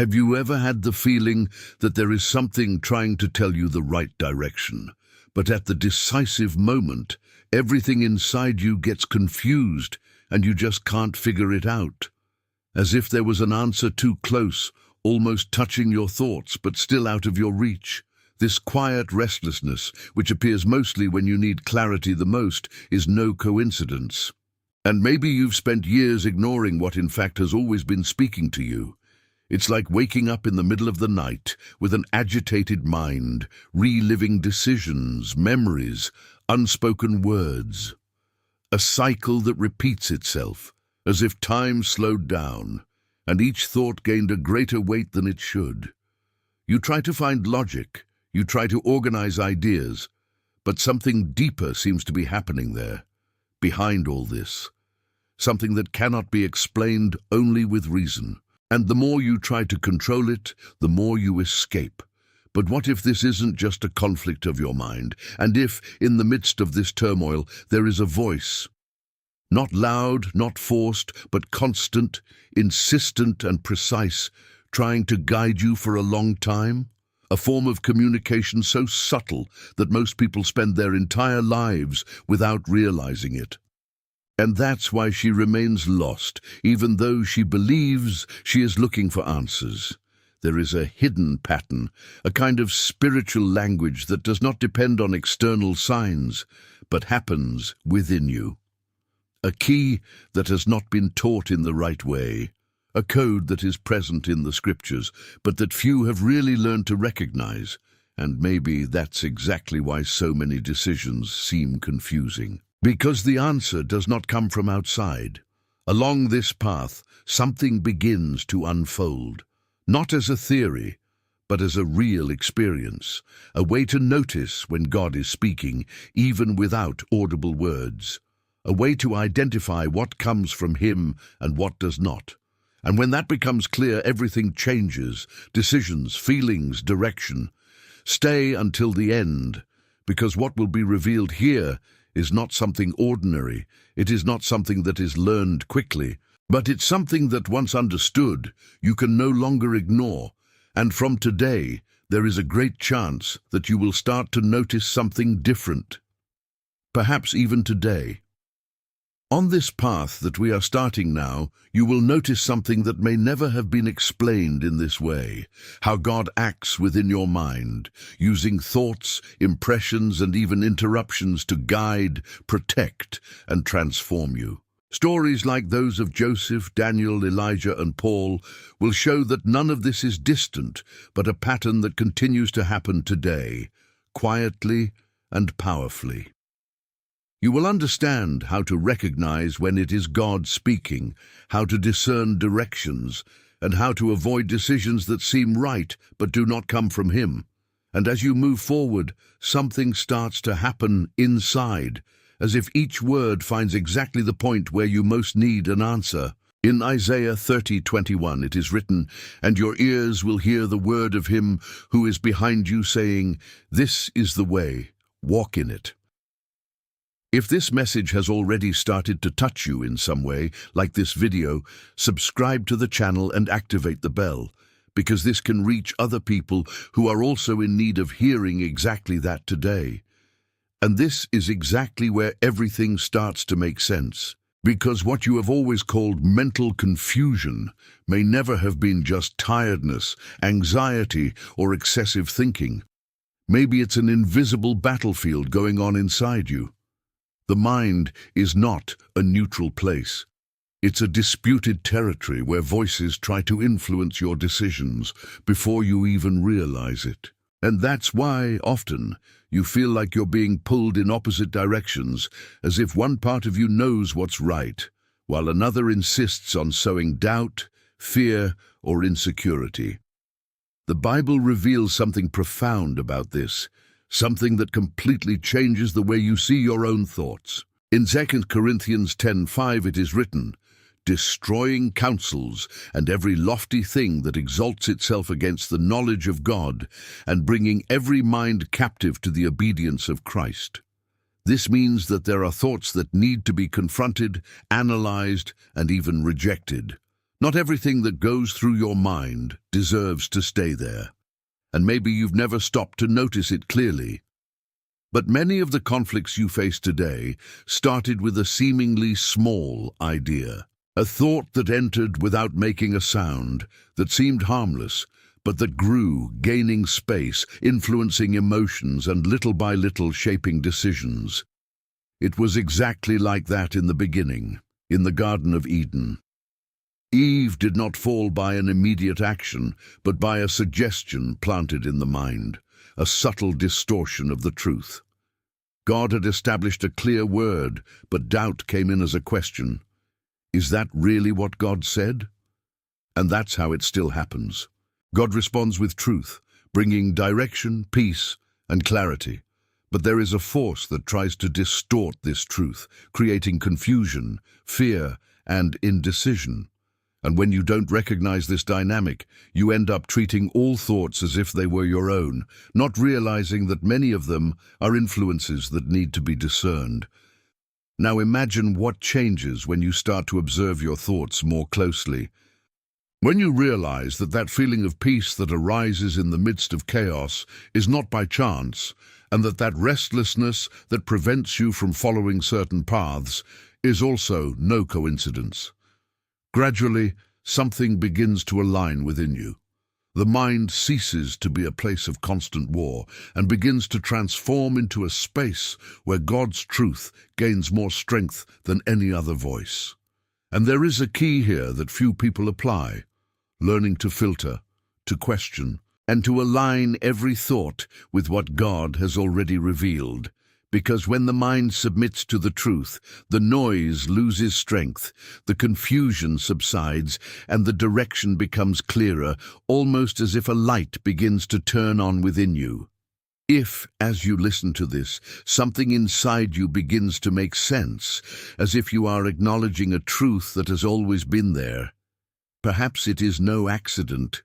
Have you ever had the feeling that there is something trying to tell you the right direction, but at the decisive moment, everything inside you gets confused and you just can't figure it out? As if there was an answer too close, almost touching your thoughts, but still out of your reach. This quiet restlessness, which appears mostly when you need clarity the most, is no coincidence. And maybe you've spent years ignoring what in fact has always been speaking to you. It's like waking up in the middle of the night with an agitated mind, reliving decisions, memories, unspoken words. A cycle that repeats itself, as if time slowed down, and each thought gained a greater weight than it should. You try to find logic, you try to organize ideas, but something deeper seems to be happening there, behind all this. Something that cannot be explained only with reason. And the more you try to control it, the more you escape. But what if this isn't just a conflict of your mind? And if, in the midst of this turmoil, there is a voice? Not loud, not forced, but constant, insistent and precise, trying to guide you for a long time? A form of communication so subtle that most people spend their entire lives without realizing it. And that's why she remains lost, even though she believes she is looking for answers. There is a hidden pattern, a kind of spiritual language that does not depend on external signs, but happens within you. A key that has not been taught in the right way, a code that is present in the scriptures, but that few have really learned to recognize. And maybe that's exactly why so many decisions seem confusing. Because the answer does not come from outside. Along this path, something begins to unfold, not as a theory, but as a real experience, a way to notice when God is speaking, even without audible words, a way to identify what comes from Him and what does not. And when that becomes clear, everything changes, decisions, feelings, direction. Stay until the end, because what will be revealed here is not something ordinary. It is not something that is learned quickly, but it's something that once understood, you can no longer ignore. And from today, there is a great chance that you will start to notice something different. Perhaps even today. On this path that we are starting now, you will notice something that may never have been explained in this way, how God acts within your mind, using thoughts, impressions, and even interruptions to guide, protect, and transform you. Stories like those of Joseph, Daniel, Elijah, and Paul will show that none of this is distant, but a pattern that continues to happen today, quietly and powerfully. You will understand how to recognize when it is God speaking, how to discern directions, and how to avoid decisions that seem right but do not come from Him. And as you move forward, something starts to happen inside, as if each word finds exactly the point where you most need an answer. In Isaiah 30:21 it is written, "And your ears will hear the word of Him who is behind you saying, 'This is the way, walk in it.'" If this message has already started to touch you in some way, like this video, subscribe to the channel and activate the bell, because this can reach other people who are also in need of hearing exactly that today. And this is exactly where everything starts to make sense, because what you have always called mental confusion may never have been just tiredness, anxiety, or excessive thinking. Maybe it's an invisible battlefield going on inside you. The mind is not a neutral place. It's a disputed territory where voices try to influence your decisions before you even realize it. And that's why, often, you feel like you're being pulled in opposite directions, as if one part of you knows what's right, while another insists on sowing doubt, fear, or insecurity. The Bible reveals something profound about this, something that completely changes the way you see your own thoughts. In 2 Corinthians 10:5 it is written, "Destroying counsels and every lofty thing that exalts itself against the knowledge of God, and bringing every mind captive to the obedience of Christ." This means that there are thoughts that need to be confronted, analyzed, and even rejected. Not everything that goes through your mind deserves to stay there, and maybe you've never stopped to notice it clearly. But many of the conflicts you face today started with a seemingly small idea, a thought that entered without making a sound, that seemed harmless, but that grew, gaining space, influencing emotions and little by little shaping decisions. It was exactly like that in the beginning, in the Garden of Eden. Eve did not fall by an immediate action, but by a suggestion planted in the mind, a subtle distortion of the truth. God had established a clear word, but doubt came in as a question. Is that really what God said? And that's how it still happens. God responds with truth, bringing direction, peace, and clarity. But there is a force that tries to distort this truth, creating confusion, fear, and indecision. And when you don't recognize this dynamic, you end up treating all thoughts as if they were your own, not realizing that many of them are influences that need to be discerned. Now imagine what changes when you start to observe your thoughts more closely. When you realize that that feeling of peace that arises in the midst of chaos is not by chance, and that restlessness that prevents you from following certain paths is also no coincidence. Gradually, something begins to align within you. The mind ceases to be a place of constant war and begins to transform into a space where God's truth gains more strength than any other voice. And there is a key here that few people apply: learning to filter, to question, and to align every thought with what God has already revealed. Because when the mind submits to the truth, the noise loses strength, the confusion subsides, and the direction becomes clearer, almost as if a light begins to turn on within you. If, as you listen to this, something inside you begins to make sense, as if you are acknowledging a truth that has always been there, perhaps it is no accident.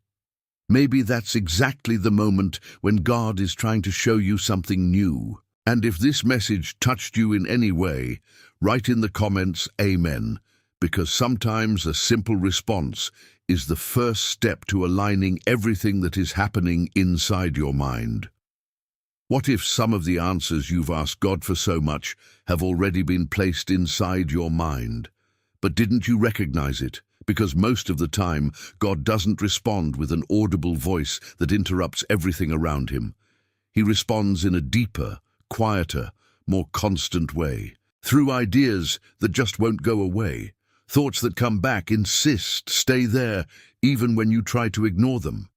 Maybe that's exactly the moment when God is trying to show you something new. And if this message touched you in any way, write in the comments Amen, because sometimes a simple response is the first step to aligning everything that is happening inside your mind. What if some of the answers you've asked God for so much have already been placed inside your mind? But didn't you recognize it? Because most of the time, God doesn't respond with an audible voice that interrupts everything around him. He responds in a deeper, quieter, more constant way, through ideas that just won't go away, thoughts that come back, insist, stay there, even when you try to ignore them.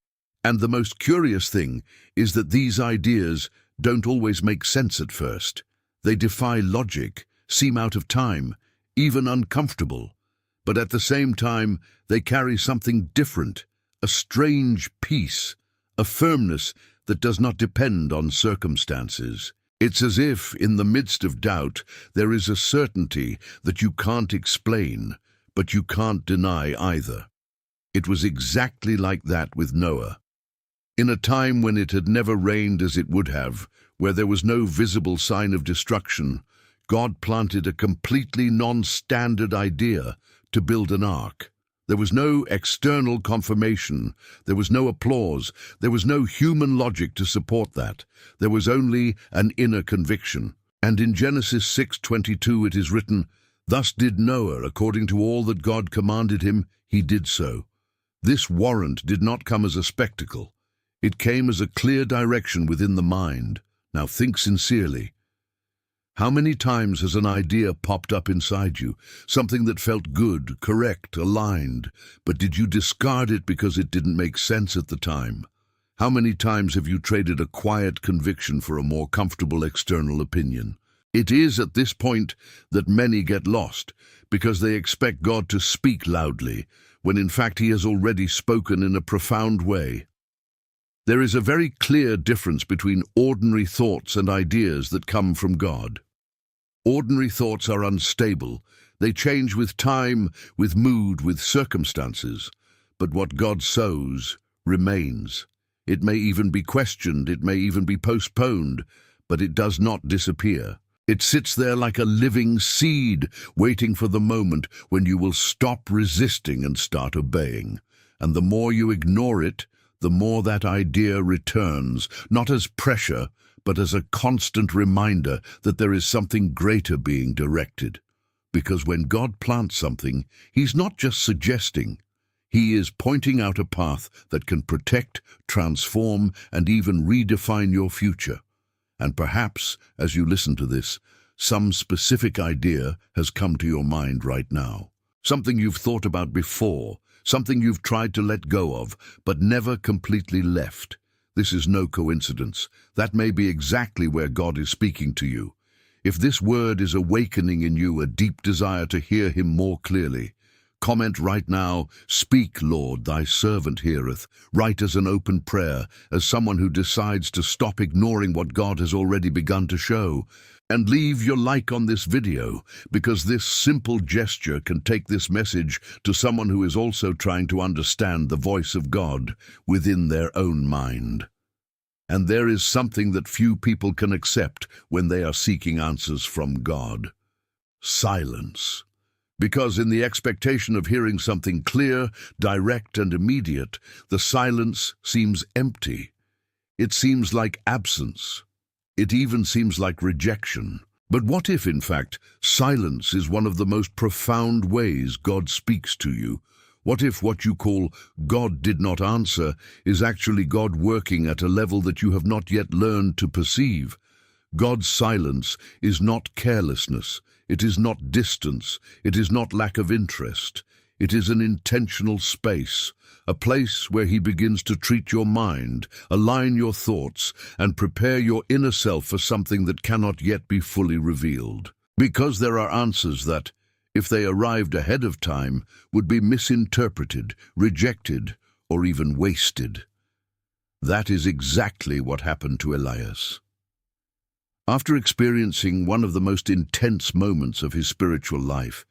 And the most curious thing is that these ideas don't always make sense at first. They defy logic, seem out of time, even uncomfortable. But at the same time, they carry something different, a strange peace, a firmness that does not depend on circumstances. It's as if, in the midst of doubt, there is a certainty that you can't explain, but you can't deny either. It was exactly like that with Noah. In a time when it had never rained as it would have, where there was no visible sign of destruction, God planted a completely non-standard idea to build an ark. There was no external confirmation, there was no applause, there was no human logic to support that. There was only an inner conviction. And in Genesis 6:22 it is written, "Thus did Noah, according to all that God commanded him, he did so." This warrant did not come as a spectacle. It came as a clear direction within the mind. Now think sincerely. How many times has an idea popped up inside you, something that felt good, correct, aligned, but did you discard it because it didn't make sense at the time? How many times have you traded a quiet conviction for a more comfortable external opinion? It is at this point that many get lost, because they expect God to speak loudly, when in fact he has already spoken in a profound way. There is a very clear difference between ordinary thoughts and ideas that come from God. Ordinary thoughts are unstable. They change with time, with mood, with circumstances. But what God sows remains. It may even be questioned, it may even be postponed, but it does not disappear. It sits there like a living seed, waiting for the moment when you will stop resisting and start obeying. And the more you ignore it, the more that idea returns, not as pressure, but as a constant reminder that there is something greater being directed. Because when God plants something, He's not just suggesting. He is pointing out a path that can protect, transform, and even redefine your future. And perhaps, as you listen to this, some specific idea has come to your mind right now. Something you've thought about before, something you've tried to let go of, but never completely left. This is no coincidence. That may be exactly where God is speaking to you. If this word is awakening in you a deep desire to hear Him more clearly, comment right now, "Speak, Lord, thy servant heareth." Write as an open prayer, as someone who decides to stop ignoring what God has already begun to show. And leave your like on this video, because this simple gesture can take this message to someone who is also trying to understand the voice of God within their own mind. And there is something that few people can accept when they are seeking answers from God: silence. Because in the expectation of hearing something clear, direct, and immediate, the silence seems empty. It seems like absence. It even seems like rejection. But what if, in fact, silence is one of the most profound ways God speaks to you? What if what you call God did not answer is actually God working at a level that you have not yet learned to perceive? God's silence is not carelessness. It is not distance. It is not lack of interest. It is an intentional space, a place where He begins to treat your mind, align your thoughts, and prepare your inner self for something that cannot yet be fully revealed. Because there are answers that, if they arrived ahead of time, would be misinterpreted, rejected, or even wasted. That is exactly what happened to Elias. After experiencing one of the most intense moments of his spiritual life,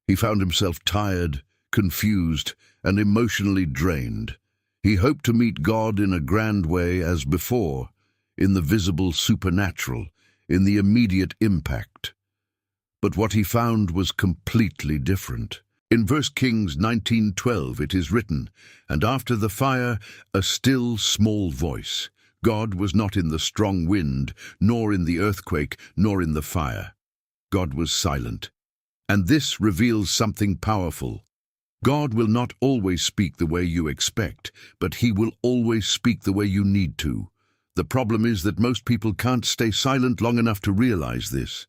he found himself tired, confused, and emotionally drained. He hoped to meet God in a grand way as before, in the visible supernatural, in the immediate impact. But what he found was completely different. In 1 Kings 19:12 it is written, "And after the fire, a still small voice." God was not in the strong wind, nor in the earthquake, nor in the fire. God was silent. And this reveals something powerful. God will not always speak the way you expect, but He will always speak the way you need to. The problem is that most people can't stay silent long enough to realize this.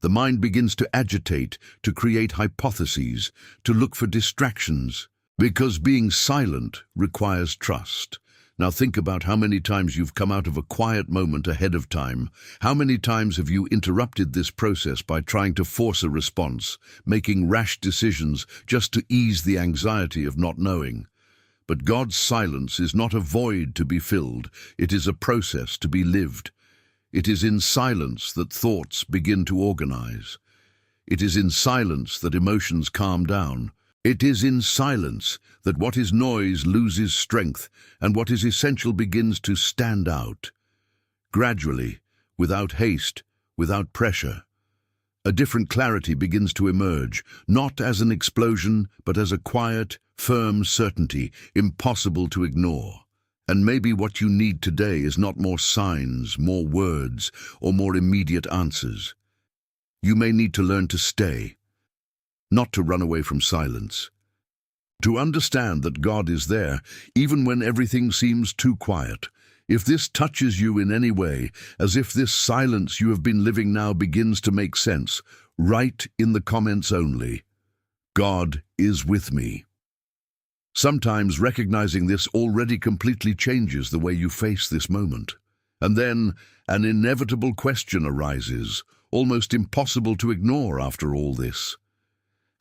The mind begins to agitate, to create hypotheses, to look for distractions, because being silent requires trust. Now think about how many times you've come out of a quiet moment ahead of time. How many times have you interrupted this process by trying to force a response, making rash decisions just to ease the anxiety of not knowing? But God's silence is not a void to be filled. It is a process to be lived. It is in silence that thoughts begin to organize. It is in silence that emotions calm down. It is in silence that what is noise loses strength and what is essential begins to stand out. Gradually, without haste, without pressure, a different clarity begins to emerge, not as an explosion, but as a quiet, firm certainty, impossible to ignore. And maybe what you need today is not more signs, more words, or more immediate answers. You may need to learn to stay, not to run away from silence. To understand that God is there, even when everything seems too quiet. If this touches you in any way, as if this silence you have been living now begins to make sense, write in the comments only, "God is with me." Sometimes recognizing this already completely changes the way you face this moment. And then an inevitable question arises, almost impossible to ignore after all this.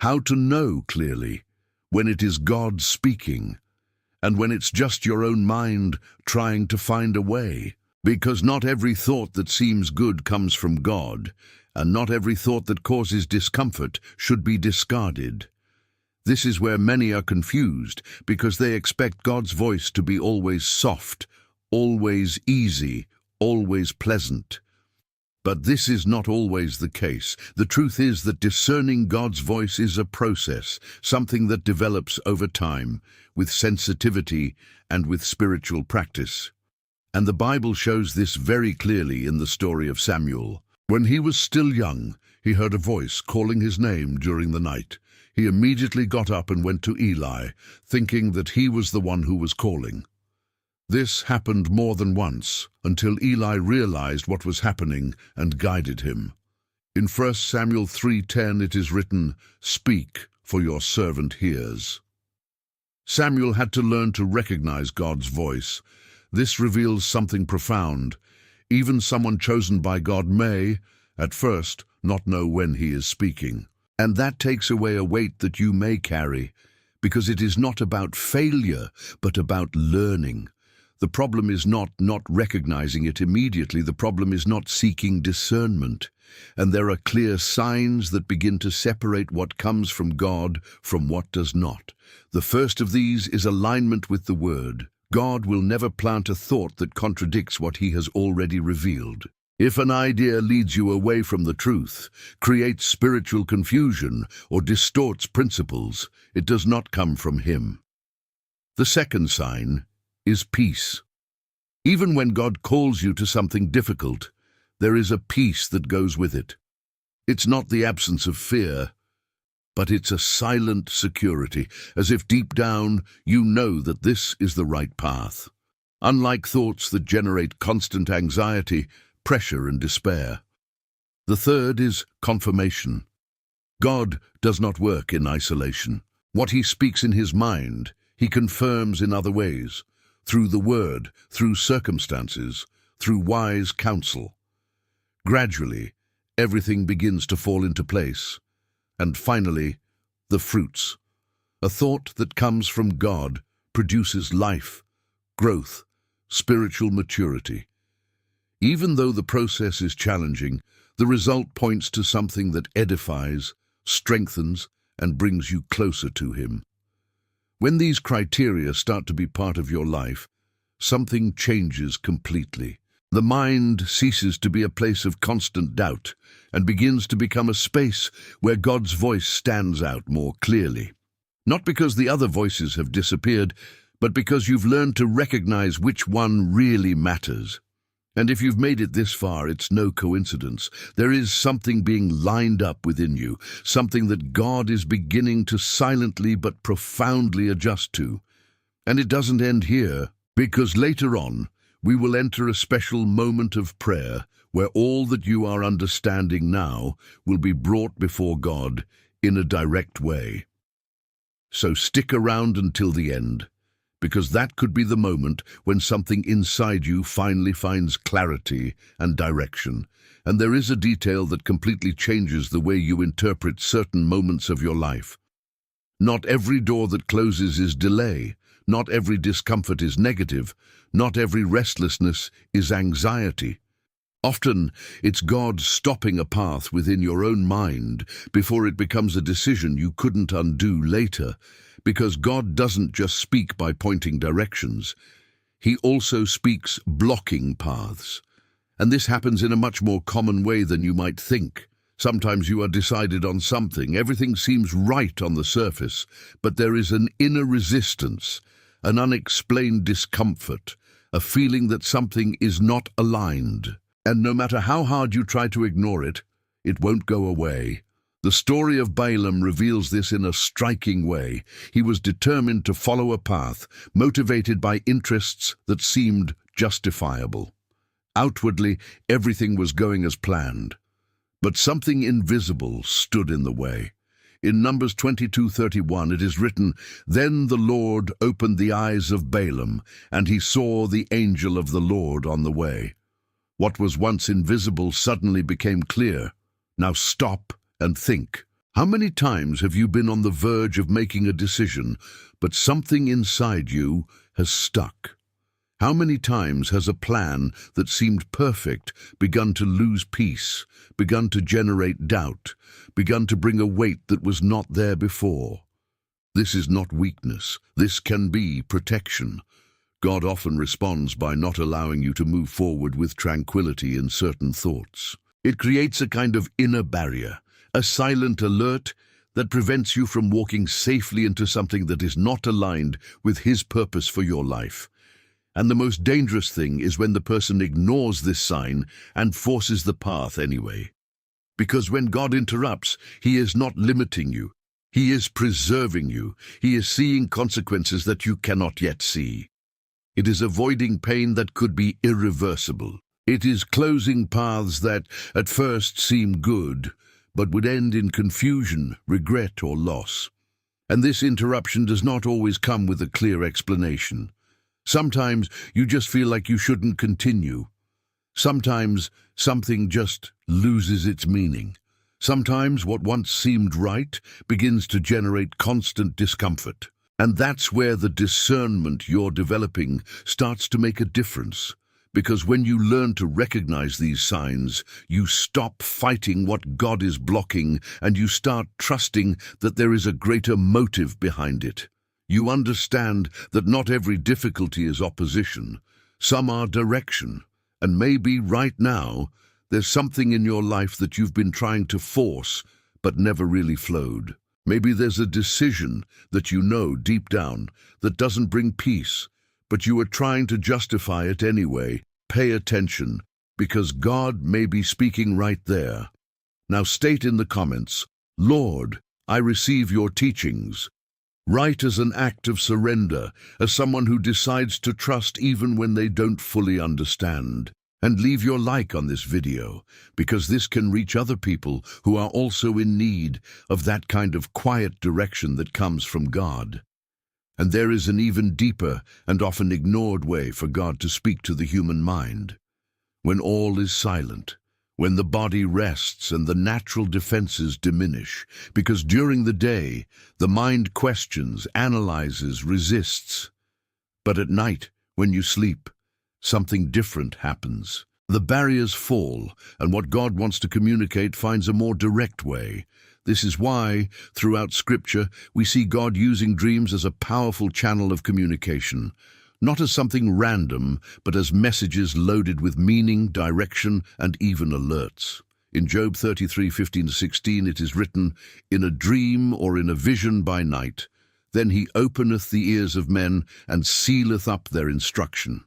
How to know clearly when it is God speaking and when it's just your own mind trying to find a way. Because not every thought that seems good comes from God, and not every thought that causes discomfort should be discarded. This is where many are confused, because they expect God's voice to be always soft, always easy, always pleasant. But this is not always the case. The truth is that discerning God's voice is a process, something that develops over time, with sensitivity and with spiritual practice. And the Bible shows this very clearly in the story of Samuel. When he was still young, he heard a voice calling his name during the night. He immediately got up and went to Eli, thinking that he was the one who was calling. This happened more than once, until Eli realized what was happening and guided him. In 1 Samuel 3:10 it is written, "Speak, for your servant hears." Samuel had to learn to recognize God's voice. This reveals something profound. Even someone chosen by God may, at first, not know when he is speaking. And that takes away a weight that you may carry, because it is not about failure, but about learning. The problem is not recognizing it immediately. The problem is not seeking discernment. And there are clear signs that begin to separate what comes from God from what does not. The first of these is alignment with the Word. God will never plant a thought that contradicts what He has already revealed. If an idea leads you away from the truth, creates spiritual confusion, or distorts principles, it does not come from Him. The second sign is peace. Even when God calls you to something difficult, there is a peace that goes with it. It's not the absence of fear, but it's a silent security, as if deep down you know that this is the right path. Unlike thoughts that generate constant anxiety, pressure and despair. The third is confirmation. God does not work in isolation. What He speaks in His mind, He confirms in other ways, through the Word, through circumstances, through wise counsel. Gradually, everything begins to fall into place. And finally, the fruits. A thought that comes from God produces life, growth, spiritual maturity. Even though the process is challenging, the result points to something that edifies, strengthens, and brings you closer to Him. When these criteria start to be part of your life, something changes completely. The mind ceases to be a place of constant doubt and begins to become a space where God's voice stands out more clearly. Not because the other voices have disappeared, but because you've learned to recognize which one really matters. And if you've made it this far, it's no coincidence. There is something being lined up within you, something that God is beginning to silently but profoundly adjust to. And it doesn't end here, because later on, we will enter a special moment of prayer where all that you are understanding now will be brought before God in a direct way. So stick around until the end, because that could be the moment when something inside you finally finds clarity and direction. And there is a detail that completely changes the way you interpret certain moments of your life. Not every door that closes is delay. Not every discomfort is negative. Not every restlessness is anxiety. Often, it's God stopping a path within your own mind before it becomes a decision you couldn't undo later, because God doesn't just speak by pointing directions. He also speaks blocking paths. And this happens in a much more common way than you might think. Sometimes you are decided on something, everything seems right on the surface, but there is an inner resistance, an unexplained discomfort, a feeling that something is not aligned. And no matter how hard you try to ignore it, it won't go away. The story of Balaam reveals this in a striking way. He was determined to follow a path, motivated by interests that seemed justifiable. Outwardly, everything was going as planned. But something invisible stood in the way. In Numbers 22:31 it is written, "Then the Lord opened the eyes of Balaam, and he saw the angel of the Lord on the way." What was once invisible suddenly became clear. Now stop and think. How many times have you been on the verge of making a decision, but something inside you has stuck? How many times has a plan that seemed perfect begun to lose peace, begun to generate doubt, begun to bring a weight that was not there before? This is not weakness. This can be protection. God often responds by not allowing you to move forward with tranquility in certain thoughts. It creates a kind of inner barrier, a silent alert that prevents you from walking safely into something that is not aligned with His purpose for your life. And the most dangerous thing is when the person ignores this sign and forces the path anyway. Because when God interrupts, He is not limiting you. He is preserving you. He is seeing consequences that you cannot yet see. It is avoiding pain that could be irreversible. It is closing paths that at first seem good, but would end in confusion, regret, or loss. And this interruption does not always come with a clear explanation. Sometimes you just feel like you shouldn't continue. Sometimes something just loses its meaning. Sometimes what once seemed right begins to generate constant discomfort. And that's where the discernment you're developing starts to make a difference. Because when you learn to recognize these signs, you stop fighting what God is blocking and you start trusting that there is a greater motive behind it. You understand that not every difficulty is opposition. Some are direction. And maybe right now, there's something in your life that you've been trying to force but never really flowed. Maybe there's a decision that you know deep down that doesn't bring peace, but you are trying to justify it anyway. Pay attention, because God may be speaking right there. Now state in the comments, "Lord, I receive your teachings." Write as an act of surrender, as someone who decides to trust even when they don't fully understand. And leave your like on this video, because this can reach other people who are also in need of that kind of quiet direction that comes from God. And there is an even deeper and often ignored way for God to speak to the human mind. When all is silent, when the body rests and the natural defenses diminish, because during the day, the mind questions, analyzes, resists. But at night, when you sleep, something different happens. The barriers fall, and what God wants to communicate finds a more direct way. This is why, throughout Scripture, we see God using dreams as a powerful channel of communication, not as something random, but as messages loaded with meaning, direction, and even alerts. In Job 33:15-16 it is written, "In a dream or in a vision by night, then He openeth the ears of men and sealeth up their instruction."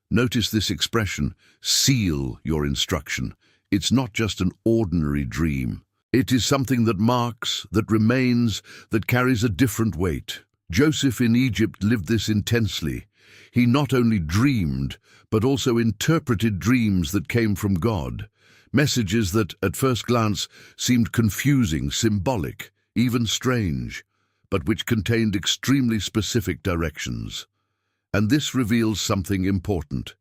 Notice this expression, seal your instruction. It's not just an ordinary dream. It is something that marks, that remains, that carries a different weight. Joseph in Egypt lived this intensely. He not only dreamed, but also interpreted dreams that came from God. Messages that, at first glance, seemed confusing, symbolic, even strange, but which contained extremely specific directions. And this reveals something important.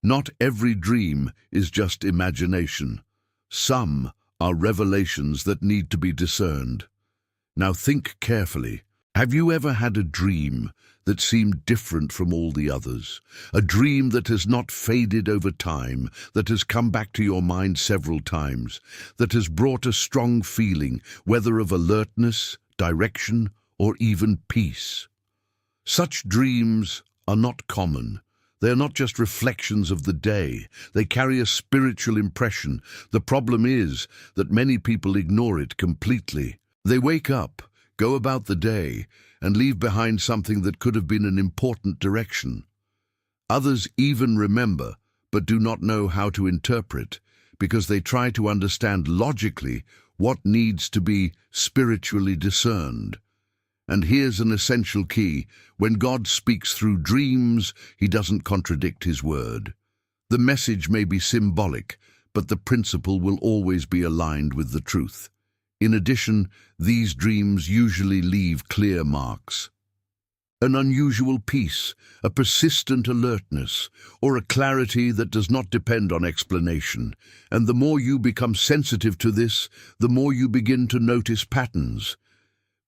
Not every dream is just imagination. Some are revelations that need to be discerned. Now think carefully. Have you ever had a dream that seemed different from all the others? A dream that has not faded over time, that has come back to your mind several times, that has brought a strong feeling, whether of alertness, direction, or even peace? Such dreams are not common. They are not just reflections of the day. They carry a spiritual impression. The problem is that many people ignore it completely. They wake up, go about the day, and leave behind something that could have been an important direction. Others even remember, but do not know how to interpret, because they try to understand logically what needs to be spiritually discerned. And here's an essential key. When God speaks through dreams, He doesn't contradict His word. The message may be symbolic, but the principle will always be aligned with the truth. In addition, these dreams usually leave clear marks. An unusual peace, a persistent alertness, or a clarity that does not depend on explanation. And the more you become sensitive to this, the more you begin to notice patterns.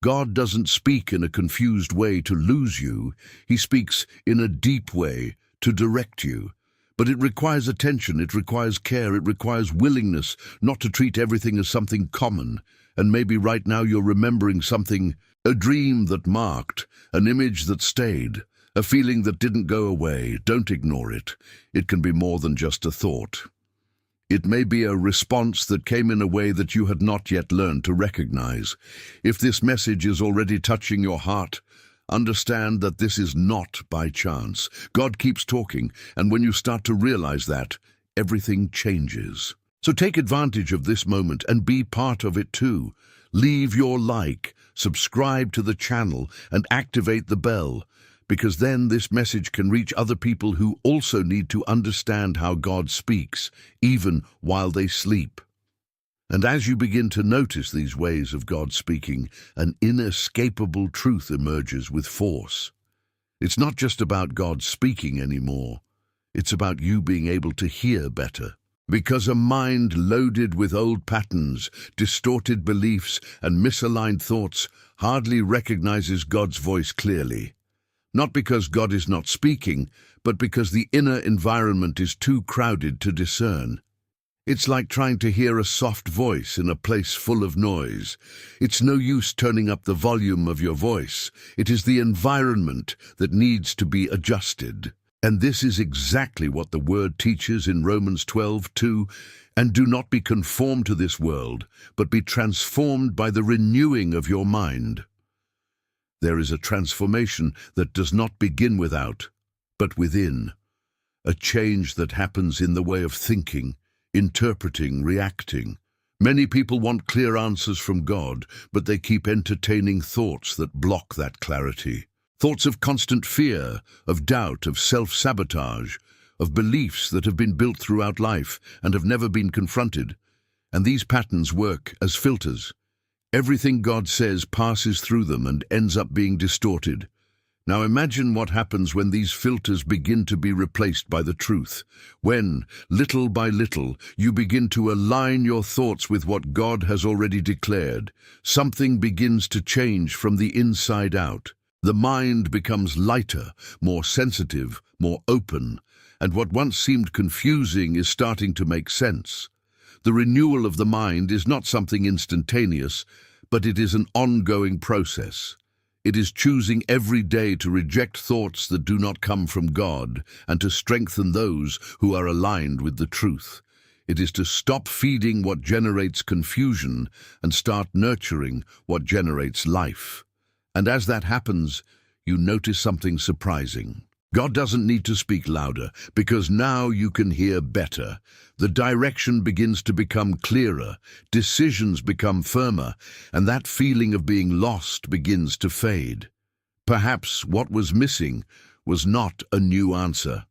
God doesn't speak in a confused way to lose you. He speaks in a deep way to direct you. But it requires attention, it requires care, it requires willingness not to treat everything as something common. And maybe right now you're remembering something, a dream that marked, an image that stayed, a feeling that didn't go away. Don't ignore it. It can be more than just a thought. It may be a response that came in a way that you had not yet learned to recognize. If this message is already touching your heart, understand that this is not by chance. God keeps talking, and when you start to realize that, everything changes. So take advantage of this moment and be part of it too. Leave your like, subscribe to the channel, and activate the bell, because then this message can reach other people who also need to understand how God speaks, even while they sleep. And as you begin to notice these ways of God speaking, an inescapable truth emerges with force. It's not just about God speaking anymore. It's about you being able to hear better. Because a mind loaded with old patterns, distorted beliefs, and misaligned thoughts hardly recognizes God's voice clearly. Not because God is not speaking, but because the inner environment is too crowded to discern. It's like trying to hear a soft voice in a place full of noise. It's no use turning up the volume of your voice. It is the environment that needs to be adjusted. And this is exactly what the Word teaches in Romans 12:2, and do not be conformed to this world, but be transformed by the renewing of your mind. There is a transformation that does not begin without, but within. A change that happens in the way of thinking, interpreting, reacting. Many people want clear answers from God, but they keep entertaining thoughts that block that clarity. Thoughts of constant fear, of doubt, of self-sabotage, of beliefs that have been built throughout life and have never been confronted. And these patterns work as filters. Everything God says passes through them and ends up being distorted. Now imagine what happens when these filters begin to be replaced by the truth. When, little by little, you begin to align your thoughts with what God has already declared, something begins to change from the inside out. The mind becomes lighter, more sensitive, more open, and what once seemed confusing is starting to make sense. The renewal of the mind is not something instantaneous, but it is an ongoing process. It is choosing every day to reject thoughts that do not come from God and to strengthen those who are aligned with the truth. It is to stop feeding what generates confusion and start nurturing what generates life. And as that happens, you notice something surprising. God doesn't need to speak louder, because now you can hear better. The direction begins to become clearer, decisions become firmer, and that feeling of being lost begins to fade. Perhaps what was missing was not a new answer,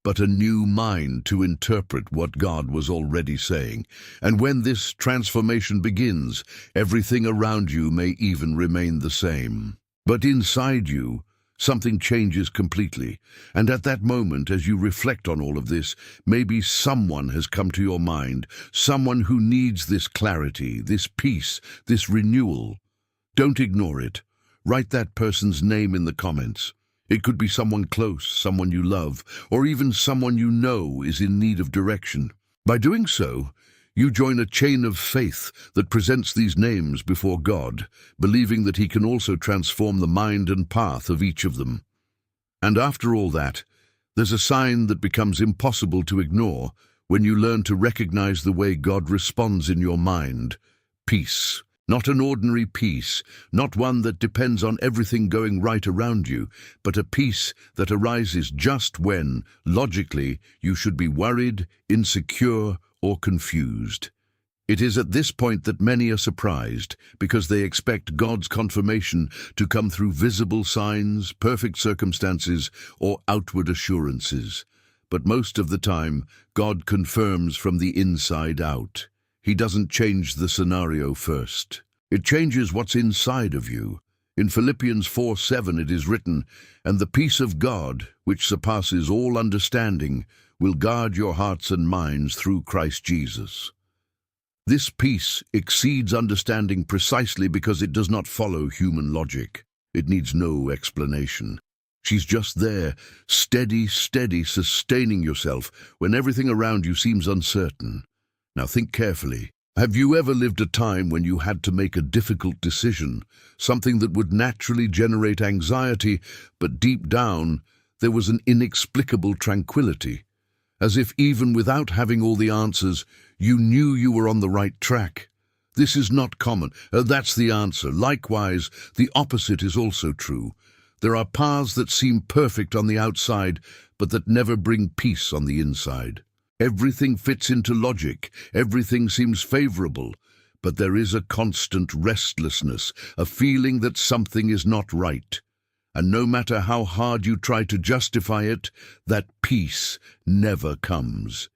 but a new mind to interpret what God was already saying. And when this transformation begins, everything around you may even remain the same. But inside you, something changes completely, and at that moment, as you reflect on all of this, maybe someone has come to your mind, someone who needs this clarity, this peace, this renewal. Don't ignore it. Write that person's name in the comments. It could be someone close, someone you love, or even someone you know is in need of direction. By doing so, you join a chain of faith that presents these names before God, believing that He can also transform the mind and path of each of them. And after all that, there's a sign that becomes impossible to ignore when you learn to recognize the way God responds in your mind. Peace. Not an ordinary peace, not one that depends on everything going right around you, but a peace that arises just when, logically, you should be worried, insecure, or confused. It is at this point that many are surprised, because they expect God's confirmation to come through visible signs, perfect circumstances, or outward assurances. But most of the time, God confirms from the inside out. He doesn't change the scenario first. It changes what's inside of you. In Philippians 4:7 it is written, "And the peace of God, which surpasses all understanding, will guard your hearts and minds through Christ Jesus." This peace exceeds understanding precisely because it does not follow human logic. It needs no explanation. She's just there, steady, sustaining yourself when everything around you seems uncertain. Now think carefully. Have you ever lived a time when you had to make a difficult decision, something that would naturally generate anxiety, but deep down there was an inexplicable tranquility? as if even without having all the answers, you knew you were on the right track. This is not common. That's the answer. Likewise, the opposite is also true. There are paths that seem perfect on the outside, but that never bring peace on the inside. Everything fits into logic. Everything seems favorable. But there is a constant restlessness, a feeling that something is not right. And no matter how hard you try to justify it, that peace never comes.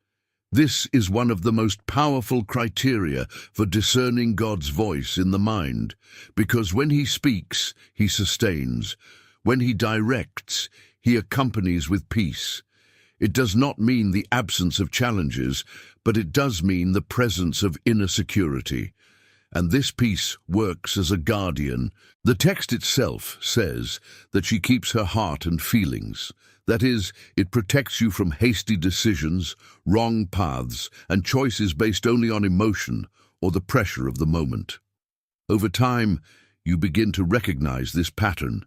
This is one of the most powerful criteria for discerning God's voice in the mind, because when He speaks, He sustains. When He directs, He accompanies with peace. It does not mean the absence of challenges, but it does mean the presence of inner security. And this peace works as a guardian. The text itself says that she keeps her heart and feelings. That is, it protects you from hasty decisions, wrong paths, and choices based only on emotion or the pressure of the moment. Over time, you begin to recognize this pattern.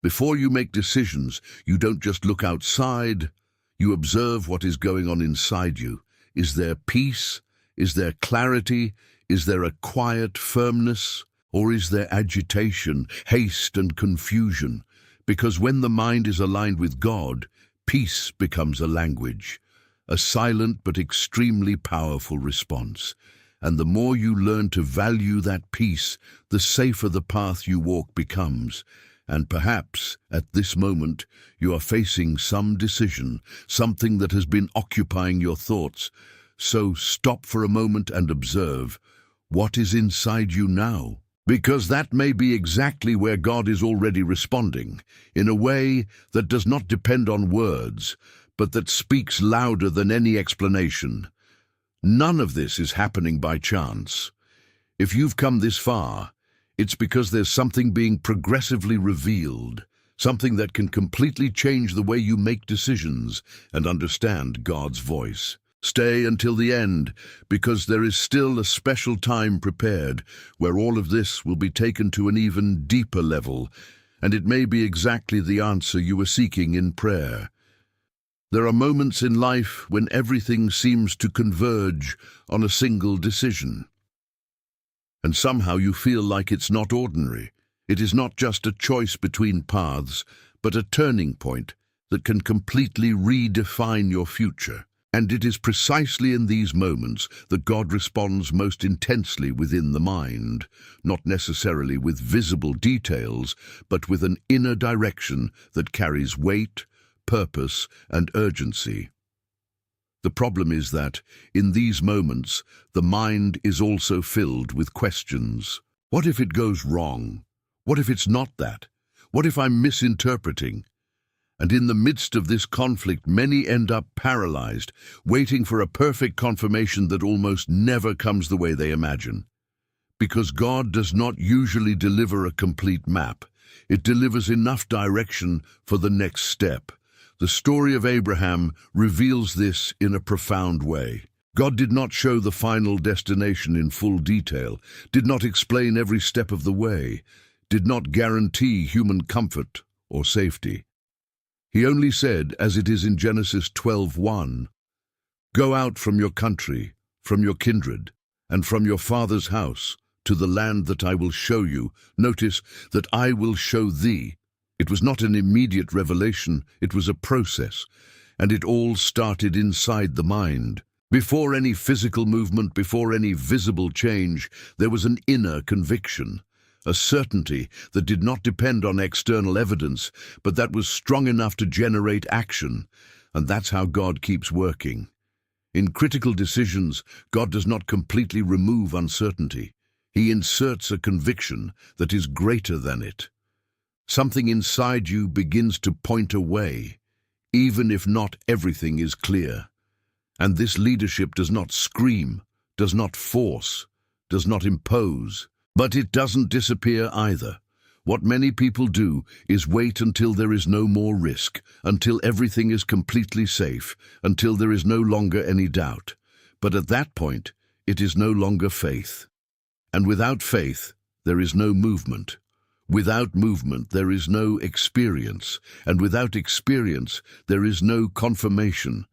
Before you make decisions, you don't just look outside, you observe what is going on inside you. Is there peace? Is there clarity? Is there a quiet firmness? Or is there agitation, haste, and confusion? Because when the mind is aligned with God, peace becomes a language, a silent but extremely powerful response. And the more you learn to value that peace, the safer the path you walk becomes. And perhaps, at this moment, you are facing some decision, something that has been occupying your thoughts. So stop for a moment and observe, what is inside you now? Because that may be exactly where God is already responding, in a way that does not depend on words, but that speaks louder than any explanation. None of this is happening by chance. If you've come this far, it's because there's something being progressively revealed, something that can completely change the way you make decisions and understand God's voice. Stay until the end, because there is still a special time prepared where all of this will be taken to an even deeper level, and it may be exactly the answer you were seeking in prayer. There are moments in life when everything seems to converge on a single decision. And somehow you feel like it's not ordinary. It is not just a choice between paths, but a turning point that can completely redefine your future. And it is precisely in these moments that God responds most intensely within the mind, not necessarily with visible details, but with an inner direction that carries weight, purpose, and urgency. The problem is that, in these moments, the mind is also filled with questions. What if it goes wrong? What if it's not that? What if I'm misinterpreting? And in the midst of this conflict, many end up paralyzed, waiting for a perfect confirmation that almost never comes the way they imagine. Because God does not usually deliver a complete map. It delivers enough direction for the next step. The story of Abraham reveals this in a profound way. God did not show the final destination in full detail, did not explain every step of the way, did not guarantee human comfort or safety. He only said, as it is in Genesis 12:1, "Go out from your country, from your kindred, and from your father's house, to the land that I will show you." Notice that I will show thee. It was not an immediate revelation, it was a process, and it all started inside the mind. Before any physical movement, before any visible change, there was an inner conviction. A certainty that did not depend on external evidence, but that was strong enough to generate action. And that's how God keeps working. In critical decisions, God does not completely remove uncertainty. He inserts a conviction that is greater than it. Something inside you begins to point a way, even if not everything is clear. And this leadership does not scream, does not force, does not impose. But it doesn't disappear either. What many people do is wait until there is no more risk, until everything is completely safe, until there is no longer any doubt. But at that point, it is no longer faith. And without faith, there is no movement. Without movement, there is no experience. And without experience, there is no confirmation.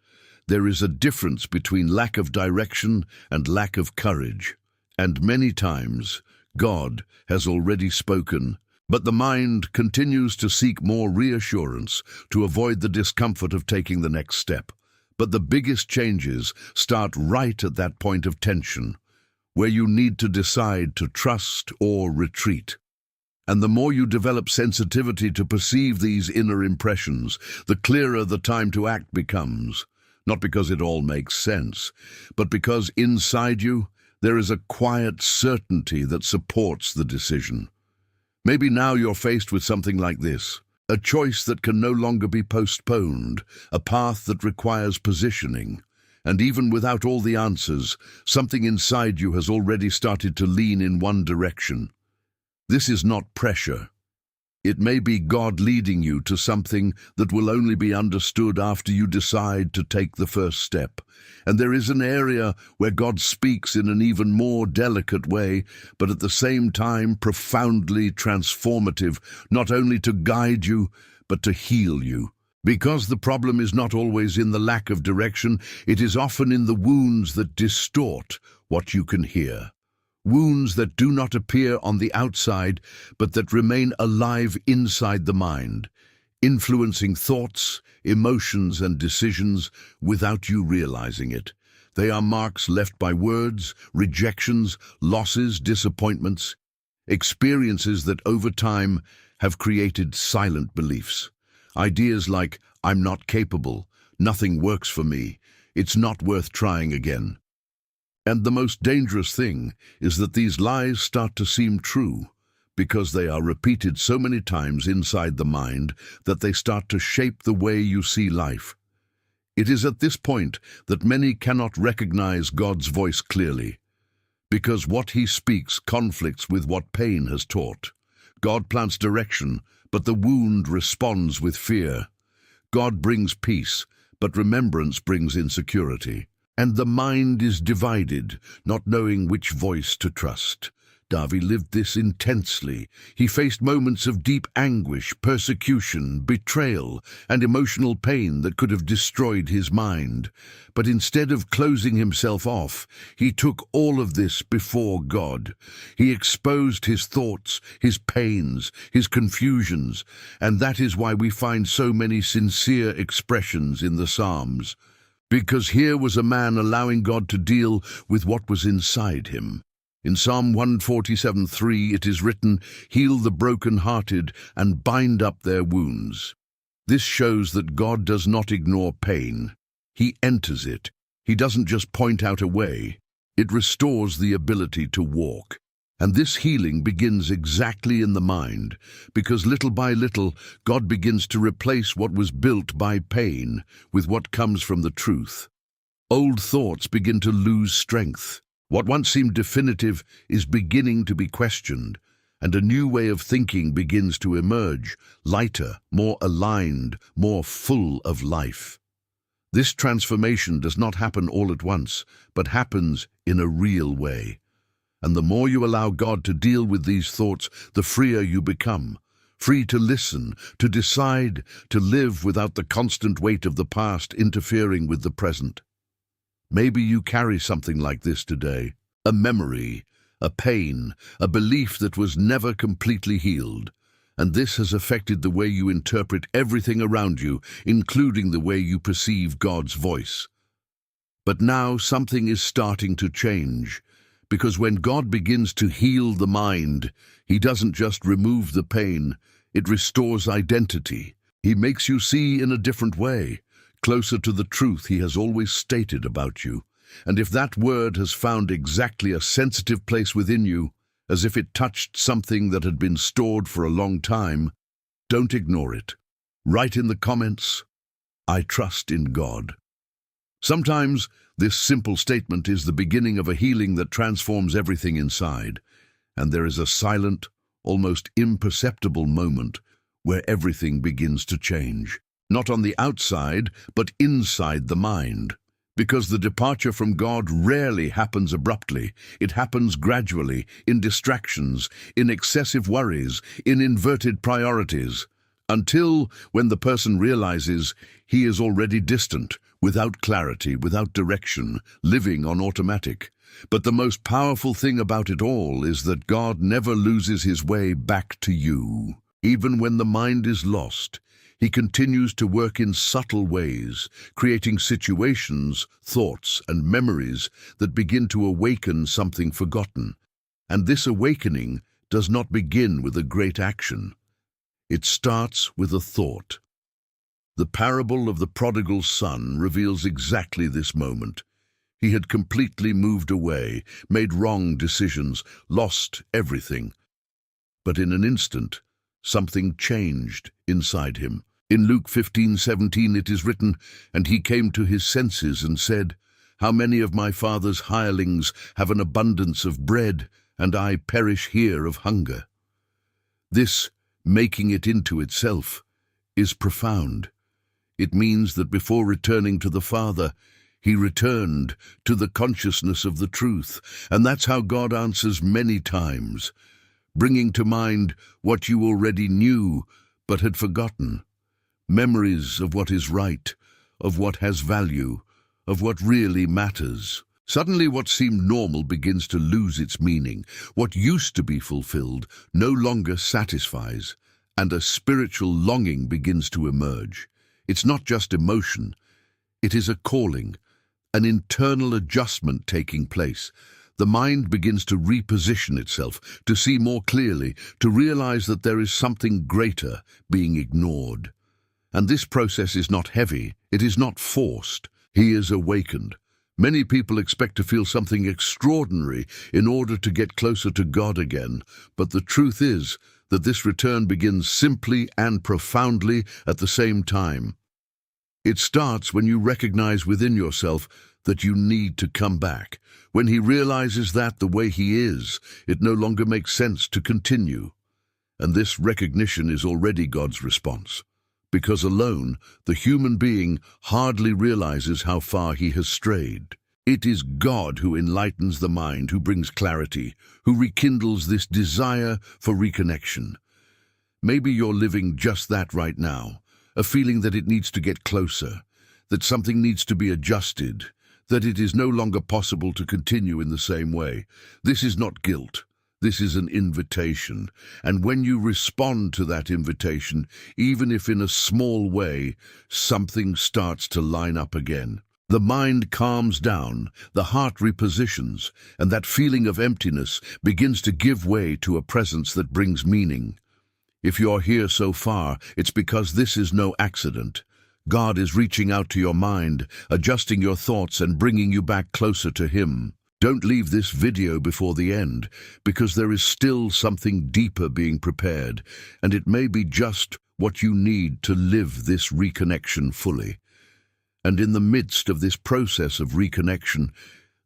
There is a difference between lack of direction and lack of courage. And many times, God has already spoken, but the mind continues to seek more reassurance to avoid the discomfort of taking the next step. But the biggest changes start right at that point of tension, where you need to decide to trust or retreat. And the more you develop sensitivity to perceive these inner impressions, the clearer the time to act becomes. Not because it all makes sense, but because inside you, there is a quiet certainty that supports the decision. Maybe now you're faced with something like this: a choice that can no longer be postponed, a path that requires positioning. And even without all the answers, something inside you has already started to lean in one direction. This is not pressure. It may be God leading you to something that will only be understood after you decide to take the first step. And there is an area where God speaks in an even more delicate way, but at the same time profoundly transformative, not only to guide you, but to heal you. Because the problem is not always in the lack of direction, it is often in the wounds that distort what you can hear. Wounds that do not appear on the outside, but that remain alive inside the mind, influencing thoughts, emotions, and decisions without you realizing it. They are marks left by words, rejections, losses, disappointments, experiences that over time have created silent beliefs. Ideas like, "I'm not capable," "nothing works for me," "it's not worth trying again." And the most dangerous thing is that these lies start to seem true because they are repeated so many times inside the mind that they start to shape the way you see life. It is at this point that many cannot recognize God's voice clearly, because what He speaks conflicts with what pain has taught. God plants direction, but the wound responds with fear. God brings peace, but remembrance brings insecurity. And the mind is divided, not knowing which voice to trust. Davi lived this intensely. He faced moments of deep anguish, persecution, betrayal, and emotional pain that could have destroyed his mind. But instead of closing himself off, he took all of this before God. He exposed his thoughts, his pains, his confusions, and that is why we find so many sincere expressions in the Psalms. Because here was a man allowing God to deal with what was inside him. In Psalm 147:3 it is written, "Heal the broken-hearted and bind up their wounds." This shows that God does not ignore pain. He enters it. He doesn't just point out a way. It restores the ability to walk. And this healing begins exactly in the mind, because little by little, God begins to replace what was built by pain with what comes from the truth. Old thoughts begin to lose strength. What once seemed definitive is beginning to be questioned, and a new way of thinking begins to emerge, lighter, more aligned, more full of life. This transformation does not happen all at once, but happens in a real way. And the more you allow God to deal with these thoughts, the freer you become. Free to listen, to decide, to live without the constant weight of the past interfering with the present. Maybe you carry something like this today. A memory, a pain, a belief that was never completely healed. And this has affected the way you interpret everything around you, including the way you perceive God's voice. But now something is starting to change. Because when God begins to heal the mind, He doesn't just remove the pain, it restores identity. He makes you see in a different way, closer to the truth He has always stated about you. And if that word has found exactly a sensitive place within you, as if it touched something that had been stored for a long time, don't ignore it. Write in the comments, "I trust in God." Sometimes this simple statement is the beginning of a healing that transforms everything inside, and there is a silent, almost imperceptible moment where everything begins to change. Not on the outside, but inside the mind. Because the departure from God rarely happens abruptly. It happens gradually, in distractions, in excessive worries, in inverted priorities. until when the person realizes he is already distant, without clarity, without direction, living on automatic. But the most powerful thing about it all is that God never loses his way back to you. Even when the mind is lost, he continues to work in subtle ways, creating situations, thoughts, and memories that begin to awaken something forgotten. And this awakening does not begin with a great action. It starts with a thought. The parable of the prodigal son reveals exactly this moment. He had completely moved away, made wrong decisions, lost everything. But in an instant, something changed inside him. In Luke 15:17 it is written, "And he came to his senses and said, 'How many of my father's hirelings have an abundance of bread, and I perish here of hunger?'" This, making it into itself, is profound. It means that before returning to the Father, he returned to the consciousness of the truth. And that's how God answers many times, bringing to mind what you already knew but had forgotten. Memories of what is right, of what has value, of what really matters. Suddenly what seemed normal begins to lose its meaning. What used to be fulfilled no longer satisfies, and a spiritual longing begins to emerge. It's not just emotion, it is a calling, an internal adjustment taking place. The mind begins to reposition itself, to see more clearly, to realize that there is something greater being ignored. And this process is not heavy, it is not forced. He is awakened. Many people expect to feel something extraordinary in order to get closer to God again, but the truth is that this return begins simply and profoundly at the same time. It starts when you recognize within yourself that you need to come back. When he realizes that the way he is, it no longer makes sense to continue. And this recognition is already God's response. Because alone, the human being hardly realizes how far he has strayed. It is God who enlightens the mind, who brings clarity, who rekindles this desire for reconnection. Maybe you're living just that right now, a feeling that it needs to get closer, that something needs to be adjusted, that it is no longer possible to continue in the same way. This is not guilt. This is an invitation, and when you respond to that invitation, even if in a small way, something starts to line up again. The mind calms down, the heart repositions, and that feeling of emptiness begins to give way to a presence that brings meaning. If you're here so far, it's because this is no accident. God is reaching out to your mind, adjusting your thoughts and bringing you back closer to Him. Don't leave this video before the end, because there is still something deeper being prepared, and it may be just what you need to live this reconnection fully. And in the midst of this process of reconnection,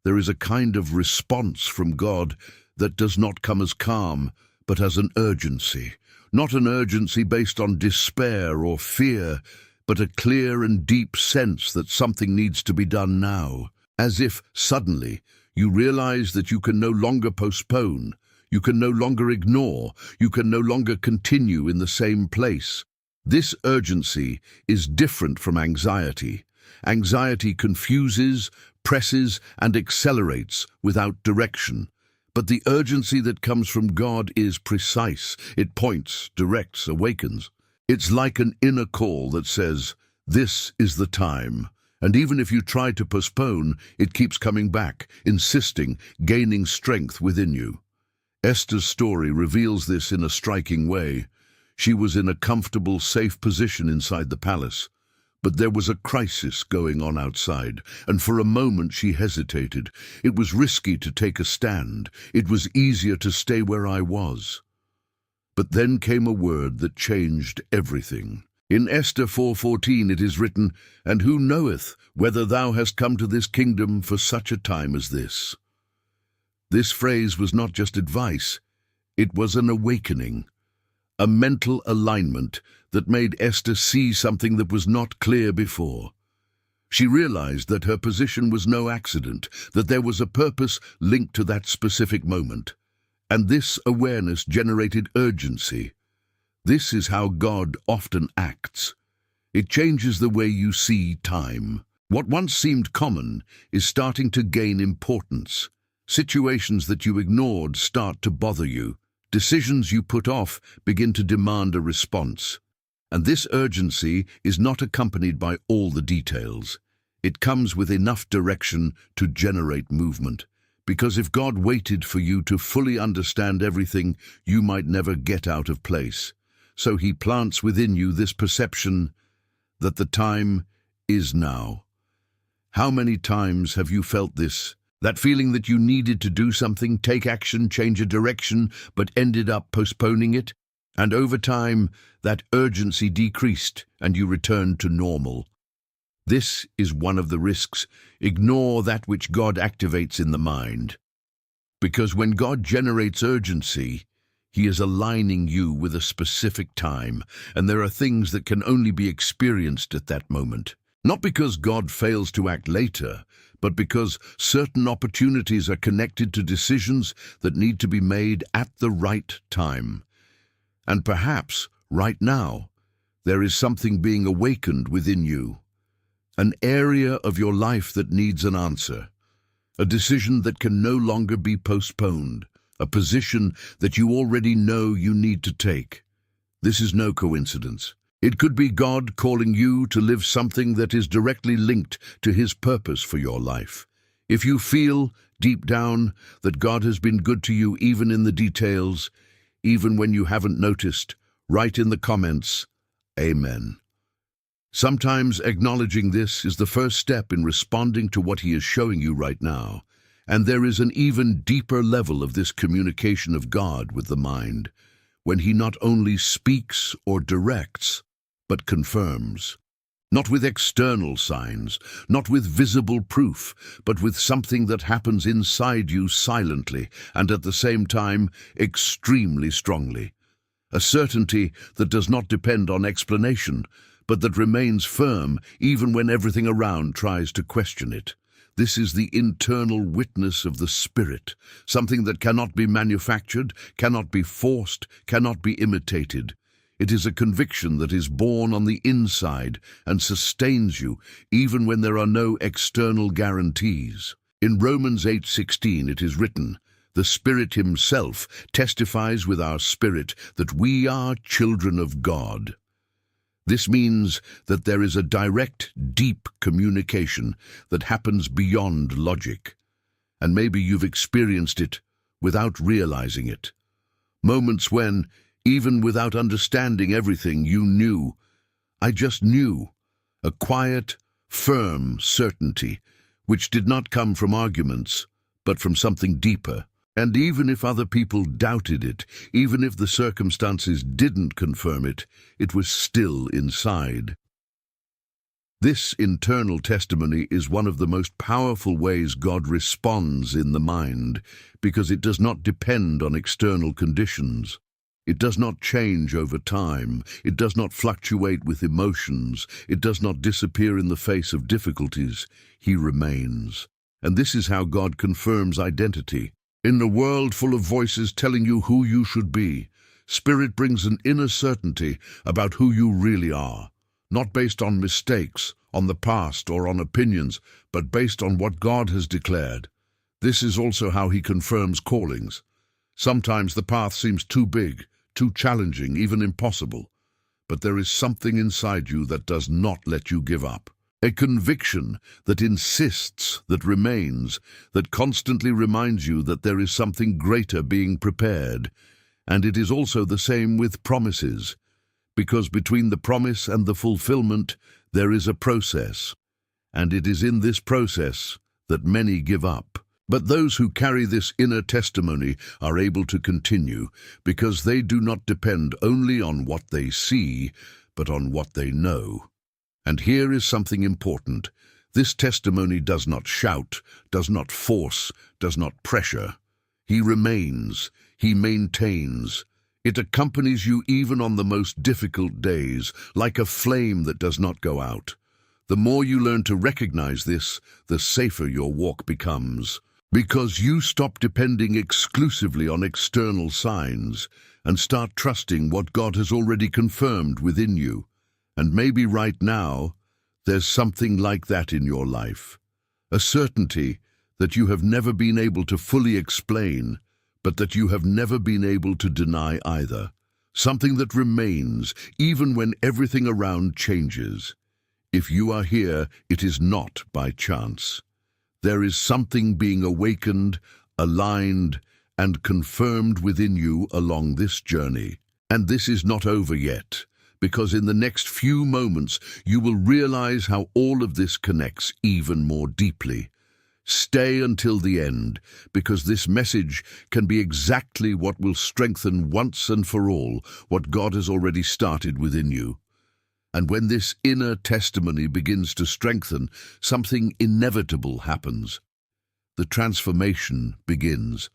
there is a kind of response from God that does not come as calm, but as an urgency. Not an urgency based on despair or fear, but a clear and deep sense that something needs to be done now. As if suddenly you realize that you can no longer postpone, you can no longer ignore, you can no longer continue in the same place. This urgency is different from anxiety. Anxiety confuses, presses, and accelerates without direction. But the urgency that comes from God is precise. It points, directs, awakens. It's like an inner call that says, "This is the time." And even if you try to postpone, it keeps coming back, insisting, gaining strength within you. Esther's story reveals this in a striking way. She was in a comfortable, safe position inside the palace. But there was a crisis going on outside, and for a moment she hesitated. It was risky to take a stand. It was easier to stay where I was. But then came a word that changed everything. In Esther 4:14 it is written, "And who knoweth whether thou hast come to this kingdom for such a time as this?" This phrase was not just advice, it was an awakening, a mental alignment that made Esther see something that was not clear before. She realized that her position was no accident, that there was a purpose linked to that specific moment. And this awareness generated urgency. This is how God often acts. It changes the way you see time. What once seemed common is starting to gain importance. Situations that you ignored start to bother you. Decisions you put off begin to demand a response. And this urgency is not accompanied by all the details. It comes with enough direction to generate movement. Because if God waited for you to fully understand everything, you might never get out of place. So he plants within you this perception that the time is now. How many times have you felt this? That feeling that you needed to do something, take action, change a direction, but ended up postponing it? And over time, that urgency decreased and you returned to normal. This is one of the risks. Ignore that which God activates in the mind. Because when God generates urgency, he is aligning you with a specific time, and there are things that can only be experienced at that moment. Not because God fails to act later, but because certain opportunities are connected to decisions that need to be made at the right time. And perhaps, right now, there is something being awakened within you. An area of your life that needs an answer. A decision that can no longer be postponed. A position that you already know you need to take. This is no coincidence. It could be God calling you to live something that is directly linked to his purpose for your life. If you feel, deep down, that God has been good to you even in the details, even when you haven't noticed, write in the comments, Amen. Sometimes acknowledging this is the first step in responding to what he is showing you right now. And there is an even deeper level of this communication of God with the mind, when he not only speaks or directs, but confirms. Not with external signs, not with visible proof, but with something that happens inside you silently and at the same time extremely strongly. A certainty that does not depend on explanation, but that remains firm even when everything around tries to question it. This is the internal witness of the Spirit, something that cannot be manufactured, cannot be forced, cannot be imitated. It is a conviction that is born on the inside and sustains you, even when there are no external guarantees. In Romans 8:16 it is written, "The Spirit himself testifies with our spirit that we are children of God." This means that there is a direct, deep communication that happens beyond logic. And maybe you've experienced it without realizing it. Moments when, even without understanding everything, you knew. I just knew. A quiet, firm certainty, which did not come from arguments, but from something deeper. And even if other people doubted it, even if the circumstances didn't confirm it, it was still inside. This internal testimony is one of the most powerful ways God responds in the mind, because it does not depend on external conditions. It does not change over time. It does not fluctuate with emotions. It does not disappear in the face of difficulties. He remains. And this is how God confirms identity. In a world full of voices telling you who you should be, Spirit brings an inner certainty about who you really are, not based on mistakes, on the past, or on opinions, but based on what God has declared. This is also how he confirms callings. Sometimes the path seems too big, too challenging, even impossible, but there is something inside you that does not let you give up. A conviction that insists, that remains, that constantly reminds you that there is something greater being prepared. And it is also the same with promises, because between the promise and the fulfillment, there is a process. And it is in this process that many give up. But those who carry this inner testimony are able to continue, because they do not depend only on what they see, but on what they know. And here is something important. This testimony does not shout, does not force, does not pressure. He remains, he maintains. It accompanies you even on the most difficult days, like a flame that does not go out. The more you learn to recognize this, the safer your walk becomes. Because you stop depending exclusively on external signs, and start trusting what God has already confirmed within you. And maybe right now, there's something like that in your life. A certainty that you have never been able to fully explain, but that you have never been able to deny either. Something that remains even when everything around changes. If you are here, it is not by chance. There is something being awakened, aligned, and confirmed within you along this journey. And this is not over yet, because in the next few moments you will realize how all of this connects even more deeply. Stay until the end, because this message can be exactly what will strengthen once and for all what God has already started within you. And when this inner testimony begins to strengthen, something inevitable happens. The transformation begins,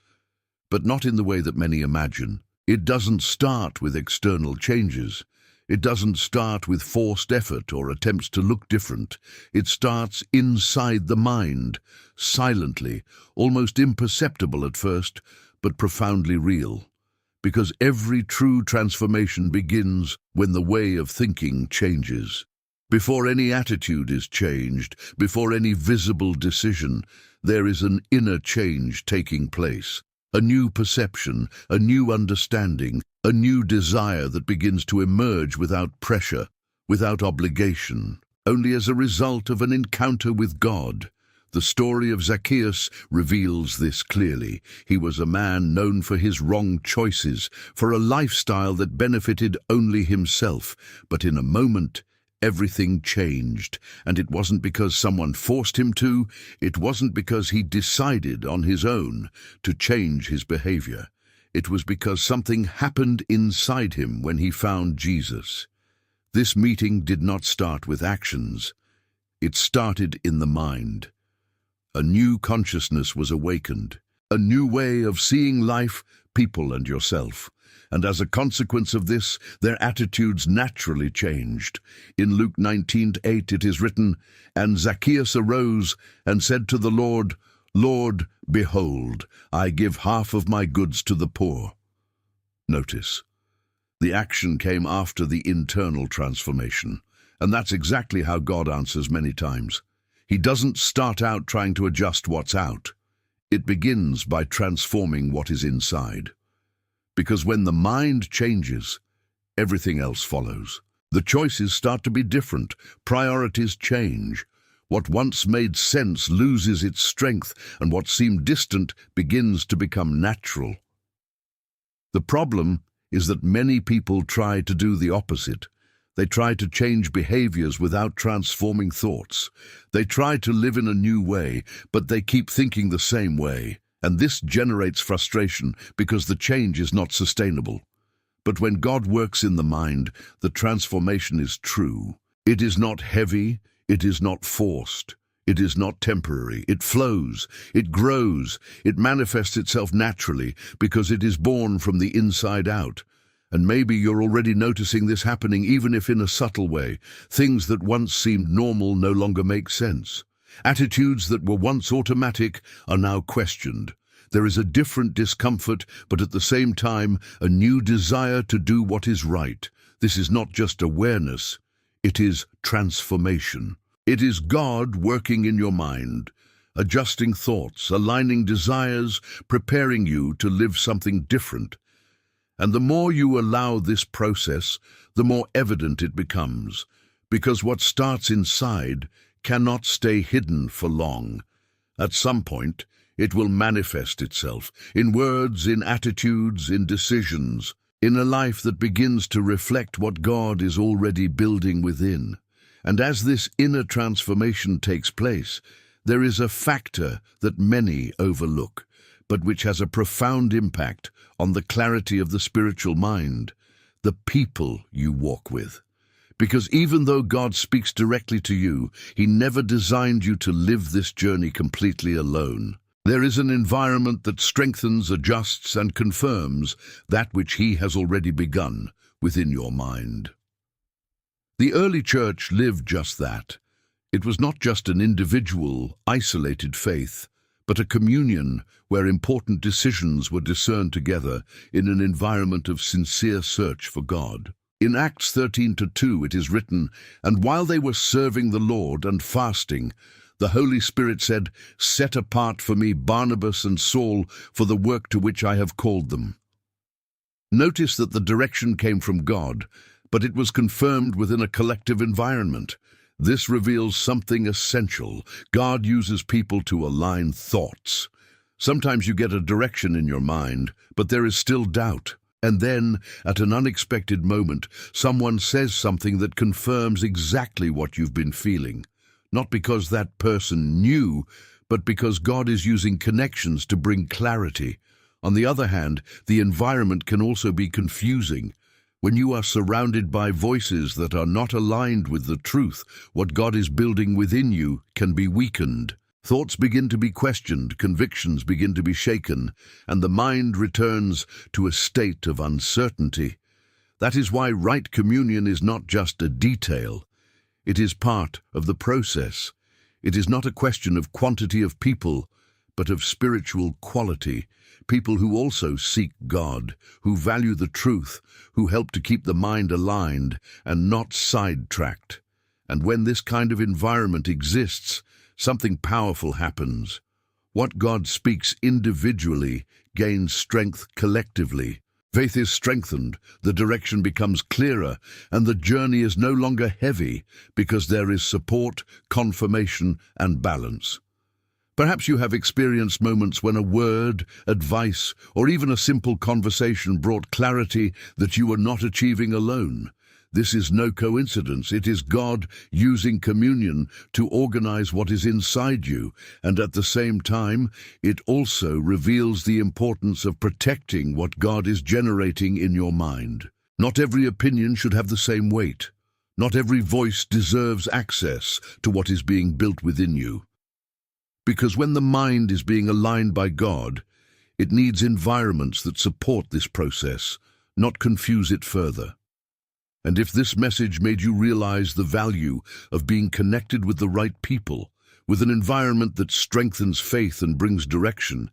but not in the way that many imagine. It doesn't start with external changes. It doesn't start with forced effort or attempts to look different. It starts inside the mind, silently, almost imperceptible at first, but profoundly real. Because every true transformation begins when the way of thinking changes. Before any attitude is changed, before any visible decision, there is an inner change taking place. A new perception, a new understanding, a new desire that begins to emerge without pressure, without obligation, only as a result of an encounter with God. The story of Zacchaeus reveals this clearly. He was a man known for his wrong choices, for a lifestyle that benefited only himself. But in a moment, everything changed, and it wasn't because someone forced him to, it wasn't because he decided on his own to change his behavior. It was because something happened inside him when he found Jesus. This meeting did not start with actions. It started in the mind. A new consciousness was awakened, a new way of seeing life, people, and yourself. And as a consequence of this, their attitudes naturally changed. In Luke 19:8 it is written, "And Zacchaeus arose and said to the Lord, 'Lord, behold, I give half of my goods to the poor.'" Notice, the action came after the internal transformation, and that's exactly how God answers many times. He doesn't start out trying to adjust what's out. It begins by transforming what is inside. Because when the mind changes, everything else follows. The choices start to be different. Priorities change. What once made sense loses its strength, and what seemed distant begins to become natural. The problem is that many people try to do the opposite. They try to change behaviors without transforming thoughts. They try to live in a new way, but they keep thinking the same way. And this generates frustration because the change is not sustainable. But when God works in the mind, the transformation is true. It is not heavy, it is not forced, it is not temporary. It flows, it grows, it manifests itself naturally because it is born from the inside out. And maybe you're already noticing this happening, even if in a subtle way. Things that once seemed normal no longer make sense. Attitudes that were once automatic are now questioned. There is a different discomfort, but at the same time, a new desire to do what is right. This is not just awareness, it is transformation. It is God working in your mind, adjusting thoughts, aligning desires, preparing you to live something different. And the more you allow this process, the more evident it becomes, because what starts inside cannot stay hidden for long. At some point, it will manifest itself in words, in attitudes, in decisions, in a life that begins to reflect what God is already building within. And as this inner transformation takes place, there is a factor that many overlook, but which has a profound impact on the clarity of the spiritual mind: the people you walk with. Because even though God speaks directly to you, He never designed you to live this journey completely alone. There is an environment that strengthens, adjusts, and confirms that which He has already begun within your mind. The early church lived just that. It was not just an individual, isolated faith, but a communion where important decisions were discerned together in an environment of sincere search for God. In Acts 13:2 it is written, "And while they were serving the Lord and fasting, the Holy Spirit said, 'Set apart for me Barnabas and Saul for the work to which I have called them.'" Notice that the direction came from God, but it was confirmed within a collective environment. This reveals something essential. God uses people to align thoughts. Sometimes you get a direction in your mind, but there is still doubt. And then, at an unexpected moment, someone says something that confirms exactly what you've been feeling. Not because that person knew, but because God is using connections to bring clarity. On the other hand, the environment can also be confusing. When you are surrounded by voices that are not aligned with the truth, what God is building within you can be weakened. Thoughts begin to be questioned, convictions begin to be shaken, and the mind returns to a state of uncertainty. That is why right communion is not just a detail. It is part of the process. It is not a question of quantity of people, but of spiritual quality. People who also seek God, who value the truth, who help to keep the mind aligned and not sidetracked. And when this kind of environment exists, something powerful happens. What God speaks individually gains strength collectively. Faith is strengthened, the direction becomes clearer, and the journey is no longer heavy because there is support, confirmation, and balance. Perhaps you have experienced moments when a word, advice, or even a simple conversation brought clarity that you were not achieving alone. This is no coincidence. It is God using communion to organize what is inside you, and at the same time, it also reveals the importance of protecting what God is generating in your mind. Not every opinion should have the same weight. Not every voice deserves access to what is being built within you. Because when the mind is being aligned by God, it needs environments that support this process, not confuse it further. And if this message made you realize the value of being connected with the right people, with an environment that strengthens faith and brings direction,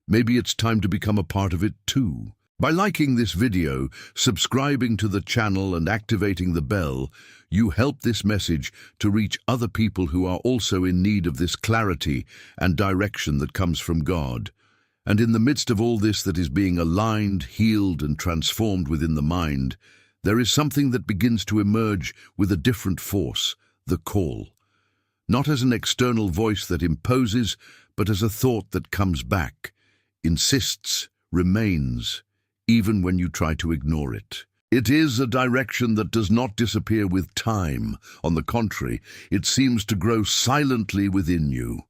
maybe it's time to become a part of it too. By liking this video, subscribing to the channel and activating the bell, you help this message to reach other people who are also in need of this clarity and direction that comes from God. And in the midst of all this that is being aligned, healed, and transformed within the mind, there is something that begins to emerge with a different force, the call. Not as an external voice that imposes, but as a thought that comes back, insists, remains, even when you try to ignore it. It is a direction that does not disappear with time. On the contrary, it seems to grow silently within you.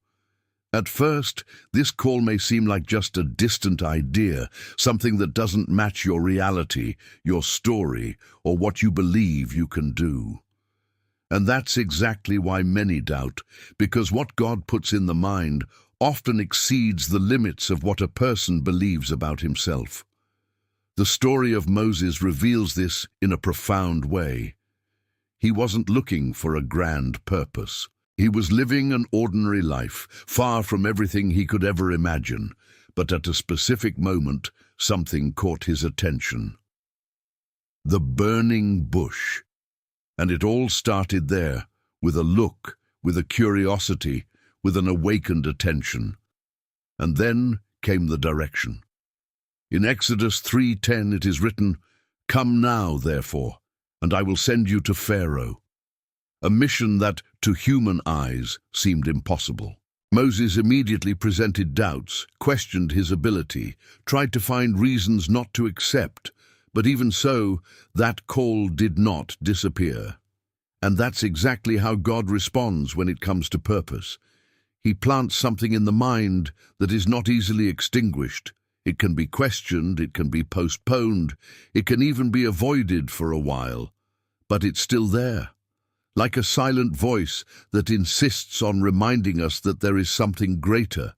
At first, this call may seem like just a distant idea, something that doesn't match your reality, your story, or what you believe you can do. And that's exactly why many doubt, because what God puts in the mind often exceeds the limits of what a person believes about himself. The story of Moses reveals this in a profound way. He wasn't looking for a grand purpose. He was living an ordinary life, far from everything he could ever imagine. But at a specific moment, something caught his attention. The burning bush. And it all started there, with a look, with a curiosity, with an awakened attention. And then came the direction. In Exodus 3:10 it is written, "Come now, therefore, and I will send you to Pharaoh." A mission that, to human eyes, seemed impossible. Moses immediately presented doubts, questioned his ability, tried to find reasons not to accept, but even so, that call did not disappear. And that's exactly how God responds when it comes to purpose. He plants something in the mind that is not easily extinguished. It can be questioned, it can be postponed, it can even be avoided for a while, but it's still there. Like a silent voice that insists on reminding us that there is something greater.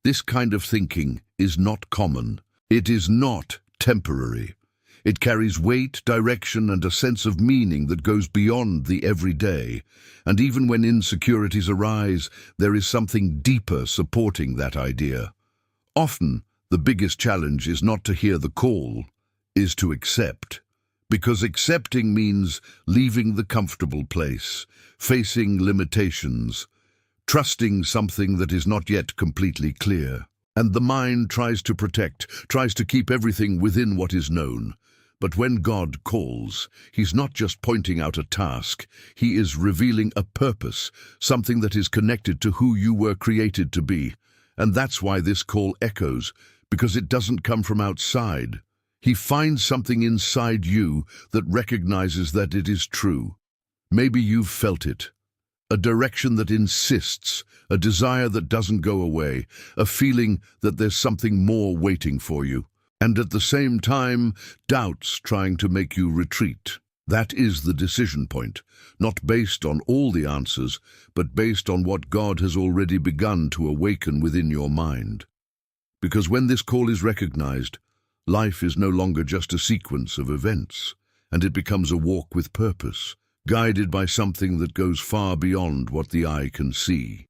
This kind of thinking is not common. It is not temporary. It carries weight, direction, and a sense of meaning that goes beyond the everyday. And even when insecurities arise, there is something deeper supporting that idea. Often, the biggest challenge is not to hear the call, is to accept. Because accepting means leaving the comfortable place, facing limitations, trusting something that is not yet completely clear. And the mind tries to protect, tries to keep everything within what is known. But when God calls, He's not just pointing out a task, He is revealing a purpose, something that is connected to who you were created to be. And that's why this call echoes, because it doesn't come from outside. He finds something inside you that recognizes that it is true. Maybe you've felt it. A direction that insists, a desire that doesn't go away, a feeling that there's something more waiting for you. And at the same time, doubts trying to make you retreat. That is the decision point, not based on all the answers, but based on what God has already begun to awaken within your mind. Because when this call is recognized, life is no longer just a sequence of events, and it becomes a walk with purpose, guided by something that goes far beyond what the eye can see.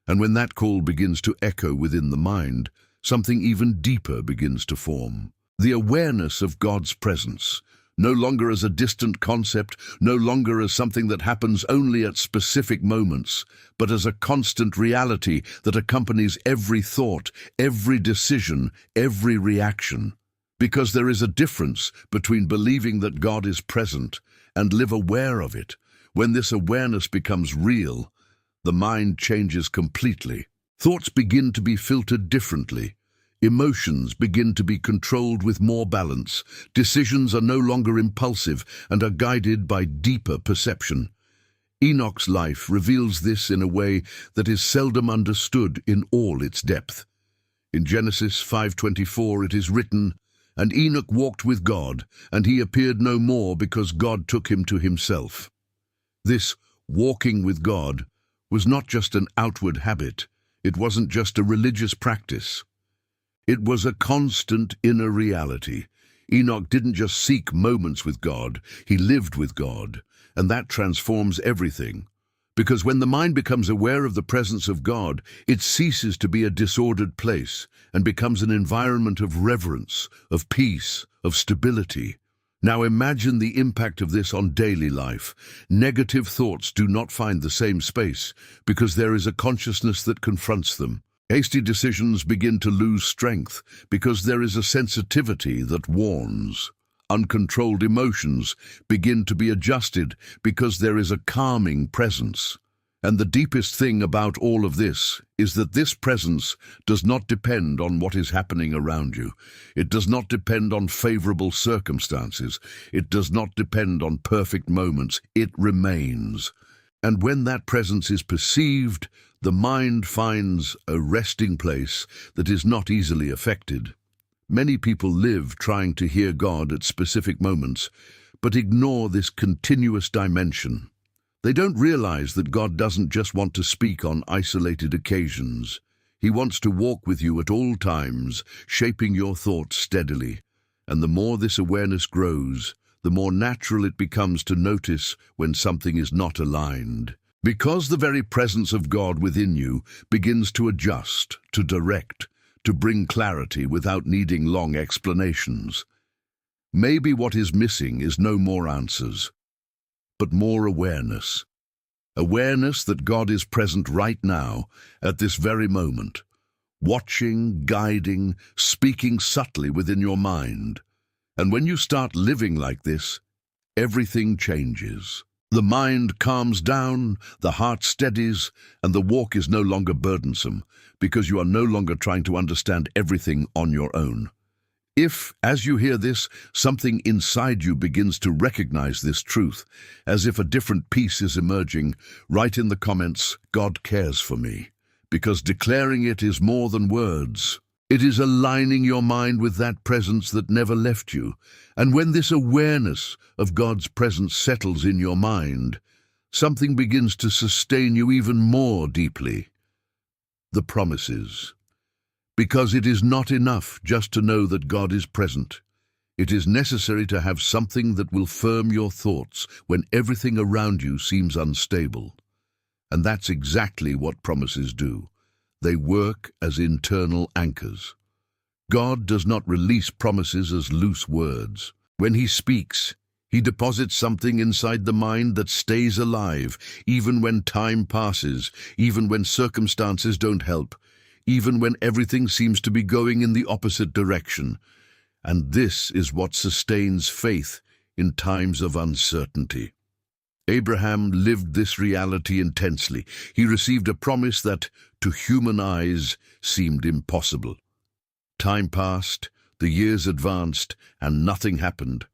And when that call begins to echo within the mind, something even deeper begins to form. The awareness of God's presence, no longer as a distant concept, no longer as something that happens only at specific moments, but as a constant reality that accompanies every thought, every decision, every reaction. Because there is a difference between believing that God is present and live aware of it. When this awareness becomes real, the mind changes completely. Thoughts begin to be filtered differently. Emotions begin to be controlled with more balance. Decisions are no longer impulsive and are guided by deeper perception. Enoch's life reveals this in a way that is seldom understood in all its depth. In Genesis 5:24 it is written, "And Enoch walked with God, and he appeared no more because God took him to himself." This walking with God was not just an outward habit. It wasn't just a religious practice. It was a constant inner reality. Enoch didn't just seek moments with God, he lived with God, and that transforms everything. Because when the mind becomes aware of the presence of God, it ceases to be a disordered place and becomes an environment of reverence, of peace, of stability. Now imagine the impact of this on daily life. Negative thoughts do not find the same space because there is a consciousness that confronts them. Hasty decisions begin to lose strength because there is a sensitivity that warns. Uncontrolled emotions begin to be adjusted because there is a calming presence. And the deepest thing about all of this is that this presence does not depend on what is happening around you. It does not depend on favorable circumstances. It does not depend on perfect moments. It remains. And when that presence is perceived, the mind finds a resting place that is not easily affected. Many people live trying to hear God at specific moments, but ignore this continuous dimension. They don't realize that God doesn't just want to speak on isolated occasions. He wants to walk with you at all times, shaping your thoughts steadily. And the more this awareness grows, the more natural it becomes to notice when something is not aligned. Because the very presence of God within you begins to adjust, to direct, to bring clarity without needing long explanations. Maybe what is missing is no more answers, but more awareness. Awareness that God is present right now, at this very moment, watching, guiding, speaking subtly within your mind. And when you start living like this, everything changes. The mind calms down, the heart steadies, and the walk is no longer burdensome, because you are no longer trying to understand everything on your own. If, as you hear this, something inside you begins to recognize this truth, as if a different piece is emerging, write in the comments, "God cares for me," because declaring it is more than words. It is aligning your mind with that presence that never left you. And when this awareness of God's presence settles in your mind, something begins to sustain you even more deeply. The promises. Because it is not enough just to know that God is present. It is necessary to have something that will firm your thoughts when everything around you seems unstable. And that's exactly what promises do. They work as internal anchors. God does not release promises as loose words. When He speaks, He deposits something inside the mind that stays alive, even when time passes, even when circumstances don't help, even when everything seems to be going in the opposite direction. And this is what sustains faith in times of uncertainty. Abraham lived this reality intensely. He received a promise that, to human eyes, seemed impossible. Time passed, the years advanced, and nothing happened.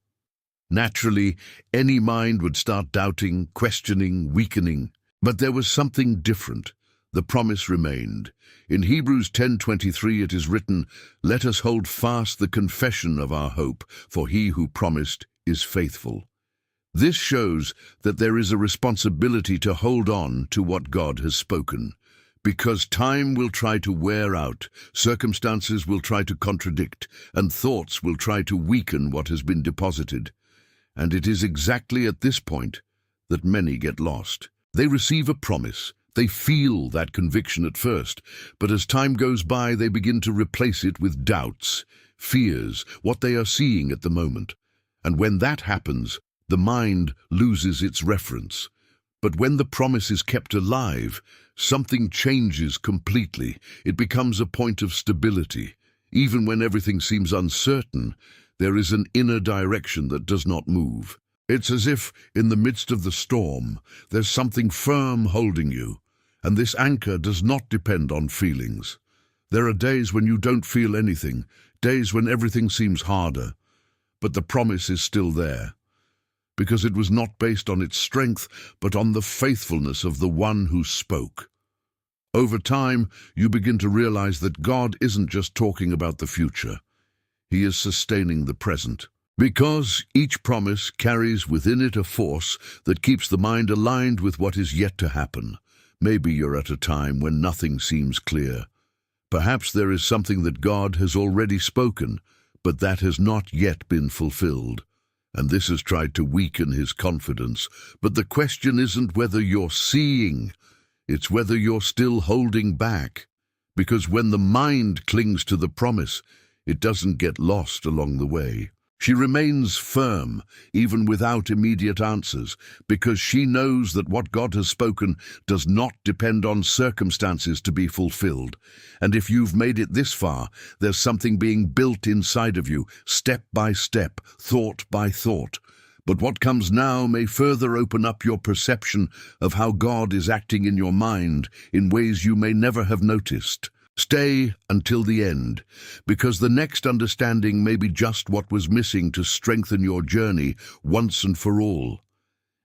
Naturally, any mind would start doubting, questioning, weakening. But there was something different. The promise remained. In Hebrews 10:23 it is written, "Let us hold fast the confession of our hope, for He who promised is faithful." This shows that there is a responsibility to hold on to what God has spoken. Because time will try to wear out, circumstances will try to contradict, and thoughts will try to weaken what has been deposited. And it is exactly at this point that many get lost. They receive a promise. They feel that conviction at first, but as time goes by, they begin to replace it with doubts, fears, what they are seeing at the moment. And when that happens, the mind loses its reference. But when the promise is kept alive, something changes completely. It becomes a point of stability. Even when everything seems uncertain, there is an inner direction that does not move. It's as if, in the midst of the storm, there's something firm holding you, and this anchor does not depend on feelings. There are days when you don't feel anything, days when everything seems harder, but the promise is still there, because it was not based on its strength, but on the faithfulness of the one who spoke. Over time, you begin to realize that God isn't just talking about the future. He is sustaining the present. Because each promise carries within it a force that keeps the mind aligned with what is yet to happen. Maybe you're at a time when nothing seems clear. Perhaps there is something that God has already spoken, but that has not yet been fulfilled. And this has tried to weaken His confidence. But the question isn't whether you're seeing, it's whether you're still holding back. Because when the mind clings to the promise, it doesn't get lost along the way. She remains firm, even without immediate answers, because she knows that what God has spoken does not depend on circumstances to be fulfilled. And if you've made it this far, there's something being built inside of you, step by step, thought by thought. But what comes now may further open up your perception of how God is acting in your mind in ways you may never have noticed. Stay until the end, because the next understanding may be just what was missing to strengthen your journey once and for all.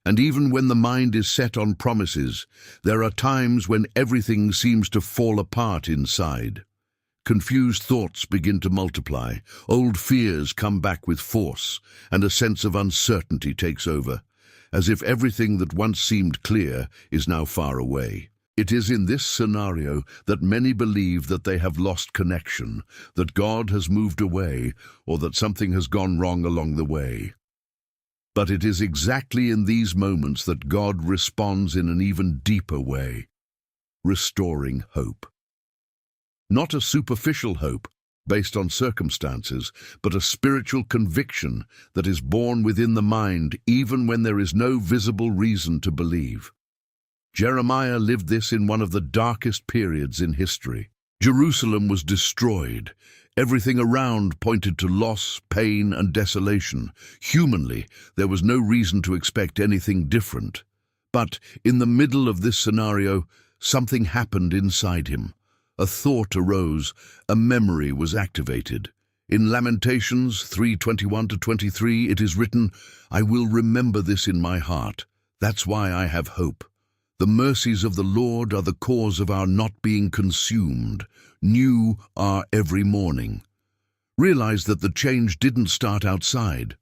And even when the mind is set on promises, there are times when everything seems to fall apart inside. Confused thoughts begin to multiply, old fears come back with force, and a sense of uncertainty takes over, as if everything that once seemed clear is now far away. It is in this scenario that many believe that they have lost connection, that God has moved away, or that something has gone wrong along the way. But it is exactly in these moments that God responds in an even deeper way, restoring hope. Not a superficial hope based on circumstances, but a spiritual conviction that is born within the mind even when there is no visible reason to believe. Jeremiah lived this in one of the darkest periods in history. Jerusalem was destroyed. Everything around pointed to loss, pain, and desolation. Humanly, there was no reason to expect anything different. But in the middle of this scenario, something happened inside him. A thought arose, a memory was activated. In Lamentations 3:21-23, it is written, "I will remember this in my heart. That's why I have hope. The mercies of the Lord are the cause of our not being consumed. New are every morning." Realize that the change didn't start outside.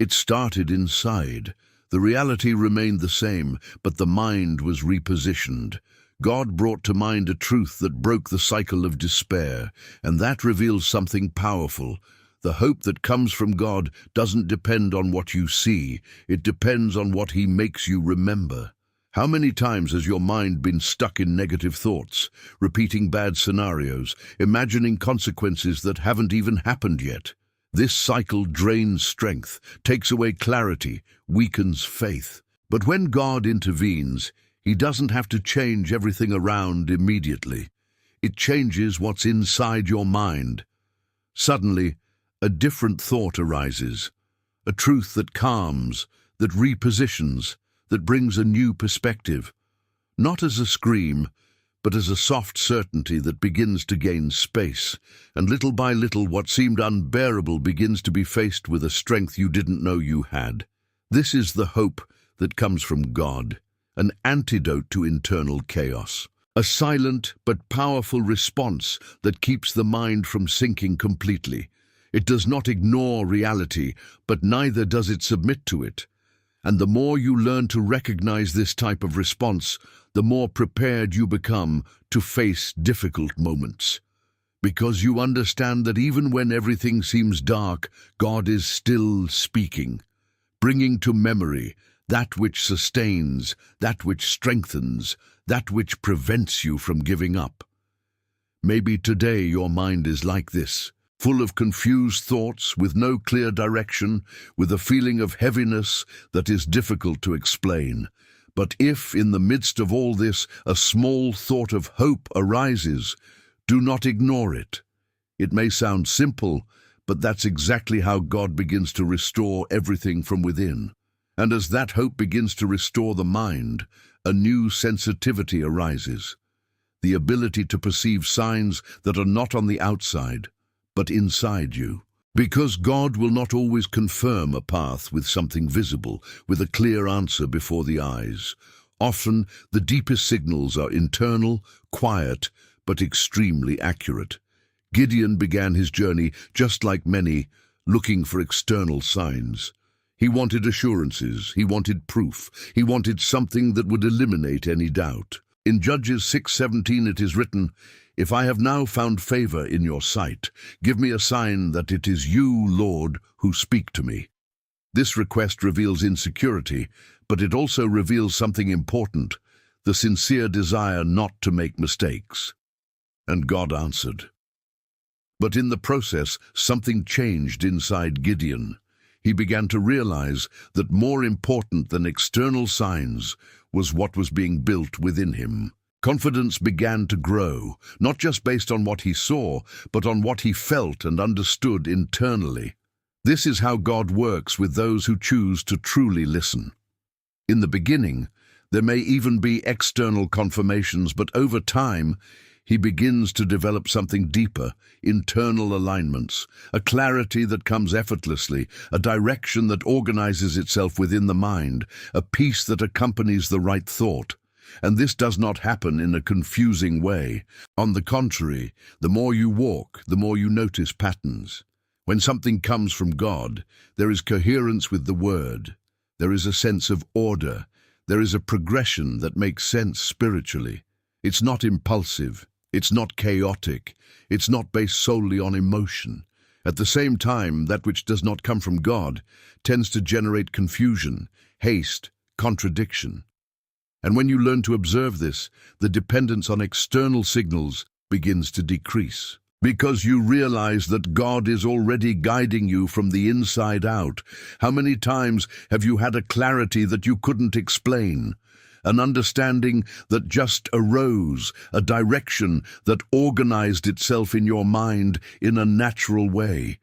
It started inside. The reality remained the same, but the mind was repositioned. God brought to mind a truth that broke the cycle of despair, and that reveals something powerful. The hope that comes from God doesn't depend on what you see, it depends on what He makes you remember. How many times has your mind been stuck in negative thoughts, repeating bad scenarios, imagining consequences that haven't even happened yet? This cycle drains strength, takes away clarity, weakens faith. But when God intervenes, He doesn't have to change everything around immediately. It changes what's inside your mind. Suddenly, a different thought arises, a truth that calms, that repositions, that brings a new perspective. Not as a scream, but as a soft certainty that begins to gain space, and little by little what seemed unbearable begins to be faced with a strength you didn't know you had. This is the hope that comes from God, an antidote to internal chaos, a silent but powerful response that keeps the mind from sinking completely. It does not ignore reality, but neither does it submit to it. And the more you learn to recognize this type of response, the more prepared you become to face difficult moments. Because you understand that even when everything seems dark, God is still speaking, bringing to memory that which sustains, that which strengthens, that which prevents you from giving up. Maybe today your mind is like this, full of confused thoughts, with no clear direction, with a feeling of heaviness that is difficult to explain. But if, in the midst of all this, a small thought of hope arises, do not ignore it. It may sound simple, but that's exactly how God begins to restore everything from within. And as that hope begins to restore the mind, a new sensitivity arises, the ability to perceive signs that are not on the outside, but inside you. Because God will not always confirm a path with something visible, with a clear answer before the eyes. Often, the deepest signals are internal, quiet, but extremely accurate. Gideon began his journey, just like many, looking for external signs. He wanted assurances, he wanted proof, he wanted something that would eliminate any doubt. In Judges 6:17 it is written, "If I have now found favor in your sight, give me a sign that it is you, Lord, who speak to me." This request reveals insecurity, but it also reveals something important, the sincere desire not to make mistakes. And God answered. But in the process, something changed inside Gideon. He began to realize that more important than external signs was what was being built within him. Confidence began to grow, not just based on what he saw, but on what he felt and understood internally. This is how God works with those who choose to truly listen. In the beginning, there may even be external confirmations, but over time, he begins to develop something deeper, internal alignments, a clarity that comes effortlessly, a direction that organizes itself within the mind, a peace that accompanies the right thought. And this does not happen in a confusing way. On the contrary, the more you walk, the more you notice patterns. When something comes from God, there is coherence with the Word. There is a sense of order. There is a progression that makes sense spiritually. It's not impulsive. It's not chaotic. It's not based solely on emotion. At the same time, that which does not come from God tends to generate confusion, haste, contradiction. And when you learn to observe this, the dependence on external signals begins to decrease. Because you realize that God is already guiding you from the inside out. How many times have you had a clarity that you couldn't explain? An understanding that just arose, a direction that organized itself in your mind in a natural way.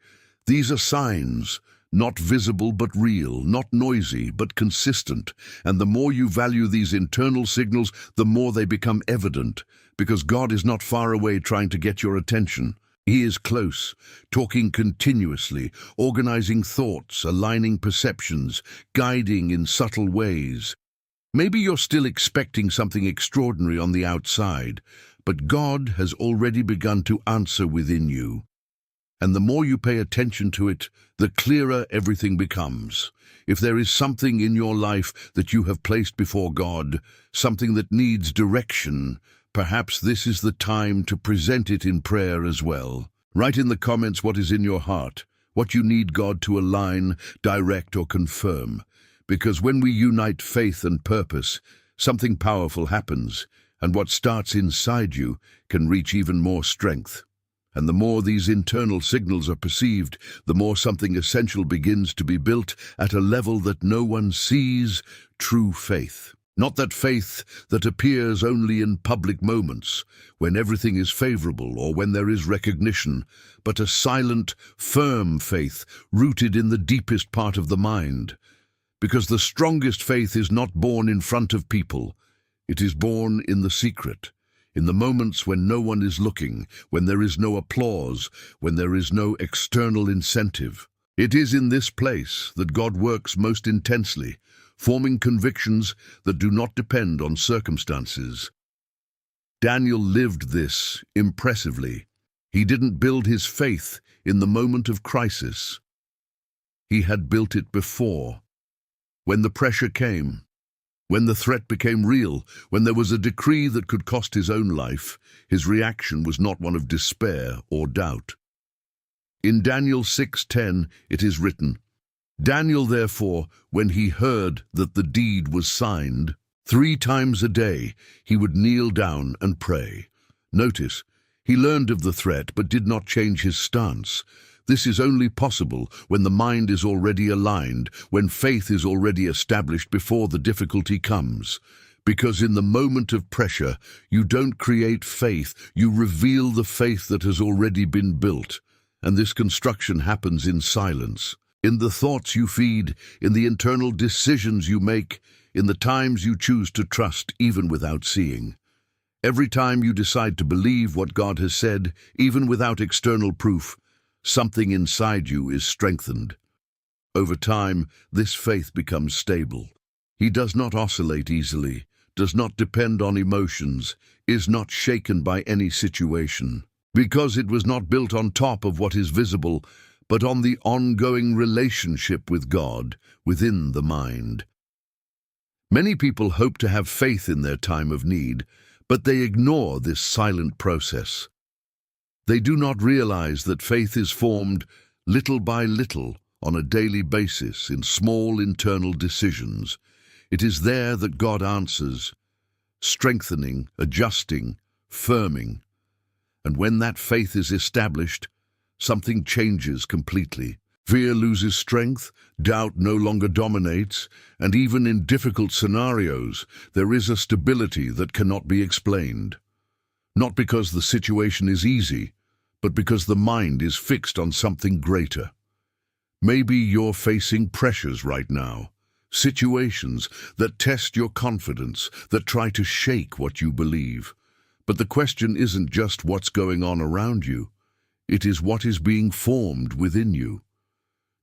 These are signs, not visible but real, not noisy but consistent. And the more you value these internal signals, the more they become evident, because God is not far away trying to get your attention. He is close, talking continuously, organizing thoughts, aligning perceptions, guiding in subtle ways. Maybe you're still expecting something extraordinary on the outside, but God has already begun to answer within you. And the more you pay attention to it, the clearer everything becomes. If there is something in your life that you have placed before God, something that needs direction, perhaps this is the time to present it in prayer as well. Write in the comments what is in your heart, what you need God to align, direct, or confirm. Because when we unite faith and purpose, something powerful happens, and what starts inside you can reach even more strength. And the more these internal signals are perceived, the more something essential begins to be built at a level that no one sees: true faith. Not that faith that appears only in public moments, when everything is favorable or when there is recognition, but a silent, firm faith rooted in the deepest part of the mind. Because the strongest faith is not born in front of people. It is born in the secret, in the moments when no one is looking, when there is no applause, when there is no external incentive. It is in this place that God works most intensely, forming convictions that do not depend on circumstances. Daniel lived this impressively. He didn't build his faith in the moment of crisis. He had built it before. When the pressure came, when the threat became real, when there was a decree that could cost his own life, his reaction was not one of despair or doubt. In Daniel 6:10 it is written, "Daniel therefore, when he heard that the deed was signed, 3 times a day he would kneel down and pray." Notice, he learned of the threat but did not change his stance. This is only possible when the mind is already aligned, when faith is already established before the difficulty comes. Because in the moment of pressure, you don't create faith, you reveal the faith that has already been built. And this construction happens in silence, in the thoughts you feed, in the internal decisions you make, in the times you choose to trust even without seeing. Every time you decide to believe what God has said, even without external proof, something inside you is strengthened. Over time, this faith becomes stable. He does not oscillate easily, does not depend on emotions, is not shaken by any situation. Because it was not built on top of what is visible, but on the ongoing relationship with God within the mind. Many people hope to have faith in their time of need, but they ignore this silent process. They do not realize that faith is formed little by little on a daily basis in small internal decisions. It is there that God answers, strengthening, adjusting, firming. And when that faith is established, something changes completely. Fear loses strength, doubt no longer dominates, and even in difficult scenarios, there is a stability that cannot be explained. Not because the situation is easy, but because the mind is fixed on something greater. Maybe you're facing pressures right now, situations that test your confidence, that try to shake what you believe. But the question isn't just what's going on around you, it is what is being formed within you.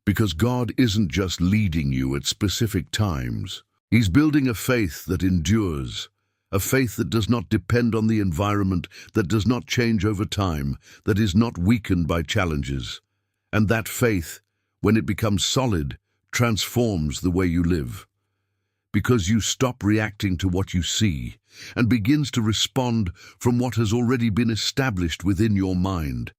Because God isn't just leading you at specific times. He's building a faith that endures, a faith that does not depend on the environment, that does not change over time, that is not weakened by challenges. And that faith, when it becomes solid, transforms the way you live. Because you stop reacting to what you see and begins to respond from what has already been established within your mind.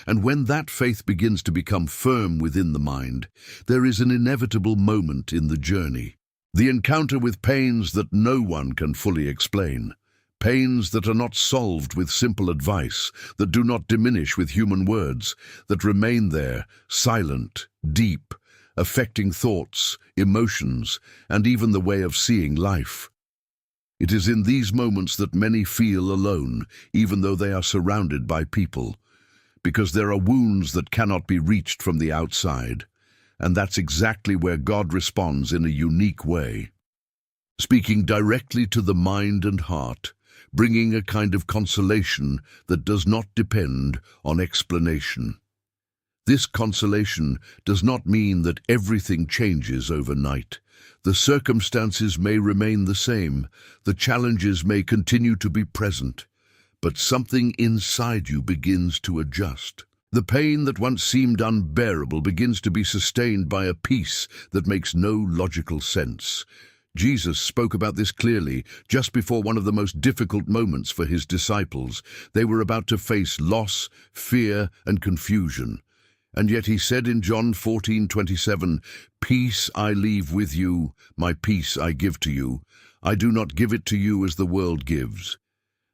And when that faith begins to become firm within the mind, there is an inevitable moment in the journey. The encounter with pains that no one can fully explain. Pains that are not solved with simple advice, that do not diminish with human words, that remain there, silent, deep, affecting thoughts, emotions, and even the way of seeing life. It is in these moments that many feel alone, even though they are surrounded by people, because there are wounds that cannot be reached from the outside. And that's exactly where God responds in a unique way, speaking directly to the mind and heart, bringing a kind of consolation that does not depend on explanation. This consolation does not mean that everything changes overnight. The circumstances may remain the same, the challenges may continue to be present, but something inside you begins to adjust. The pain that once seemed unbearable begins to be sustained by a peace that makes no logical sense. Jesus spoke about this clearly just before one of the most difficult moments for his disciples. They were about to face loss, fear, and confusion. And yet he said in John 14:27, "Peace I leave with you, my peace I give to you. I do not give it to you as the world gives."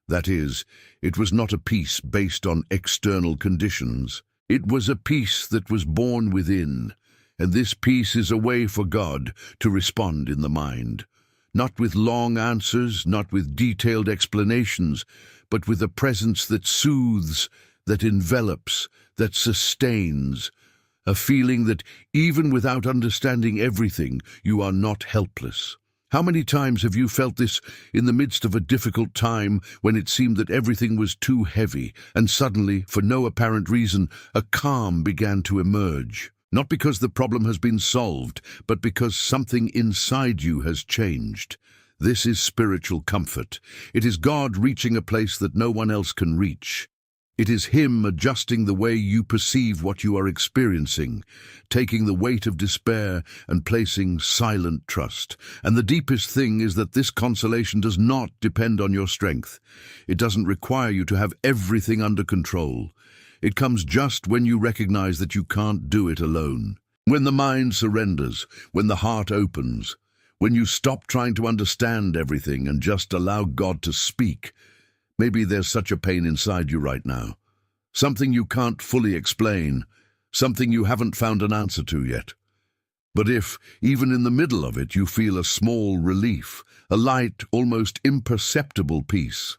That is, it was not a peace based on external conditions. It was a peace that was born within, and this peace is a way for God to respond in the mind. Not with long answers, not with detailed explanations, but with a presence that soothes, that envelops, that sustains, a feeling that even without understanding everything, you are not helpless. How many times have you felt this in the midst of a difficult time when it seemed that everything was too heavy, and suddenly, for no apparent reason, a calm began to emerge? Not because the problem has been solved, but because something inside you has changed. This is spiritual comfort. It is God reaching a place that no one else can reach. It is Him adjusting the way you perceive what you are experiencing, taking the weight of despair and placing silent trust. And the deepest thing is that this consolation does not depend on your strength. It doesn't require you to have everything under control. It comes just when you recognize that you can't do it alone. When the mind surrenders, when the heart opens, when you stop trying to understand everything and just allow God to speak. Maybe there's such a pain inside you right now. Something you can't fully explain, something you haven't found an answer to yet. But if, even in the middle of it, you feel a small relief, a light, almost imperceptible peace,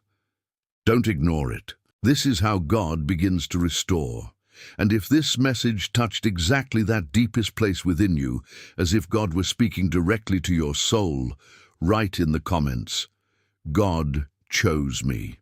don't ignore it. This is how God begins to restore. And if this message touched exactly that deepest place within you, as if God were speaking directly to your soul, write in the comments, "God chose me."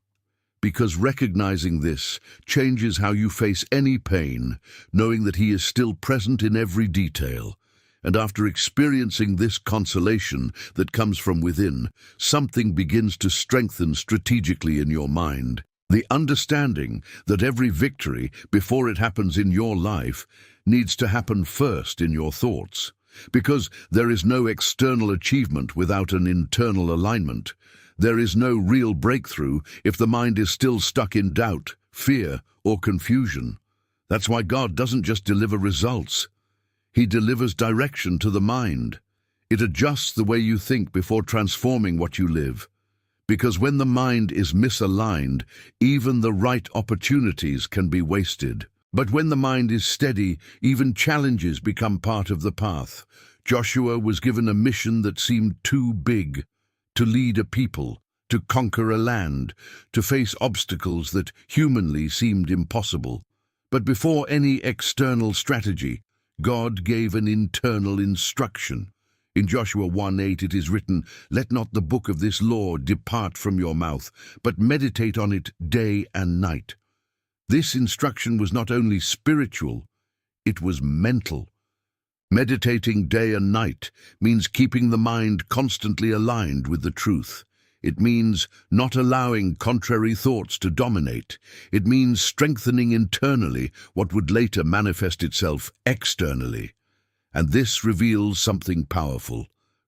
Because recognizing this changes how you face any pain, knowing that He is still present in every detail. And after experiencing this consolation that comes from within, something begins to strengthen strategically in your mind. The understanding that every victory, before it happens in your life, needs to happen first in your thoughts. Because there is no external achievement without an internal alignment. There is no real breakthrough if the mind is still stuck in doubt, fear, or confusion. That's why God doesn't just deliver results. He delivers direction to the mind. It adjusts the way you think before transforming what you live. Because when the mind is misaligned, even the right opportunities can be wasted. But when the mind is steady, even challenges become part of the path. Joshua was given a mission that seemed too big: to lead a people, to conquer a land, to face obstacles that humanly seemed impossible. But before any external strategy, God gave an internal instruction. In Joshua 1:8 it is written, "Let not the book of this law depart from your mouth, but meditate on it day and night." This instruction was not only spiritual, it was mental. Meditating day and night means keeping the mind constantly aligned with the truth. It means not allowing contrary thoughts to dominate. It means strengthening internally what would later manifest itself externally. And this reveals something powerful.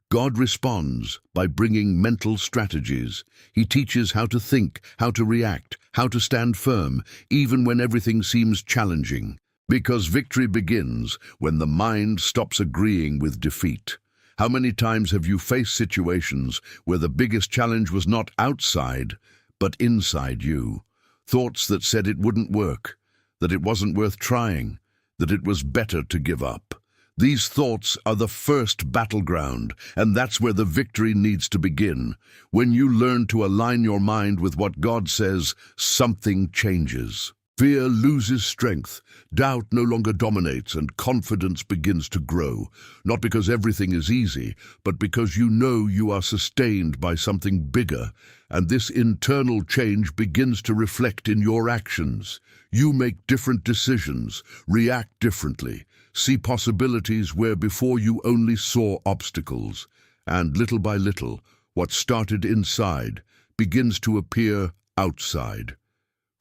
God responds by bringing mental strategies. He teaches how to think, how to react, how to stand firm, even when everything seems challenging. Because victory begins when the mind stops agreeing with defeat. How many times have you faced situations where the biggest challenge was not outside, but inside you? Thoughts that said it wouldn't work, that it wasn't worth trying, that it was better to give up. These thoughts are the first battleground, and that's where the victory needs to begin. When you learn to align your mind with what God says, something changes. Fear loses strength, doubt no longer dominates, and confidence begins to grow. Not because everything is easy, but because you know you are sustained by something bigger, and this internal change begins to reflect in your actions. You make different decisions, react differently, see possibilities where before you only saw obstacles, and little by little, what started inside begins to appear outside.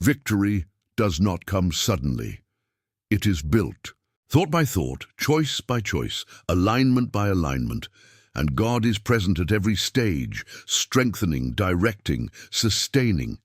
Victory does not come suddenly. It is built, thought by thought, choice by choice, alignment by alignment, and God is present at every stage, strengthening, directing, sustaining.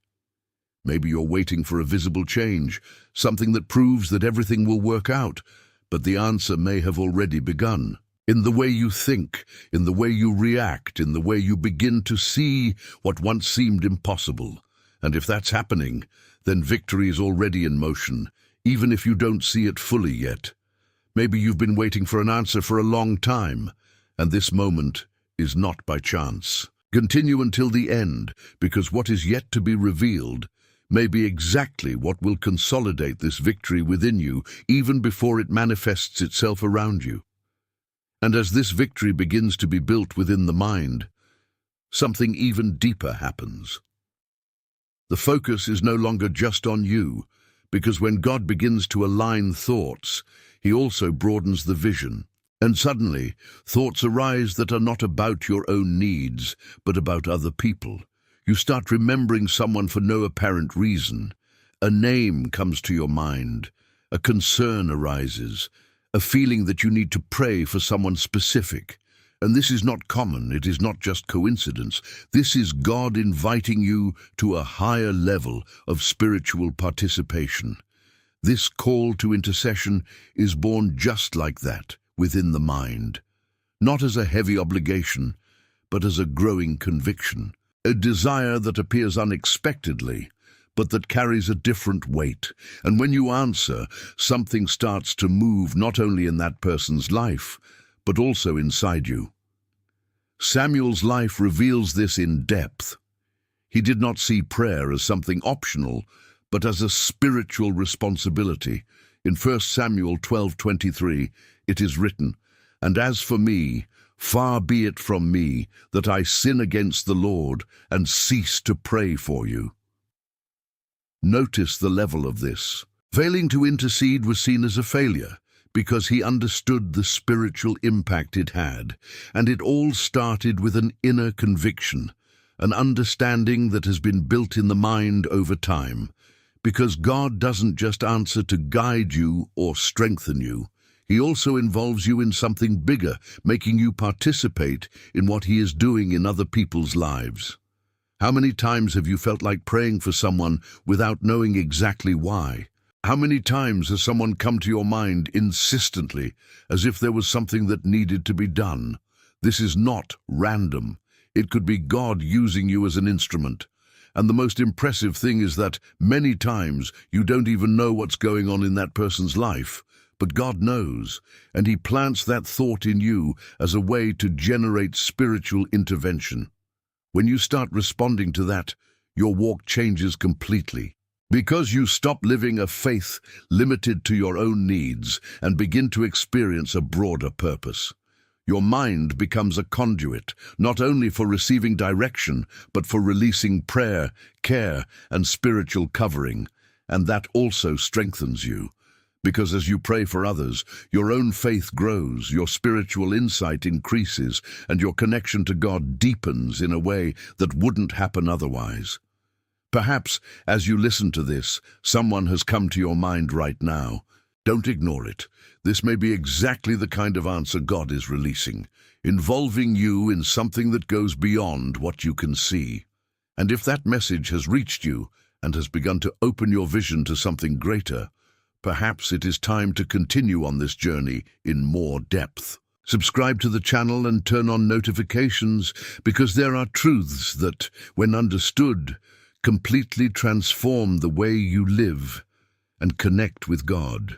Maybe you're waiting for a visible change, something that proves that everything will work out, but the answer may have already begun. In the way you think, in the way you react, in the way you begin to see what once seemed impossible. And if that's happening, then victory is already in motion, even if you don't see it fully yet. Maybe you've been waiting for an answer for a long time, and this moment is not by chance. Continue until the end, because what is yet to be revealed may be exactly what will consolidate this victory within you, even before it manifests itself around you. And as this victory begins to be built within the mind, something even deeper happens. The focus is no longer just on you, because when God begins to align thoughts, He also broadens the vision. And suddenly, thoughts arise that are not about your own needs, but about other people. You start remembering someone for no apparent reason. A name comes to your mind. A concern arises. A feeling that you need to pray for someone specific. And this is not common. It is not just coincidence. This is God inviting you to a higher level of spiritual participation. This call to intercession is born just like that, within the mind. Not as a heavy obligation, but as a growing conviction. A desire that appears unexpectedly, but that carries a different weight. And when you answer, something starts to move not only in that person's life, but also inside you. Samuel's life reveals this in depth. He did not see prayer as something optional, but as a spiritual responsibility. In 1 Samuel 12:23, it is written, "And as for me, far be it from me that I sin against the Lord and cease to pray for you." Notice the level of this. Failing to intercede was seen as a failure because he understood the spiritual impact it had, and it all started with an inner conviction, an understanding that has been built in the mind over time. Because God doesn't just answer to guide you or strengthen you. He also involves you in something bigger, making you participate in what He is doing in other people's lives. How many times have you felt like praying for someone without knowing exactly why? How many times has someone come to your mind insistently, as if there was something that needed to be done? This is not random. It could be God using you as an instrument. And the most impressive thing is that many times you don't even know what's going on in that person's life. But God knows, and He plants that thought in you as a way to generate spiritual intervention. When you start responding to that, your walk changes completely. Because you stop living a faith limited to your own needs and begin to experience a broader purpose. Your mind becomes a conduit, not only for receiving direction, but for releasing prayer, care, and spiritual covering. And that also strengthens you. Because as you pray for others, your own faith grows, your spiritual insight increases, and your connection to God deepens in a way that wouldn't happen otherwise. Perhaps, as you listen to this, someone has come to your mind right now. Don't ignore it. This may be exactly the kind of answer God is releasing, involving you in something that goes beyond what you can see. And if that message has reached you and has begun to open your vision to something greater, perhaps it is time to continue on this journey in more depth. Subscribe to the channel and turn on notifications, because there are truths that, when understood, completely transform the way you live and connect with God.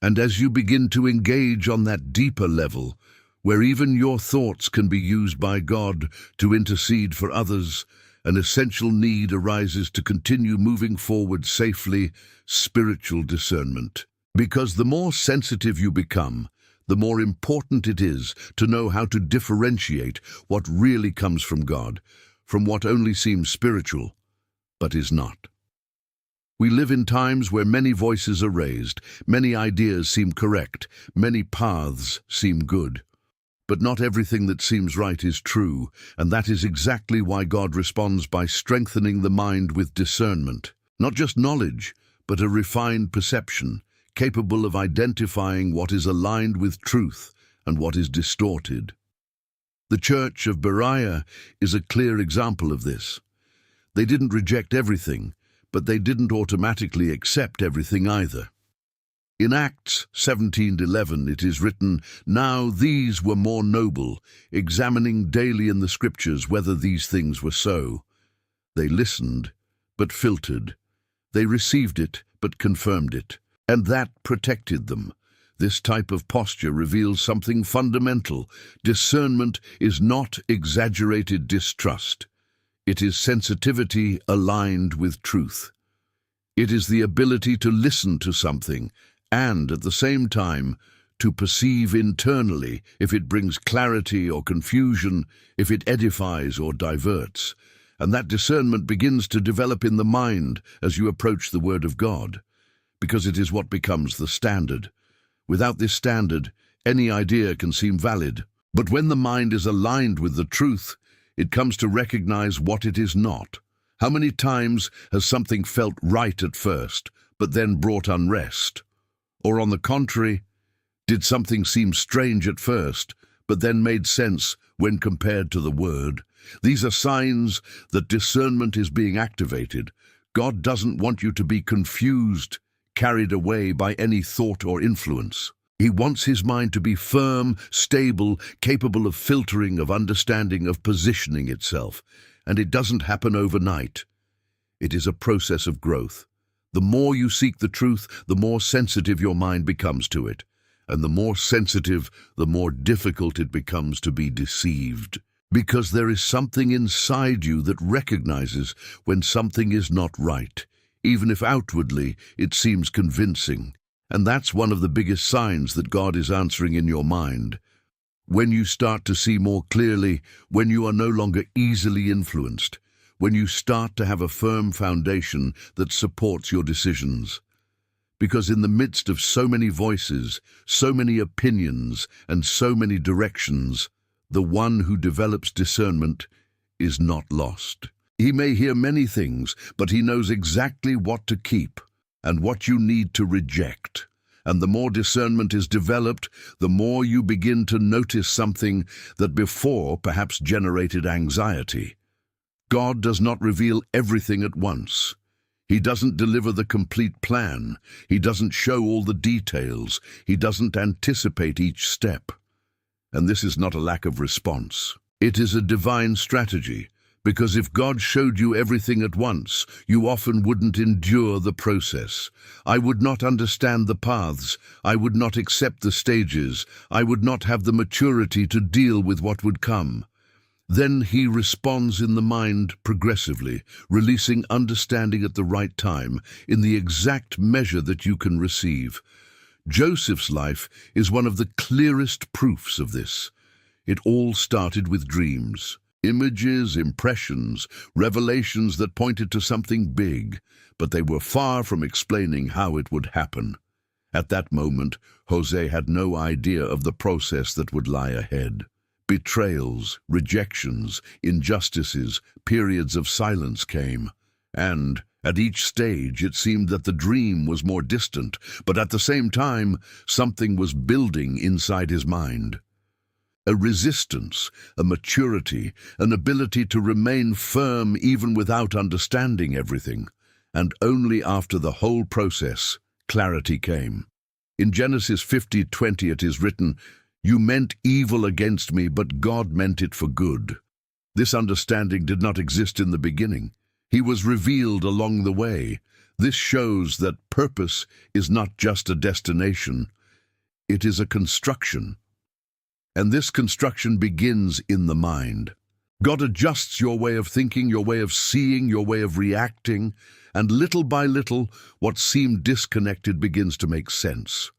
And as you begin to engage on that deeper level, where even your thoughts can be used by God to intercede for others, an essential need arises to continue moving forward safely, spiritual discernment. Because the more sensitive you become, the more important it is to know how to differentiate what really comes from God from what only seems spiritual, but is not. We live in times where many voices are raised, many ideas seem correct, many paths seem good. But not everything that seems right is true, and that is exactly why God responds by strengthening the mind with discernment. Not just knowledge, but a refined perception, capable of identifying what is aligned with truth and what is distorted. The Church of Berea is a clear example of this. They didn't reject everything, but they didn't automatically accept everything either. In Acts 17:11 it is written, "Now these were more noble, examining daily in the Scriptures whether these things were so." They listened, but filtered. They received it, but confirmed it. And that protected them. This type of posture reveals something fundamental. Discernment is not exaggerated distrust. It is sensitivity aligned with truth. It is the ability to listen to something and, at the same time, to perceive internally if it brings clarity or confusion, if it edifies or diverts. And that discernment begins to develop in the mind as you approach the Word of God, because it is what becomes the standard. Without this standard, any idea can seem valid. But when the mind is aligned with the truth, it comes to recognize what it is not. How many times has something felt right at first, but then brought unrest? Or on the contrary, did something seem strange at first, but then made sense when compared to the Word? These are signs that discernment is being activated. God doesn't want you to be confused, carried away by any thought or influence. He wants his mind to be firm, stable, capable of filtering, of understanding, of positioning itself. And it doesn't happen overnight. It is a process of growth. The more you seek the truth, the more sensitive your mind becomes to it. And the more sensitive, the more difficult it becomes to be deceived. Because there is something inside you that recognizes when something is not right, even if outwardly it seems convincing. And that's one of the biggest signs that God is answering in your mind. When you start to see more clearly, when you are no longer easily influenced, when you start to have a firm foundation that supports your decisions. Because in the midst of so many voices, so many opinions, and so many directions, the one who develops discernment is not lost. He may hear many things, but he knows exactly what to keep and what you need to reject. And the more discernment is developed, the more you begin to notice something that before perhaps generated anxiety. God does not reveal everything at once. He doesn't deliver the complete plan. He doesn't show all the details. He doesn't anticipate each step. And this is not a lack of response. It is a divine strategy, because if God showed you everything at once, you often wouldn't endure the process. I would not understand the paths. I would not accept the stages. I would not have the maturity to deal with what would come. Then he responds in the mind progressively, releasing understanding at the right time, in the exact measure that you can receive. Joseph's life is one of the clearest proofs of this. It all started with dreams, images, impressions, revelations that pointed to something big, but they were far from explaining how it would happen. At that moment, Jose had no idea of the process that would lie ahead. Betrayals, rejections, injustices, periods of silence came, and at each stage it seemed that the dream was more distant, but at the same time something was building inside his mind. A resistance, a maturity, an ability to remain firm even without understanding everything, and only after the whole process, clarity came. In Genesis 50:20 it is written, "You meant evil against me, but God meant it for good." This understanding did not exist in the beginning. He was revealed along the way. This shows that purpose is not just a destination, it is a construction. And this construction begins in the mind. God adjusts your way of thinking, your way of seeing, your way of reacting, and little by little, what seemed disconnected begins to make sense.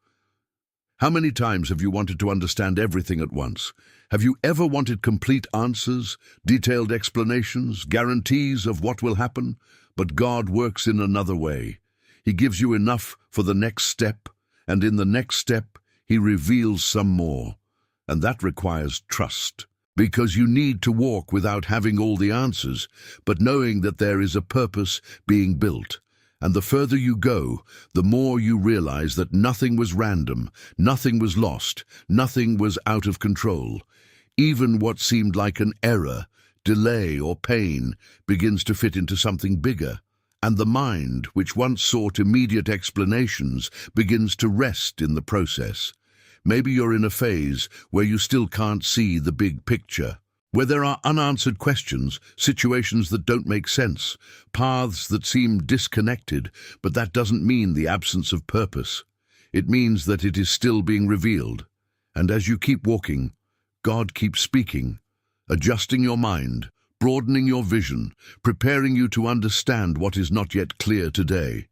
How many times have you wanted to understand everything at once? Have you ever wanted complete answers, detailed explanations, guarantees of what will happen? But God works in another way. He gives you enough for the next step, and in the next step, He reveals some more. And that requires trust, because you need to walk without having all the answers, but knowing that there is a purpose being built. And the further you go, the more you realize that nothing was random, nothing was lost, nothing was out of control. Even what seemed like an error, delay, or pain begins to fit into something bigger. And the mind, which once sought immediate explanations, begins to rest in the process. Maybe you're in a phase where you still can't see the big picture, where there are unanswered questions, situations that don't make sense, paths that seem disconnected, but that doesn't mean the absence of purpose. It means that it is still being revealed. And as you keep walking, God keeps speaking, adjusting your mind, broadening your vision, preparing you to understand what is not yet clear today.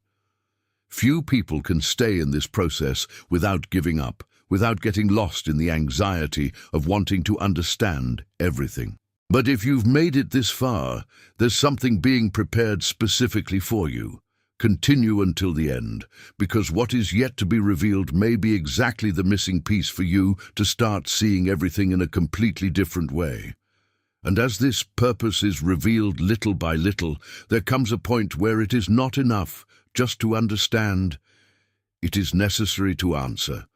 Few people can stay in this process without giving up, without getting lost in the anxiety of wanting to understand everything. But if you've made it this far, there's something being prepared specifically for you. Continue until the end, because what is yet to be revealed may be exactly the missing piece for you to start seeing everything in a completely different way. And as this purpose is revealed little by little, there comes a point where it is not enough just to understand. It is necessary to answer,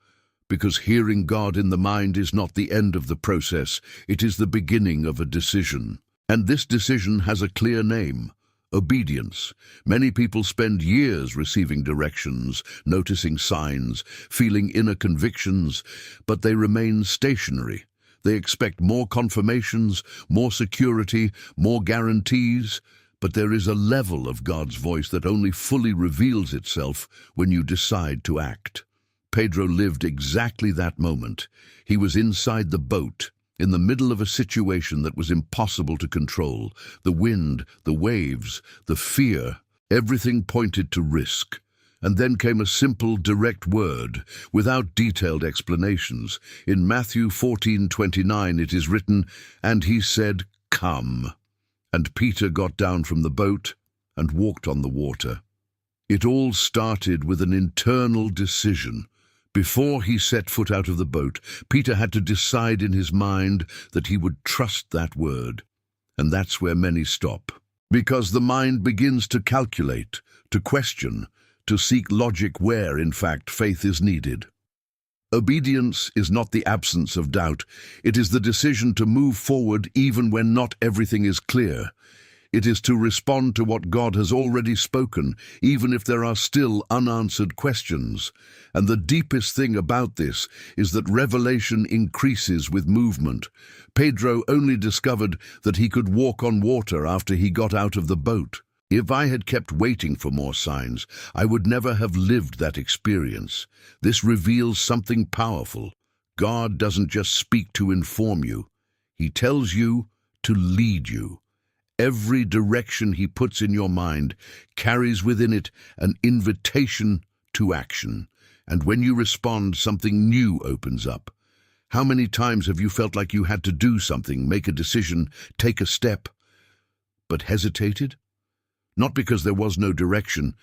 because hearing God in the mind is not the end of the process, it is the beginning of a decision. And this decision has a clear name: obedience. Many people spend years receiving directions, noticing signs, feeling inner convictions, but they remain stationary. They expect more confirmations, more security, more guarantees, but there is a level of God's voice that only fully reveals itself when you decide to act. Pedro lived exactly that moment. He was inside the boat, in the middle of a situation that was impossible to control. The wind, the waves, the fear, everything pointed to risk. And then came a simple, direct word, without detailed explanations. In Matthew 14:29 it is written, "And he said, 'Come.' And Peter got down from the boat and walked on the water." It all started with an internal decision. Before he set foot out of the boat, Peter had to decide in his mind that he would trust that word. And that's where many stop. Because the mind begins to calculate, to question, to seek logic where, in fact, faith is needed. Obedience is not the absence of doubt. It is the decision to move forward even when not everything is clear. It is to respond to what God has already spoken, even if there are still unanswered questions. And the deepest thing about this is that revelation increases with movement. Pedro only discovered that he could walk on water after he got out of the boat. If I had kept waiting for more signs, I would never have lived that experience. This reveals something powerful. God doesn't just speak to inform you. He tells you to lead you. Every direction he puts in your mind carries within it an invitation to action. And when you respond, something new opens up. How many times have you felt like you had to do something, make a decision, take a step, but hesitated? Not because there was no direction,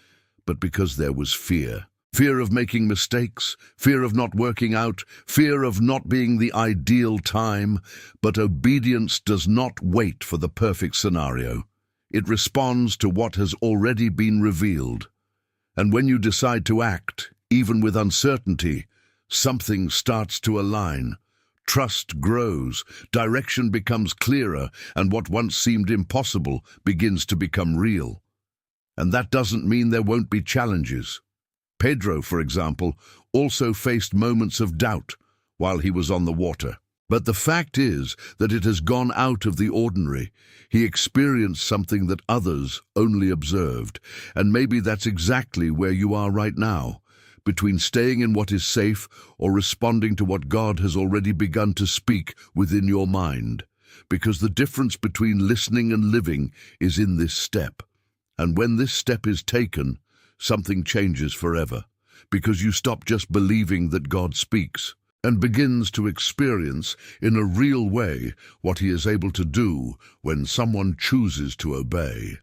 but because there was fear. Fear of making mistakes, fear of not working out, fear of not being the ideal time. But obedience does not wait for the perfect scenario. It responds to what has already been revealed. And when you decide to act, even with uncertainty, something starts to align. Trust grows, direction becomes clearer, and what once seemed impossible begins to become real. And that doesn't mean there won't be challenges. Pedro, for example, also faced moments of doubt while he was on the water. But the fact is that it has gone out of the ordinary. He experienced something that others only observed. And maybe that's exactly where you are right now, between staying in what is safe or responding to what God has already begun to speak within your mind. Because the difference between listening and living is in this step. And when this step is taken, something changes forever, because you stop just believing that God speaks and begins to experience in a real way what he is able to do when someone chooses to obey.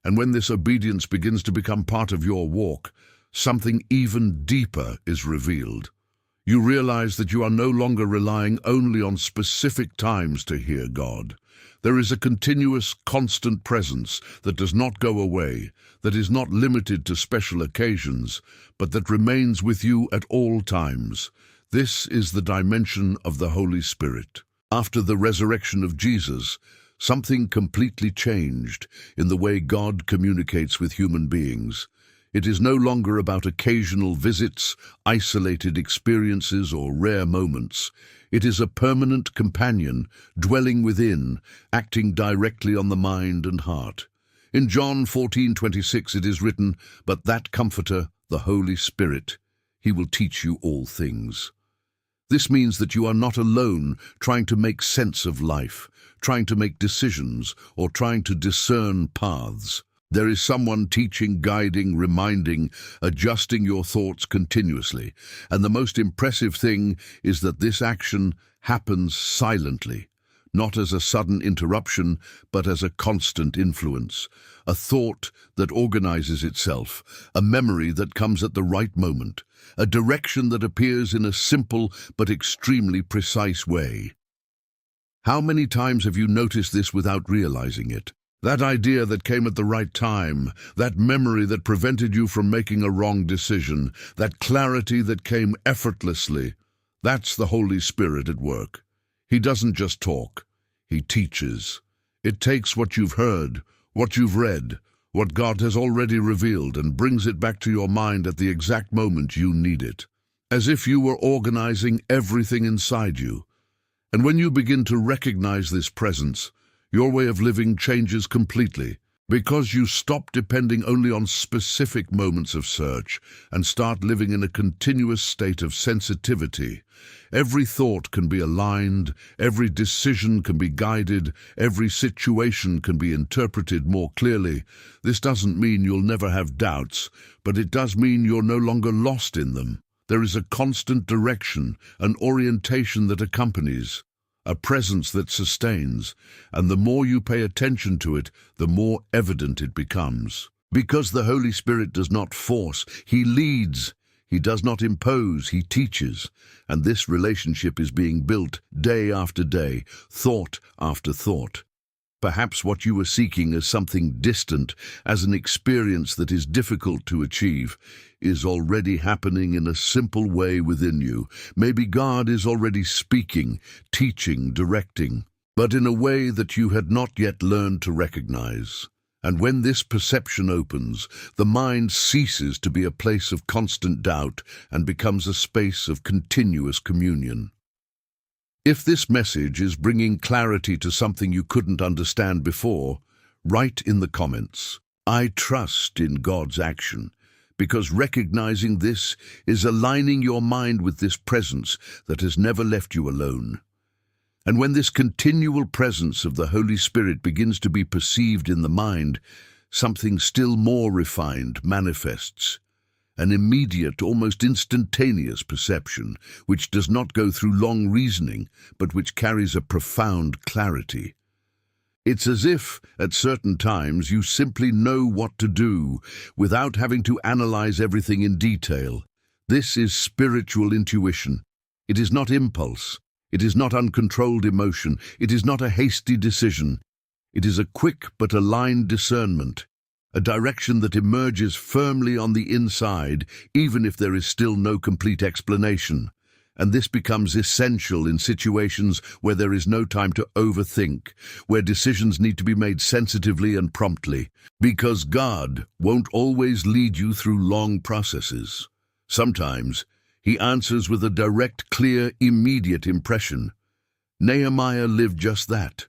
And when this obedience begins to become part of your walk, something even deeper is revealed. You realize that you are no longer relying only on specific times to hear God. There is a continuous, constant presence that does not go away, that is not limited to special occasions, but that remains with you at all times. This is the dimension of the Holy Spirit. After the resurrection of Jesus, Something completely changed in the way God communicates with human beings. It is no longer about occasional visits, isolated experiences, or rare moments. It is a permanent companion, dwelling within, acting directly on the mind and heart. In John 14:26 it is written, "But that Comforter, the Holy Spirit, he will teach you all things." This means that you are not alone trying to make sense of life, trying to make decisions, or trying to discern paths. There is someone teaching, guiding, reminding, adjusting your thoughts continuously. And the most impressive thing is that this action happens silently, not as a sudden interruption, but as a constant influence. A thought that organizes itself, a memory that comes at the right moment, a direction that appears in a simple but extremely precise way. How many times have you noticed this without realizing it? That idea that came at the right time, that memory that prevented you from making a wrong decision, that clarity that came effortlessly, that's the Holy Spirit at work. He doesn't just talk, he teaches. It takes what you've heard, what you've read, what God has already revealed, and brings it back to your mind at the exact moment you need it, as if you were organizing everything inside you. And when you begin to recognize this presence, your way of living changes completely, because you stop depending only on specific moments of search and start living in a continuous state of sensitivity. Every thought can be aligned, every decision can be guided, every situation can be interpreted more clearly. This doesn't mean you'll never have doubts, but it does mean you're no longer lost in them. There is a constant direction, an orientation that accompanies, a presence that sustains, and the more you pay attention to it, the more evident it becomes. Because the Holy Spirit does not force, he leads. He does not impose, he teaches. And this relationship is being built day after day, thought after thought. Perhaps what you were seeking as something distant, as an experience that is difficult to achieve, is already happening in a simple way within you. Maybe God is already speaking, teaching, directing, but in a way that you had not yet learned to recognize. And when this perception opens, the mind ceases to be a place of constant doubt and becomes a space of continuous communion. If this message is bringing clarity to something you couldn't understand before, write in the comments, "I trust in God's action," because recognizing this is aligning your mind with this presence that has never left you alone. And when this continual presence of the Holy Spirit begins to be perceived in the mind, something still more refined manifests. An immediate, almost instantaneous perception, which does not go through long reasoning, but which carries a profound clarity. It's as if, at certain times, you simply know what to do, without having to analyze everything in detail. This is spiritual intuition. It is not impulse. It is not uncontrolled emotion. It is not a hasty decision. It is a quick but aligned discernment. A direction that emerges firmly on the inside, even if there is still no complete explanation. And this becomes essential in situations where there is no time to overthink, where decisions need to be made sensitively and promptly. Because God won't always lead you through long processes. Sometimes he answers with a direct, clear, immediate impression. Nehemiah lived just that.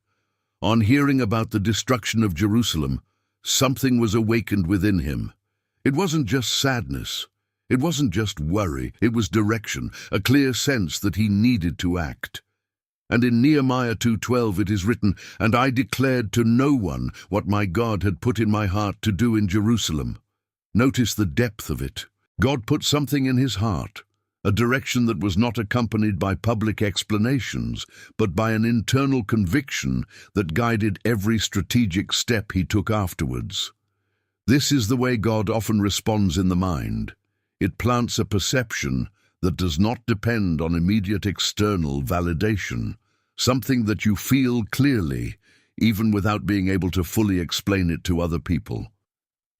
On hearing about the destruction of Jerusalem, something was awakened within him. It wasn't just sadness. It wasn't just worry. It was direction, a clear sense that he needed to act. And in Nehemiah 2:12 it is written, "And I declared to no one what my God had put in my heart to do in Jerusalem." Notice the depth of it. God put something in his heart, a direction that was not accompanied by public explanations, but by an internal conviction that guided every strategic step he took afterwards. This is the way God often responds in the mind. It plants a perception that does not depend on immediate external validation, something that you feel clearly, even without being able to fully explain it to other people.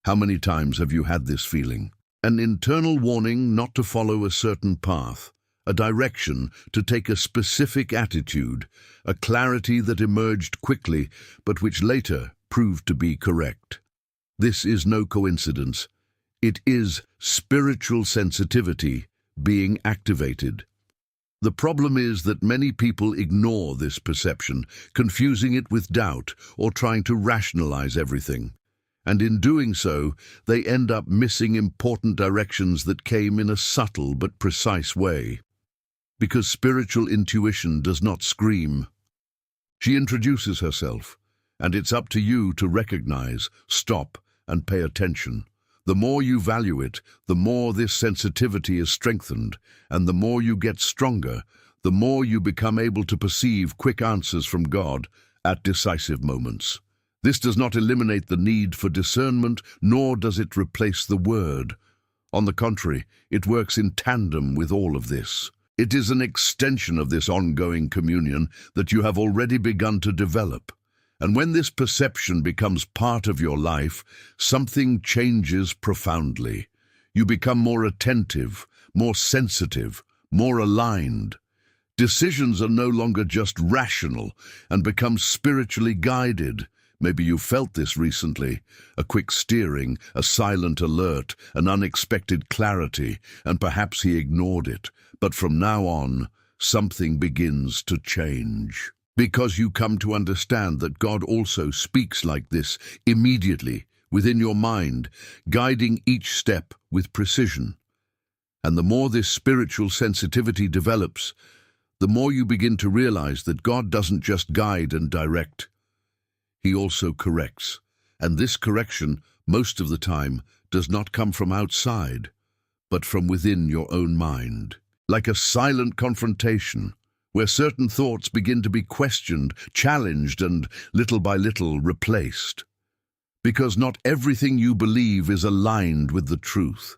How many times have you had this feeling? An internal warning not to follow a certain path, a direction to take a specific attitude, a clarity that emerged quickly, but which later proved to be correct. This is no coincidence. It is spiritual sensitivity being activated. The problem is that many people ignore this perception, confusing it with doubt or trying to rationalize everything. And in doing so, they end up missing important directions that came in a subtle but precise way. Because spiritual intuition does not scream. She introduces herself, and it's up to you to recognize, stop, and pay attention. The more you value it, the more this sensitivity is strengthened, and the more you get stronger, the more you become able to perceive quick answers from God at decisive moments. This does not eliminate the need for discernment, nor does it replace the word. On the contrary, it works in tandem with all of this. It is an extension of this ongoing communion that you have already begun to develop. And when this perception becomes part of your life, something changes profoundly. You become more attentive, more sensitive, more aligned. Decisions are no longer just rational and become spiritually guided. Maybe you felt this recently, a quick steering, a silent alert, an unexpected clarity, and perhaps he ignored it. But from now on, something begins to change. Because you come to understand that God also speaks like this immediately within your mind, guiding each step with precision. And the more this spiritual sensitivity develops, the more you begin to realize that God doesn't just guide and direct. He also corrects, and this correction, most of the time, does not come from outside, but from within your own mind. Like a silent confrontation, where certain thoughts begin to be questioned, challenged, and little by little replaced. Because not everything you believe is aligned with the truth.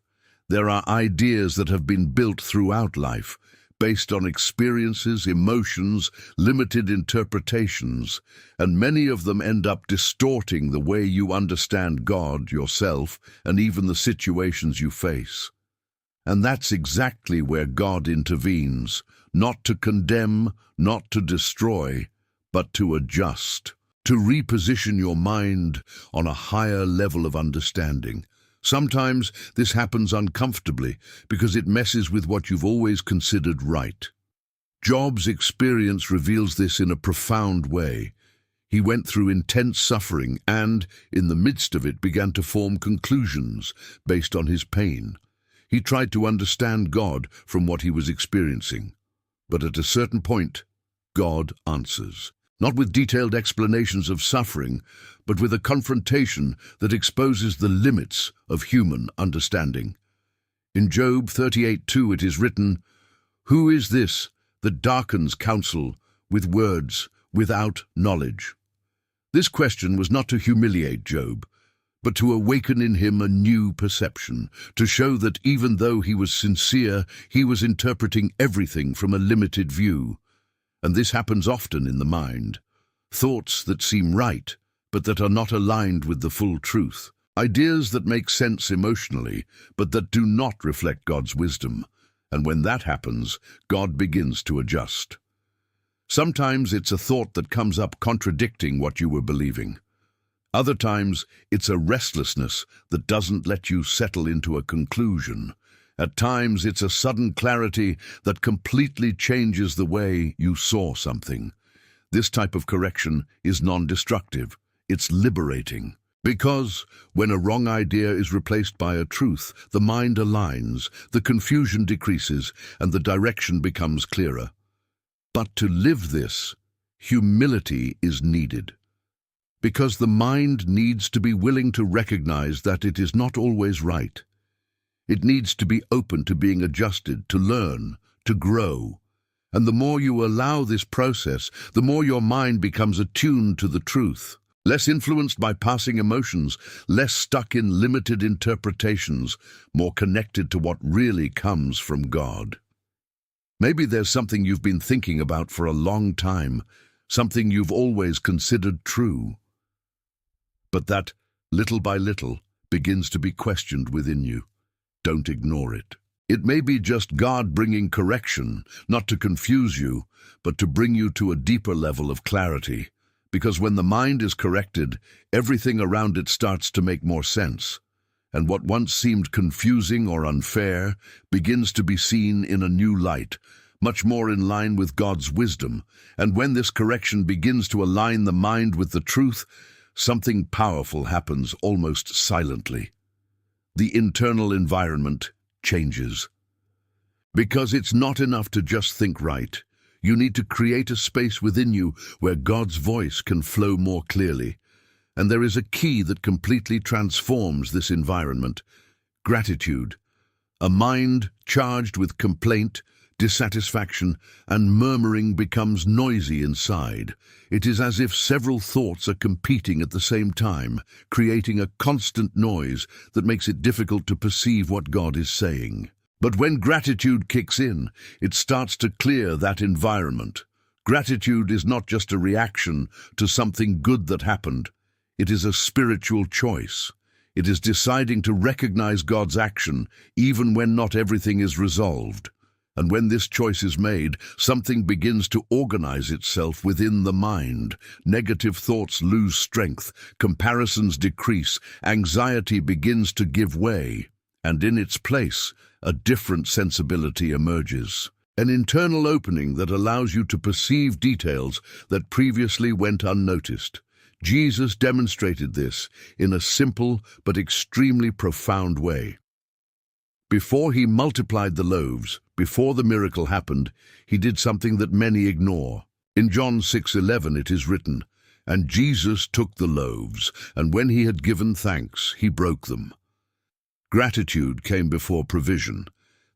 There are ideas that have been built throughout life, based on experiences, emotions, limited interpretations, and many of them end up distorting the way you understand God, yourself, and even the situations you face. And that's exactly where God intervenes, not to condemn, not to destroy, but to adjust, to reposition your mind on a higher level of understanding. Sometimes this happens uncomfortably because it messes with what you've always considered right. Job's experience reveals this in a profound way. He went through intense suffering and, in the midst of it, began to form conclusions based on his pain. He tried to understand God from what he was experiencing. But at a certain point, God answers. Not with detailed explanations of suffering, but with a confrontation that exposes the limits of human understanding. In Job 38:2 it is written, "Who is this that darkens counsel with words without knowledge?" This question was not to humiliate Job, but to awaken in him a new perception, to show that even though he was sincere, he was interpreting everything from a limited view. And this happens often in the mind. Thoughts that seem right, but that are not aligned with the full truth. Ideas that make sense emotionally, but that do not reflect God's wisdom. And when that happens, God begins to adjust. Sometimes it's a thought that comes up contradicting what you were believing. Other times, it's a restlessness that doesn't let you settle into a conclusion. At times, it's a sudden clarity that completely changes the way you saw something. This type of correction is non-destructive. It's liberating. Because when a wrong idea is replaced by a truth, the mind aligns, the confusion decreases, and the direction becomes clearer. But to live this, humility is needed. Because the mind needs to be willing to recognize that it is not always right. It needs to be open to being adjusted, to learn, to grow. And the more you allow this process, the more your mind becomes attuned to the truth. Less influenced by passing emotions, less stuck in limited interpretations, more connected to what really comes from God. Maybe there's something you've been thinking about for a long time, something you've always considered true. But that, little by little, begins to be questioned within you. Don't ignore it. It may be just God bringing correction, not to confuse you, but to bring you to a deeper level of clarity. Because when the mind is corrected, everything around it starts to make more sense. And what once seemed confusing or unfair begins to be seen in a new light, much more in line with God's wisdom. And when this correction begins to align the mind with the truth, something powerful happens almost silently. The internal environment changes. Because it's not enough to just think right. You need to create a space within you where God's voice can flow more clearly. And there is a key that completely transforms this environment: gratitude. A mind charged with complaint, dissatisfaction, and murmuring becomes noisy inside. It is as if several thoughts are competing at the same time, creating a constant noise that makes it difficult to perceive what God is saying. But when gratitude kicks in, it starts to clear that environment. Gratitude is not just a reaction to something good that happened. It is a spiritual choice. It is deciding to recognize God's action even when not everything is resolved. And when this choice is made, something begins to organize itself within the mind. Negative thoughts lose strength, comparisons decrease, anxiety begins to give way, and in its place, a different sensibility emerges. An internal opening that allows you to perceive details that previously went unnoticed. Jesus demonstrated this in a simple but extremely profound way. Before he multiplied the loaves, before the miracle happened, he did something that many ignore. In John 6:11 it is written, "And Jesus took the loaves, and when he had given thanks, he broke them." Gratitude came before provision.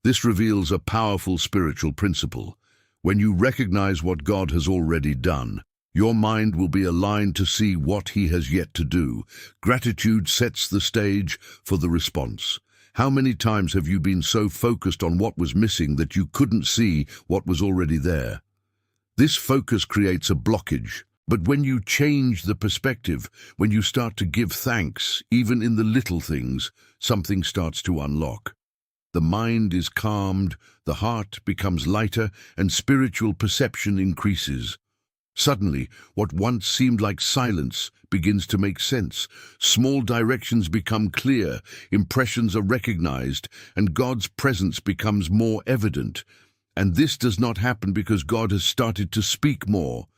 This reveals a powerful spiritual principle. When you recognize what God has already done, your mind will be aligned to see what he has yet to do. Gratitude sets the stage for the response. How many times have you been so focused on what was missing that you couldn't see what was already there? This focus creates a blockage. But when you change the perspective, when you start to give thanks, even in the little things, something starts to unlock. The mind is calmed, the heart becomes lighter, and spiritual perception increases. Suddenly, what once seemed like silence begins to make sense. Small directions become clear, impressions are recognized, and God's presence becomes more evident. And this does not happen because God has started to speak more,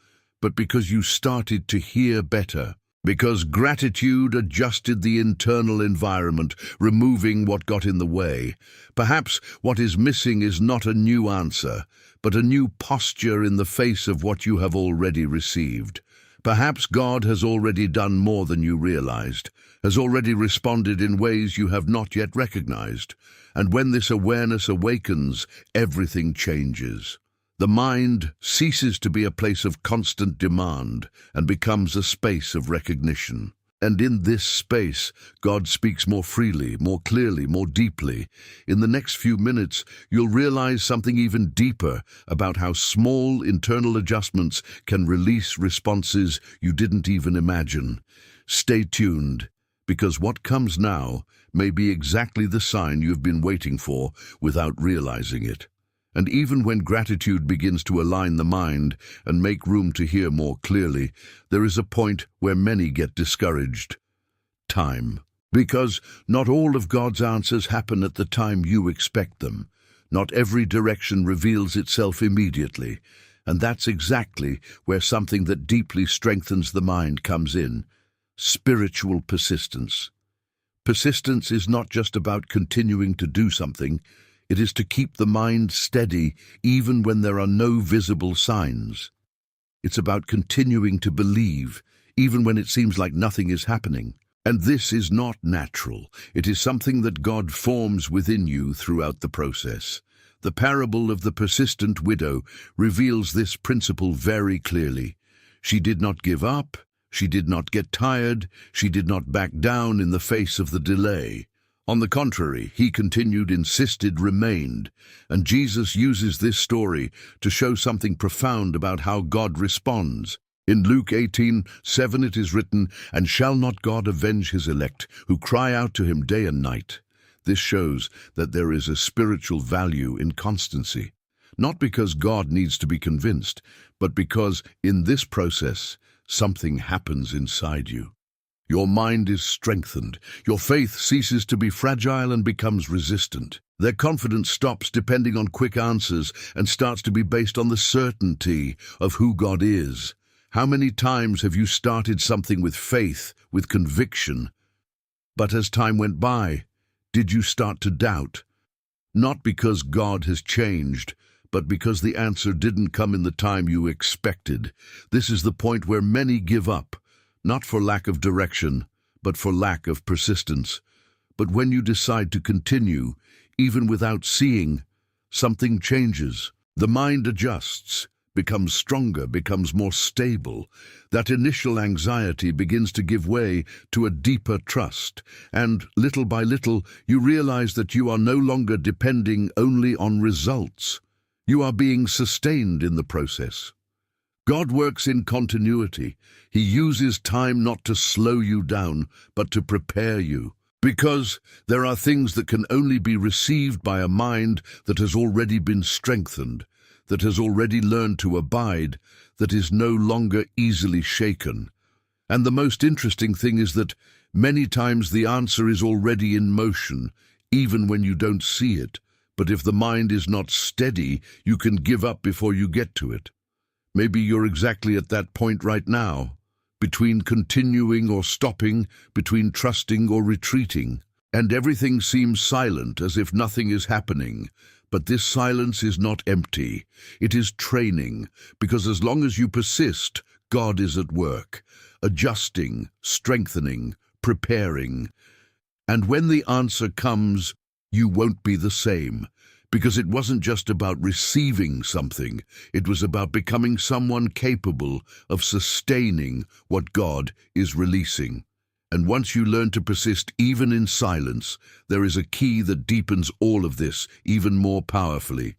but because you started to hear better. Because gratitude adjusted the internal environment, removing what got in the way. Perhaps what is missing is not a new answer, but a new posture in the face of what you have already received. Perhaps God has already done more than you realized, has already responded in ways you have not yet recognized. And when this awareness awakens, everything changes. The mind ceases to be a place of constant demand and becomes a space of recognition. And in this space, God speaks more freely, more clearly, more deeply. In the next few minutes, you'll realize something even deeper about how small internal adjustments can release responses you didn't even imagine. Stay tuned, because what comes now may be exactly the sign you've been waiting for without realizing it. And even when gratitude begins to align the mind and make room to hear more clearly, there is a point where many get discouraged. Time. Because not all of God's answers happen at the time you expect them. Not every direction reveals itself immediately. And that's exactly where something that deeply strengthens the mind comes in: spiritual persistence. Persistence is not just about continuing to do something. It is to keep the mind steady even when there are no visible signs. It's about continuing to believe even when it seems like nothing is happening. And this is not natural. It is something that God forms within you throughout the process. The parable of the persistent widow reveals this principle very clearly. She did not give up. She did not get tired. She did not back down in the face of the delay. On the contrary, he continued, insisted, remained. And Jesus uses this story to show something profound about how God responds. In Luke 18:7 it is written, "And shall not God avenge his elect, who cry out to him day and night?" This shows that there is a spiritual value in constancy, not because God needs to be convinced, but because in this process, something happens inside you. Your mind is strengthened. Your faith ceases to be fragile and becomes resistant. Their confidence stops depending on quick answers and starts to be based on the certainty of who God is. How many times have you started something with faith, with conviction, but as time went by, did you start to doubt? Not because God has changed, but because the answer didn't come in the time you expected. This is the point where many give up, not for lack of direction, but for lack of persistence. But when you decide to continue, even without seeing, something changes. The mind adjusts, becomes stronger, becomes more stable. That initial anxiety begins to give way to a deeper trust, and little by little you realize that you are no longer depending only on results. You are being sustained in the process. God works in continuity. He uses time not to slow you down, but to prepare you. Because there are things that can only be received by a mind that has already been strengthened, that has already learned to abide, that is no longer easily shaken. And the most interesting thing is that many times the answer is already in motion, even when you don't see it. But if the mind is not steady, you can give up before you get to it. Maybe you're exactly at that point right now, between continuing or stopping, between trusting or retreating. And everything seems silent, as if nothing is happening. But this silence is not empty. It is training, because as long as you persist, God is at work, adjusting, strengthening, preparing. And when the answer comes, you won't be the same, because it wasn't just about receiving something, it was about becoming someone capable of sustaining what God is releasing. And once you learn to persist even in silence, there is a key that deepens all of this even more powerfully: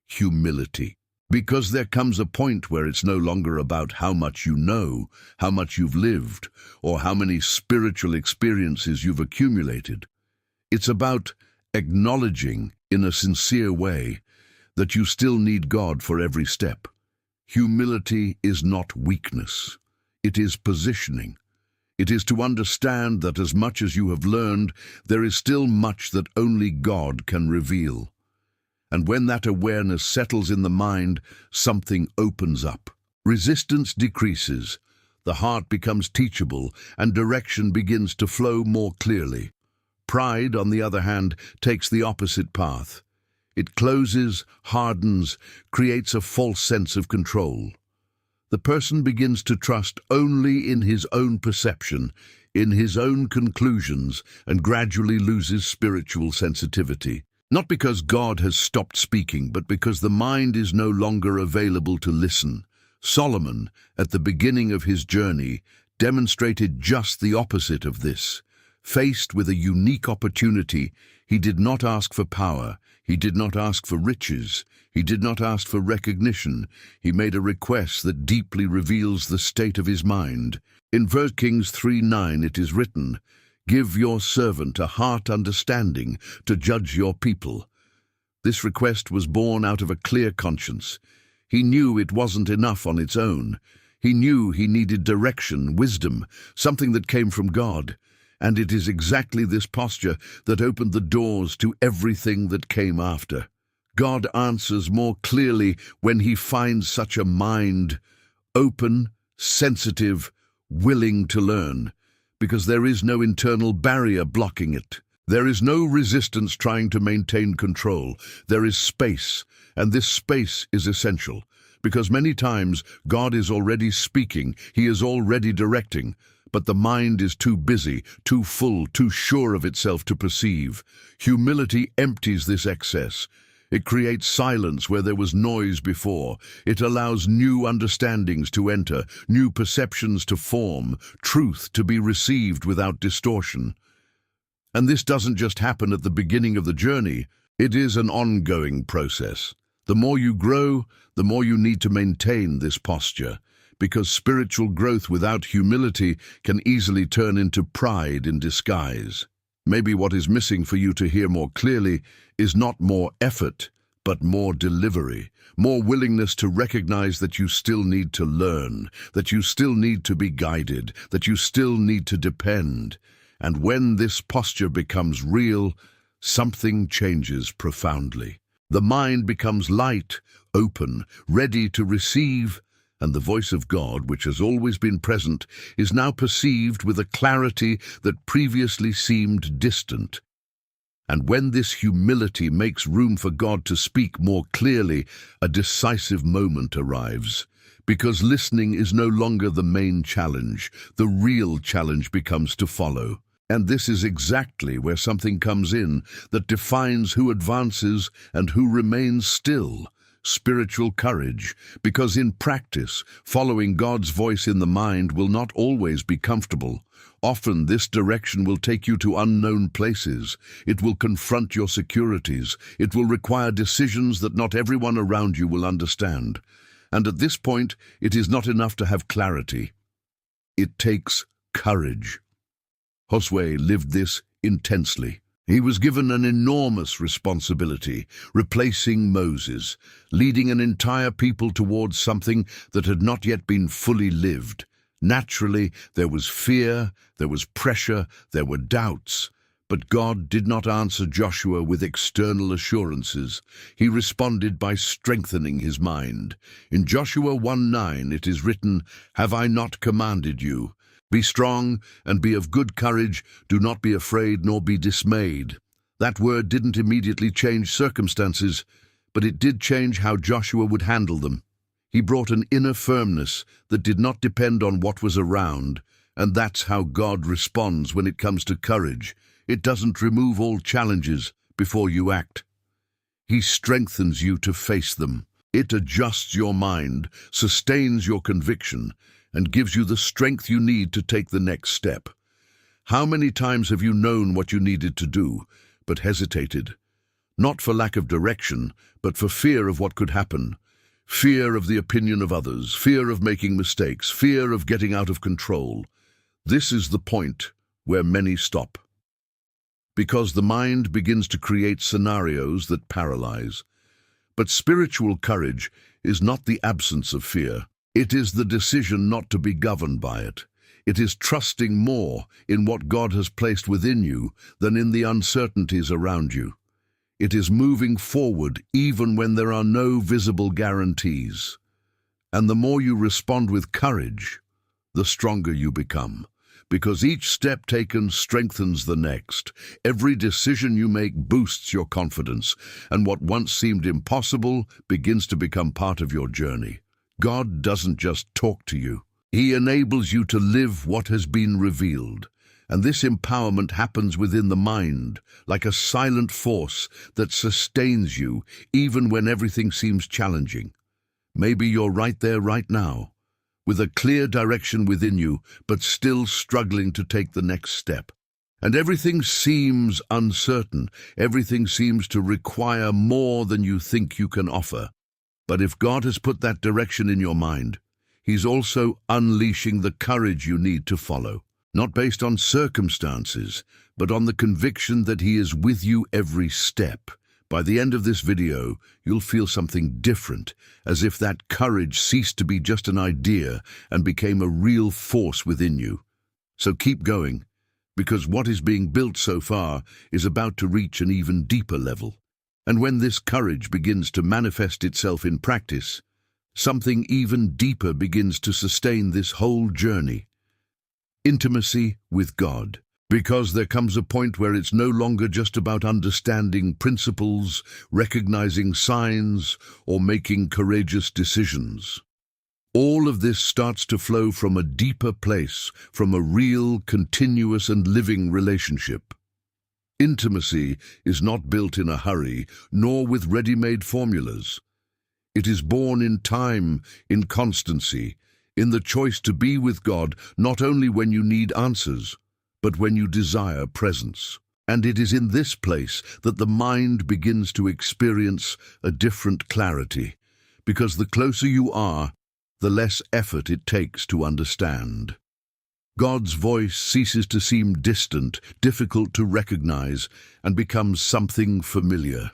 humility. Because there comes a point where it's no longer about how much you know, how much you've lived, or how many spiritual experiences you've accumulated. It's about acknowledging, in a sincere way, that you still need God for every step. Humility is not weakness. It is positioning. It is to understand that as much as you have learned, there is still much that only God can reveal. And when that awareness settles in the mind, something opens up. Resistance decreases, the heart becomes teachable, and direction begins to flow more clearly. Pride, on the other hand, takes the opposite path. It closes, hardens, creates a false sense of control. The person begins to trust only in his own perception, in his own conclusions, and gradually loses spiritual sensitivity. Not because God has stopped speaking, but because the mind is no longer available to listen. Solomon, at the beginning of his journey, demonstrated just the opposite of this. Faced with a unique opportunity, he did not ask for power, he did not ask for riches, he did not ask for recognition. He made a request that deeply reveals the state of his mind. In 1 Kings 3:9 it is written, "Give your servant a heart understanding to judge your people." This request was born out of a clear conscience. He knew it wasn't enough on its own. He knew he needed direction, wisdom, something that came from God. And it is exactly this posture that opened the doors to everything that came after. God answers more clearly when he finds such a mind, open, sensitive, willing to learn, because there is no internal barrier blocking it. There is no resistance trying to maintain control. There is space, and this space is essential, because many times God is already speaking, he is already directing, but the mind is too busy, too full, too sure of itself to perceive. Humility empties this excess. It creates silence where there was noise before. It allows new understandings to enter, new perceptions to form, truth to be received without distortion. And this doesn't just happen at the beginning of the journey. It is an ongoing process. The more you grow, the more you need to maintain this posture, because spiritual growth without humility can easily turn into pride in disguise. Maybe what is missing for you to hear more clearly is not more effort, but more delivery, more willingness to recognize that you still need to learn, that you still need to be guided, that you still need to depend. And when this posture becomes real, something changes profoundly. The mind becomes light, open, ready to receive, and the voice of God, which has always been present, is now perceived with a clarity that previously seemed distant. And when this humility makes room for God to speak more clearly, a decisive moment arrives. Because listening is no longer the main challenge, the real challenge becomes to follow. And this is exactly where something comes in that defines who advances and who remains still. Spiritual courage, because in practice, following God's voice in the mind will not always be comfortable. Often this direction will take you to unknown places. It will confront your securities. It will require decisions that not everyone around you will understand. And at this point, it is not enough to have clarity. It takes courage. Josue lived this intensely. He was given an enormous responsibility, replacing Moses, leading an entire people towards something that had not yet been fully lived. Naturally, there was fear, there was pressure, there were doubts. But God did not answer Joshua with external assurances. He responded by strengthening his mind. In Joshua 1:9 it is written, "Have I not commanded you? Be strong and be of good courage, do not be afraid nor be dismayed." That word didn't immediately change circumstances, but it did change how Joshua would handle them. He brought an inner firmness that did not depend on what was around, and that's how God responds when it comes to courage. It doesn't remove all challenges before you act. He strengthens you to face them. It adjusts your mind, sustains your conviction, and gives you the strength you need to take the next step. How many times have you known what you needed to do, but hesitated? Not for lack of direction, but for fear of what could happen. Fear of the opinion of others, fear of making mistakes, fear of getting out of control. This is the point where many stop. Because the mind begins to create scenarios that paralyze. But spiritual courage is not the absence of fear. It is the decision not to be governed by it. It is trusting more in what God has placed within you than in the uncertainties around you. It is moving forward even when there are no visible guarantees. And the more you respond with courage, the stronger you become. Because each step taken strengthens the next. Every decision you make boosts your confidence, and what once seemed impossible begins to become part of your journey. God doesn't just talk to you. He enables you to live what has been revealed. And this empowerment happens within the mind, like a silent force that sustains you even when everything seems challenging. Maybe you're right there right now, with a clear direction within you, but still struggling to take the next step. And everything seems uncertain. Everything seems to require more than you think you can offer. But if God has put that direction in your mind, He's also unleashing the courage you need to follow, not based on circumstances, but on the conviction that He is with you every step. By the end of this video, you'll feel something different, as if that courage ceased to be just an idea and became a real force within you. So keep going, because what is being built so far is about to reach an even deeper level. And when this courage begins to manifest itself in practice, something even deeper begins to sustain this whole journey. Intimacy with God. Because there comes a point where it's no longer just about understanding principles, recognizing signs, or making courageous decisions. All of this starts to flow from a deeper place, from a real, continuous, and living relationship. Intimacy is not built in a hurry, nor with ready-made formulas. It is born in time, in constancy, in the choice to be with God not only when you need answers, but when you desire presence. And it is in this place that the mind begins to experience a different clarity, because the closer you are, the less effort it takes to understand. God's voice ceases to seem distant, difficult to recognize, and becomes something familiar.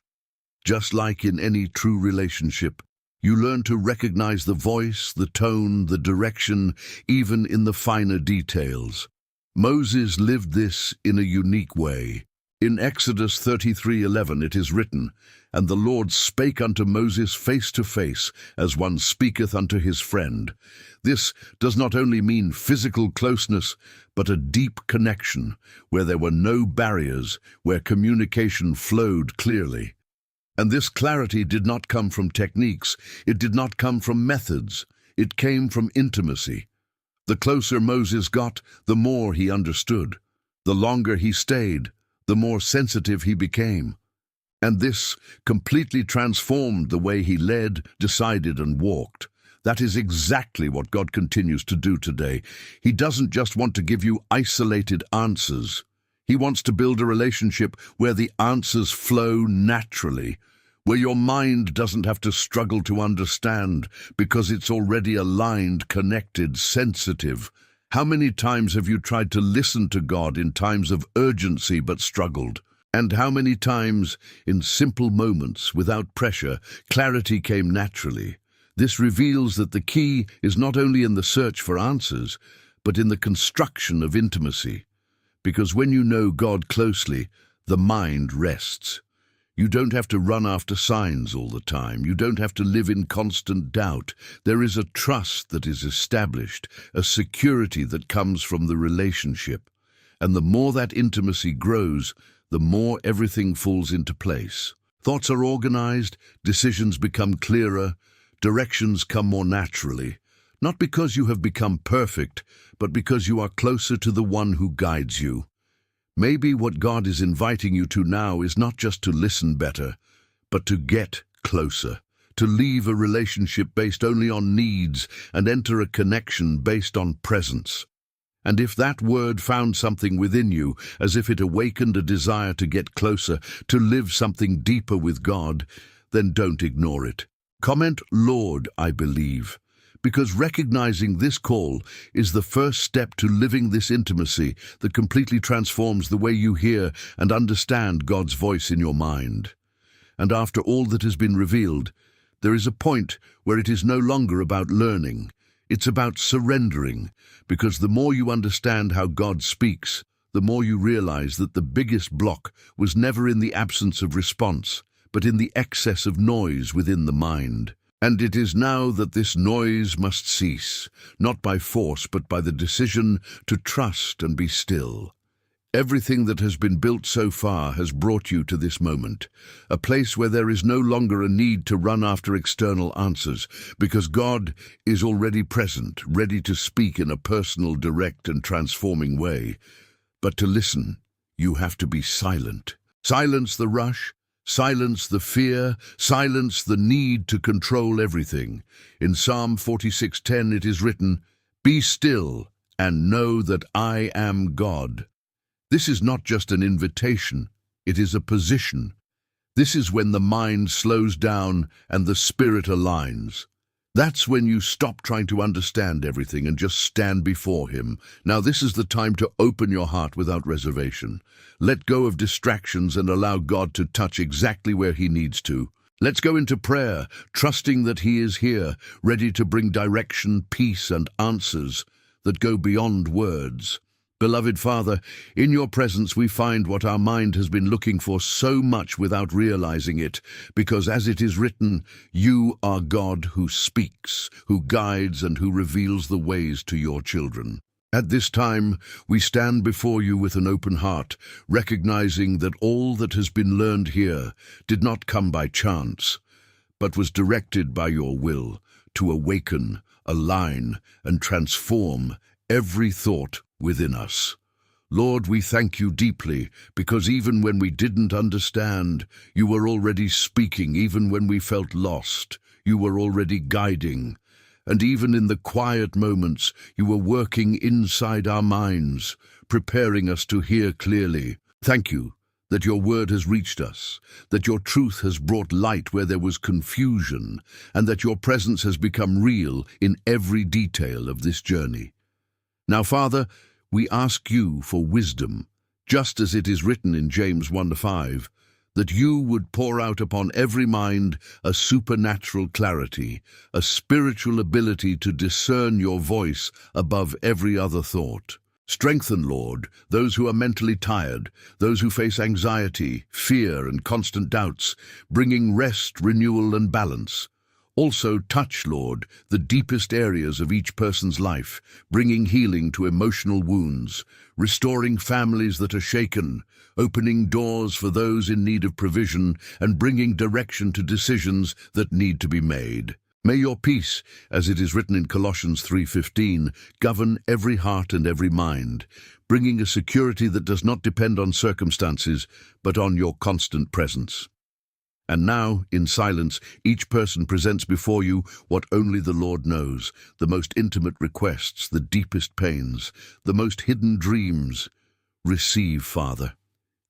Just like in any true relationship, you learn to recognize the voice, the tone, the direction, even in the finer details. Moses lived this in a unique way. In Exodus 33:11 it is written, "And the Lord spake unto Moses face to face, as one speaketh unto his friend." This does not only mean physical closeness, but a deep connection, where there were no barriers, where communication flowed clearly. And this clarity did not come from techniques, it did not come from methods, it came from intimacy. The closer Moses got, the more he understood. The longer he stayed, the more sensitive he became. And this completely transformed the way he led, decided, and walked. That is exactly what God continues to do today. He doesn't just want to give you isolated answers. He wants to build a relationship where the answers flow naturally, where your mind doesn't have to struggle to understand because it's already aligned, connected, sensitive. How many times have you tried to listen to God in times of urgency but struggled? And how many times, in simple moments, without pressure, clarity came naturally? This reveals that the key is not only in the search for answers, but in the construction of intimacy. Because when you know God closely, the mind rests. You don't have to run after signs all the time. You don't have to live in constant doubt. There is a trust that is established, a security that comes from the relationship. And the more that intimacy grows, the more everything falls into place. Thoughts are organized, decisions become clearer, directions come more naturally. Not because you have become perfect, but because you are closer to the one who guides you. Maybe what God is inviting you to now is not just to listen better, but to get closer, to leave a relationship based only on needs and enter a connection based on presence. And if that word found something within you, as if it awakened a desire to get closer, to live something deeper with God, then don't ignore it. Comment, "Lord, I believe," because recognizing this call is the first step to living this intimacy that completely transforms the way you hear and understand God's voice in your mind. And after all that has been revealed, there is a point where it is no longer about learning. It's about surrendering, because the more you understand how God speaks, the more you realize that the biggest block was never in the absence of response, but in the excess of noise within the mind. And it is now that this noise must cease, not by force, but by the decision to trust and be still. Everything that has been built so far has brought you to this moment, a place where there is no longer a need to run after external answers, because God is already present, ready to speak in a personal, direct, and transforming way. But to listen, you have to be silent. Silence the rush, silence the fear, silence the need to control everything. In Psalm 46:10 it is written, "Be still and know that I am God." This is not just an invitation, it is a position. This is when the mind slows down and the spirit aligns. That's when you stop trying to understand everything and just stand before Him. Now this is the time to open your heart without reservation. Let go of distractions and allow God to touch exactly where He needs to. Let's go into prayer, trusting that He is here, ready to bring direction, peace, and answers that go beyond words. Beloved Father, in your presence we find what our mind has been looking for so much without realizing it, because as it is written, you are God who speaks, who guides, and who reveals the ways to your children. At this time, we stand before you with an open heart, recognizing that all that has been learned here did not come by chance, but was directed by your will to awaken, align, and transform every thought within us. Lord, we thank you deeply, because even when we didn't understand, you were already speaking. Even when we felt lost, you were already guiding. And even in the quiet moments, you were working inside our minds, preparing us to hear clearly. Thank you that your word has reached us, that your truth has brought light where there was confusion, and that your presence has become real in every detail of this journey. Now, Father, we ask you for wisdom, just as it is written in James 1:5, that you would pour out upon every mind a supernatural clarity, a spiritual ability to discern your voice above every other thought. Strengthen, Lord, those who are mentally tired, those who face anxiety, fear, and constant doubts, bringing rest, renewal, and balance. Also touch, Lord, the deepest areas of each person's life, bringing healing to emotional wounds, restoring families that are shaken, opening doors for those in need of provision, and bringing direction to decisions that need to be made. May your peace, as it is written in Colossians 3:15, govern every heart and every mind, bringing a security that does not depend on circumstances, but on your constant presence. And now, in silence, each person presents before you what only the Lord knows, the most intimate requests, the deepest pains, the most hidden dreams. Receive, Father,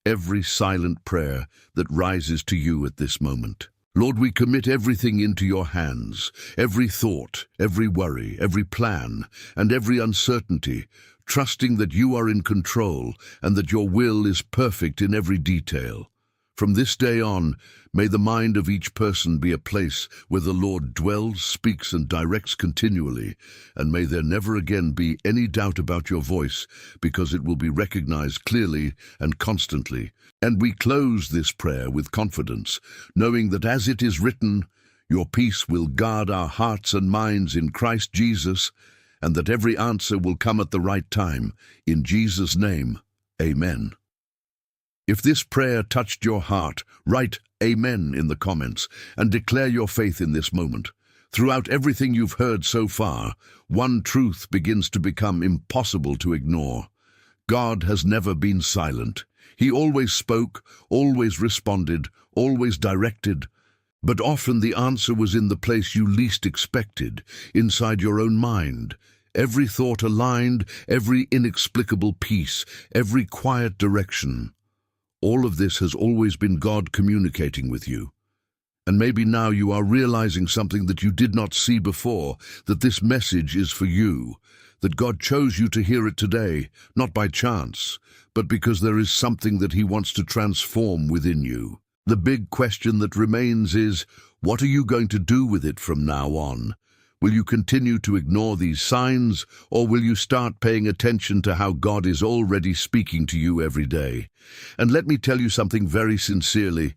every silent prayer that rises to you at this moment. Lord, we commit everything into your hands, every thought, every worry, every plan, and every uncertainty, trusting that you are in control and that your will is perfect in every detail. From this day on, may the mind of each person be a place where the Lord dwells, speaks, and directs continually, and may there never again be any doubt about your voice, because it will be recognized clearly and constantly. And we close this prayer with confidence, knowing that as it is written, your peace will guard our hearts and minds in Christ Jesus, and that every answer will come at the right time. In Jesus' name, amen. If this prayer touched your heart, write Amen in the comments and declare your faith in this moment. Throughout everything you've heard so far, one truth begins to become impossible to ignore. God has never been silent. He always spoke, always responded, always directed. But often the answer was in the place you least expected, inside your own mind. Every thought aligned, every inexplicable peace, every quiet direction. All of this has always been God communicating with you. And maybe now you are realizing something that you did not see before, that this message is for you, that God chose you to hear it today, not by chance, but because there is something that He wants to transform within you. The big question that remains is, what are you going to do with it from now on? Will you continue to ignore these signs, or will you start paying attention to how God is already speaking to you every day? And let me tell you something very sincerely.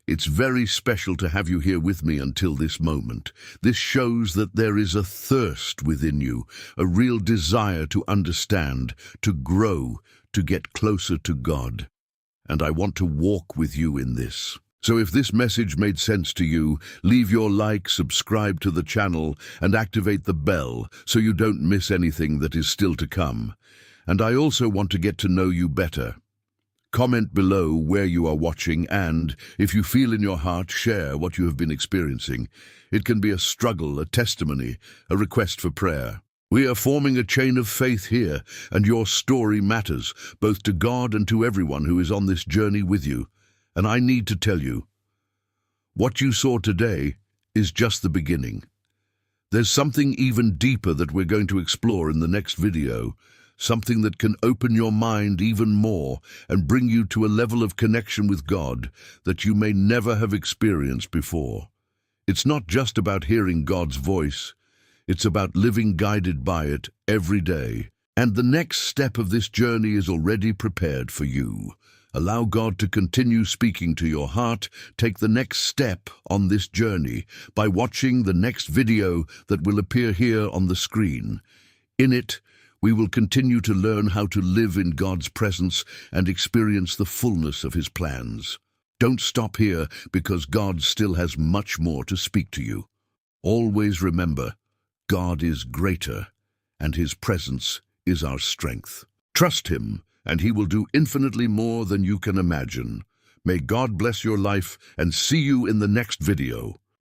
It's very special to have you here with me until this moment. This shows that there is a thirst within you, a real desire to understand, to grow, to get closer to God. And I want to walk with you in this. So if this message made sense to you, leave your like, subscribe to the channel, and activate the bell so you don't miss anything that is still to come. And I also want to get to know you better. Comment below where you are watching, and, if you feel in your heart, share what you have been experiencing. It can be a struggle, a testimony, a request for prayer. We are forming a chain of faith here, and your story matters, both to God and to everyone who is on this journey with you. And I need to tell you, what you saw today is just the beginning. There's something even deeper that we're going to explore in the next video, something that can open your mind even more and bring you to a level of connection with God that you may never have experienced before. It's not just about hearing God's voice, it's about living guided by it every day. And the next step of this journey is already prepared for you. Allow God to continue speaking to your heart. Take the next step on this journey by watching the next video that will appear here on the screen. In it, we will continue to learn how to live in God's presence and experience the fullness of His plans. Don't stop here, because God still has much more to speak to you. Always remember, God is greater, and His presence is our strength. Trust Him, and He will do infinitely more than you can imagine. May God bless your life, and see you in the next video.